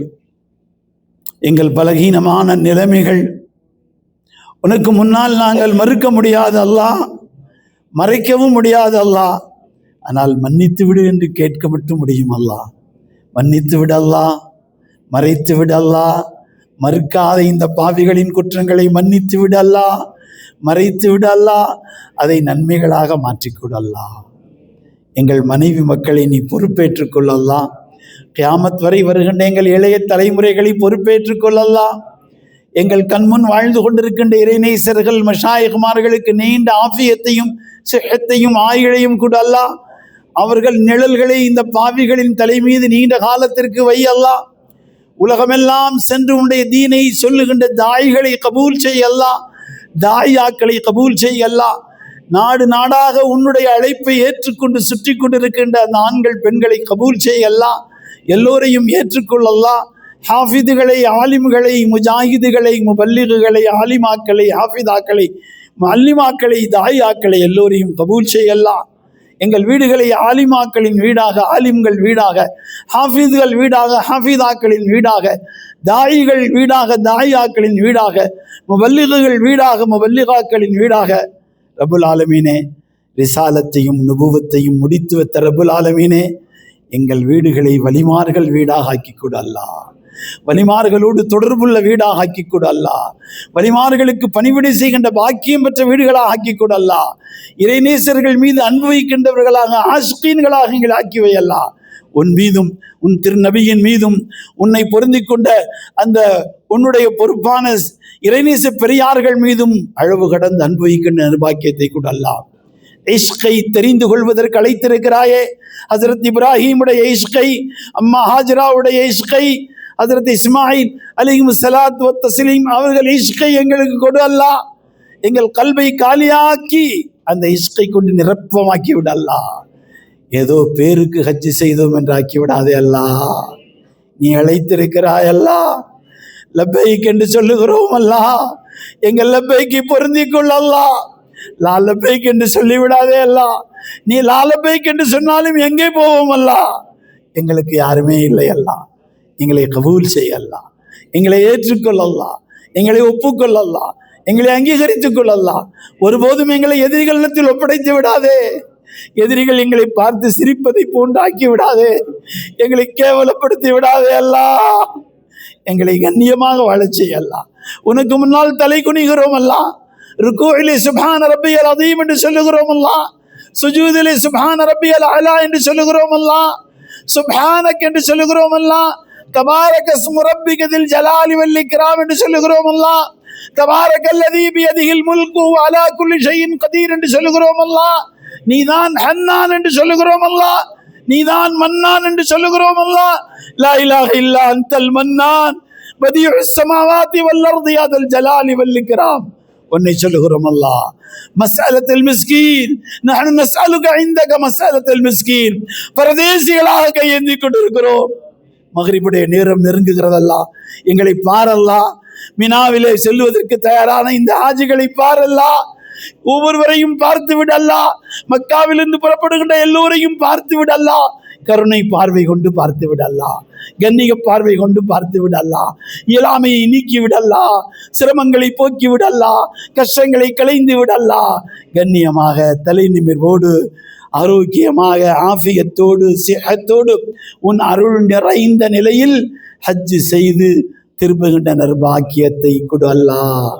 எங்கள் பலகீனமான நிலைமைகள் உனக்கு முன்னால் நாங்கள் மறுக்க முடியாது அல்லாஹ், மறைக்கவும் முடியாது அல்லாஹ். ஆனால் மன்னித்து விடு என்று கேட்க மட்டும் முடியும் அல்லாஹ். மன்னித்து விடு அல்லாஹ், மறைத்து விடு அல்லாஹ். மறுக்காத இந்த பாவிகளின் குற்றங்களை மன்னித்து விடு அல்லாஹ், மறைத்து விடு அல்லாஹ். அதை நன்மைகளாக மாற்றிக்கொடு அல்லாஹ். எங்கள் மனைவி மக்களை நீ பொறுப்பேற்றுக் கொள்ளலாம். கியாமத் வரை வருகின்ற எங்கள் இளைய தலைமுறைகளை பொறுப்பேற்றுக் கொள்ளலாம். எங்கள் கண்முன் வாழ்ந்து கொண்டிருக்கின்ற இறைநேசர்கள், மஷாயிகுமார்களுக்கு நீண்ட ஆஃபியத்தையும் சிஹத்தையும் ஆயுளையும் கூட அல்லாஹ். அவர்கள் நிழல்களை இந்த பாவிகளின் தலை மீது நீண்ட காலத்திற்கு வை அல்லாஹ். உலகமெல்லாம் சென்று உன்னுடைய தீனை சொல்லுகின்ற தாய்களை கபூல் செய் அல்லாஹ், தாயாக்களை கபூல் செய் அல்லாஹ். நாடு நாடாக உன்னுடைய அழைப்பை ஏற்றுக்கொண்டு சுற்றி கொண்டிருக்கின்ற அந்த ஆண்கள் பெண்களை கபூல் செய் அல்லாஹ். எல்லோரையும் ஏற்றுக்கொள் அல்லாஹ். ஹாஃபிதுகளை, ஆலிம்களை, முஜாஹிதுகளை, முபல்லிகுகளை, ஆலிமாக்களை, ஹாஃபிதாக்களை, அல்லிமாக்களை, தாயாக்களை எல்லோரையும் கபூல் செய் அல்லாஹ். எங்கள் வீடுகளை ஆலிமாக்களின் வீடாக, ஆலிம்கள் வீடாக, ஹாஃபிதுகள் வீடாக, ஹாஃபிதாக்களின் வீடாக, தாயிகள் வீடாக, தாயாக்களின் வீடாக, முபல்லிகுகள் வீடாக, முபல்லிகாக்களின் வீடாக. ரபுல் ஆலமீனே, ரிசாலத்தையும் நுபுவத்தையும் முடித்து வைத்த ரபுல் ஆலமீனே, எங்கள் வீடுகளை வலிமார்கள் வீடாக ஆக்கி கொடு அல்லாஹ். வலிமார்களோடு தொடர்புள்ள வீடாக ஆக்கி கொடு அல்லாஹ். வலிமார்களுக்கு பணிவிடை செய்கின்ற பாக்கியம் பெற்ற வீடுகளாக ஆக்கி கொடு அல்லாஹ். இறைநேசர்கள் மீது அன்பு வைக்கின்றவர்களாக, ஆஷ்கீன்களாக எங்கள் ஆக்கிவை அல்லாஹ். உன் மீதும் உன் திருநபியின் மீதும் உன்னை பொருந்திக் கொண்ட அந்த உன்னுடைய பொறுப்பான இறைநேச பெரியார்கள் மீதும் அளவு கடந்து அன்பு வைக்கின்ற நிர்பாக்கியத்தை கொடு அல்லாஹ். இஷ்கை தெரிந்து கொள்வதற்கு அழைத்திருக்கிறாயே, ஹசரத் இப்ராஹிமுடைய இஷ்கை, அம்மா ஹாஜராவுடைய இஷ்கை, ஹசரத் இஸ்மாயில் அலைஹிம் ஸலாத்து வத் தஸ்லீம் அவர்கள் இஷ்கை எங்களுக்கு கொடு அல்லாஹ். எங்கள் கல்வை காலியாக்கி அந்த இஷ்கை கொண்டு நிரப்பமாக்கி விட அல்லாஹ். ஏதோ பேருக்கு ஹஜ்ஜு செய்தோம் என்று ஆக்கி விடாதே அல்லாஹ். நீ அழைத்திருக்கிறாய் அல்லாஹ். லப்பைக் என்று சொல்லுகிறோம் அல்லாஹ். எங்கள் லப்பைக்கு பொருந்திக் கொள் அல்லாஹ். லாலபைக் என்று சொல்லிவிடாதே அல்லாஹ். நீ லாலபைக் என்று சொன்னாலும் எங்கே போவோம் அல்லாஹ்? எங்களுக்கு யாருமே இல்லை அல்லாஹ். எங்களை கபூல் செய் அல்லாஹ். எங்களை ஏற்றுக்கொள் அல்லாஹ். எங்களை ஒப்புக்கொள் அல்லாஹ். எங்களை அங்கீகரித்துக் கொள் அல்லாஹ். ஒருபோதும் எங்களை எதிரிகளிடத்தில் ஒப்படைத்து விடாதே. எதிரிகள் எங்களை பார்த்து சிரிப்பதை போன்றாக்கி விடாதே. எங்களை கேவலப்படுத்தி விடாதே அல்லாஹ். எங்களை கண்ணியமாக வாழச் செய் அல்லாஹ். உனக்கு முன்னால் தலை குனிகிறோம் அல்லாஹ். ருக்கூஇலே சுப்ஹான ரப்பியல் அதீம் என்று சொல்லுகிறோம் அல்லாஹ். சுஜூதிலே சுப்ஹான ரப்பியல் அலா என்று சொல்லுகிறோம் அல்லாஹ். சுப்ஹானக் என்று சொல்லுகிறோம் அல்லாஹ். தபாரக இஸ்மு ரப்பிக தில் ஜலாலி வல் இக்ராம் என்று சொல்லுகிறோம் அல்லாஹ். தபாரக்கல்லதீ பியதிஹில் முல்கு வ அலா குல்லி ஷைஇன் கதீர் என்று சொல்லுகிறோம் அல்லாஹ். நீதான் ஹன்னான் என்று சொல்லுகிறோம் அல்லாஹ். நீதான் மன்னான் என்று சொல்லுகிறோம் அல்லாஹ். லா இலாஹ இல்லா அன்தல் மன்னான் பதீஉஸ் ஸமாவாதி வல் அர்தி யா தல் ஜலாலி வல் இக்ராம். உன்னை சொல்லுகிறோம் அல்லாஹ். மஸ்அலத்துல் மிஸ்கீன் நஹ்னு நஸ்அலுக இந்தக மஸ்அலத்துல் மிஸ்கீன். பரதேசிகளாக கையேந்தி கொண்டிருக்கிறோம். மக்ரிபுடைய நேரம் நெருங்குகிறதல்லா. எங்களை பாரல்லா. மினாவிலே செல்வதற்கு தயாரான இந்த ஆஜிகளை பாரல்லா. ஒவ்வொருவரையும் பார்த்து விடல்லா. மக்காவிலிருந்து புறப்படுகின்ற எல்லோரையும் பார்த்து விடல்லா. கருணை பார்வை கொண்டு பார்த்து விடல்லா. கண்ணிய பார்வை கொண்டு பார்த்து விடல்லா. இயலாமையை நீக்கி விடல்லா. சிரமங்களை போக்கி விடல்லா. கஷ்டங்களை களைந்து விடல்லா. கண்ணியமாக தலை நிமிர்வோடு ஆரோக்கியமாக ஆஃபியத்தோடு சிஹத்தோடு உன் அருள் நிறைந்த நிலையில் ஹஜ் செய்து திரும்புகின்ற நற்பாக்கியத்தை கொடு அல்லாஹ்.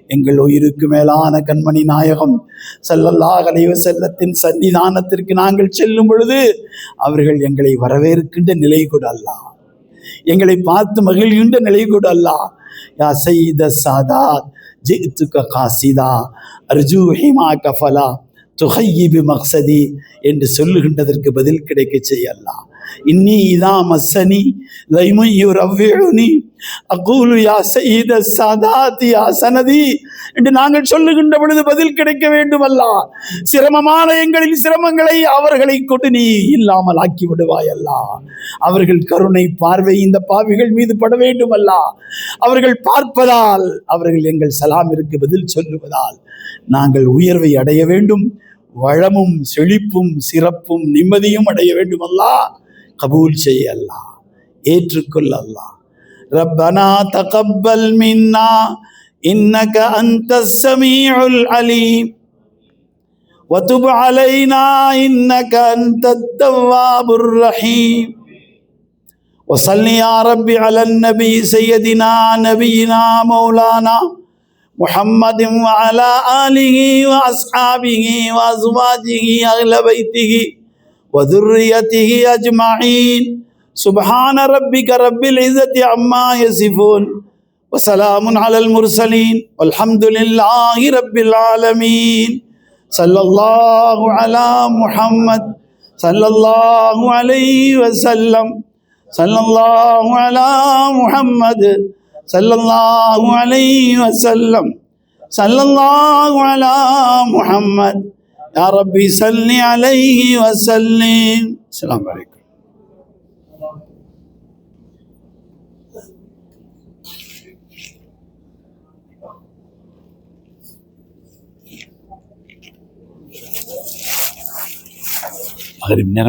எங்கள் உயிருக்கு மேலான கண்மணி நாயகம் ஸல்லல்லாஹு அலைஹி வஸல்லத்தின் சன்னிதானத்திற்கு நாங்கள் செல்லும் பொழுது அவர்கள் எங்களை வரவேற்கின்ற நிலை கொடு அல்லாஹ். எங்களை பார்த்து மகிழ்கின்ற நிலை கொடு அல்லாஹ். யா சய்யித சாதாத் ஜிஅ்துக காசிதா அர்ஜூ ஹிமாக ஃபலா துஹய்யிபு மக்சதி என்று சொல்லுகின்றதற்கு பதில் கிடைக்க செய்ய அல்லாஹ். இன்னி இதா மஸ்ஸனி லைமுயுரவ்விஉனி அகூலு யா சய்யித சாதாத் யா சனதி என்று நாங்கள் சொல்லுகின்ற பொழுது பதில் கிடைக்க வேண்டும் அல்லாஹ். சிரமமான எங்களின் சிரமங்களை அவர்களை கொண்டு நீ இல்லாமல் ஆக்கி விடுவாய் அல்லாஹ். அவர்கள் கருணை பார்வை இந்த பாவிகள் மீது பட வேண்டும் அல்லாஹ். அவர்கள் பார்ப்பதால் அவர்கள் எங்கள் சலாமிற்கு பதில் சொல்லுவதால் நாங்கள் உயர்வை அடைய வேண்டும். வளமும் செழிப்பும் சிறப்பும் நிம்மதியும் அடைய வேண்டும் அல்லாஹ். கபூல் செய் அல்லாஹ். ஏற்றுக்கொள் அல்லாஹ். ரப்பனா தகப்பல் மின்னா இன்னக அன்தஸ் ஸமீஉல் அலீம் வதுப் அலைனா இன்னக அன்தத் தவ்வாபுர் ரஹீம். வஸல்லி யா ரப்பி அலன் நபி சய்யிதினா நபியினா மௌலானா முஹம்மதின் வ அலா ஆலிஹி வ அஸ்ஹாபிஹி வ அஸ்வாஜிஹி அஹ்ல பைத்திஹி வ ذُرِّيَّتِهِ أجمعين. سبحان ربك رب العزة عما يصفون وسلام على المرسلين والحمد لله رب العالمين. صلى الله على محمد صلى الله عليه وسلم. صلى الله على محمد صلى الله عليه وسلم. صلى الله على محمد يا ربي صل عليه وسلم. السلام عليكم. மகரிப்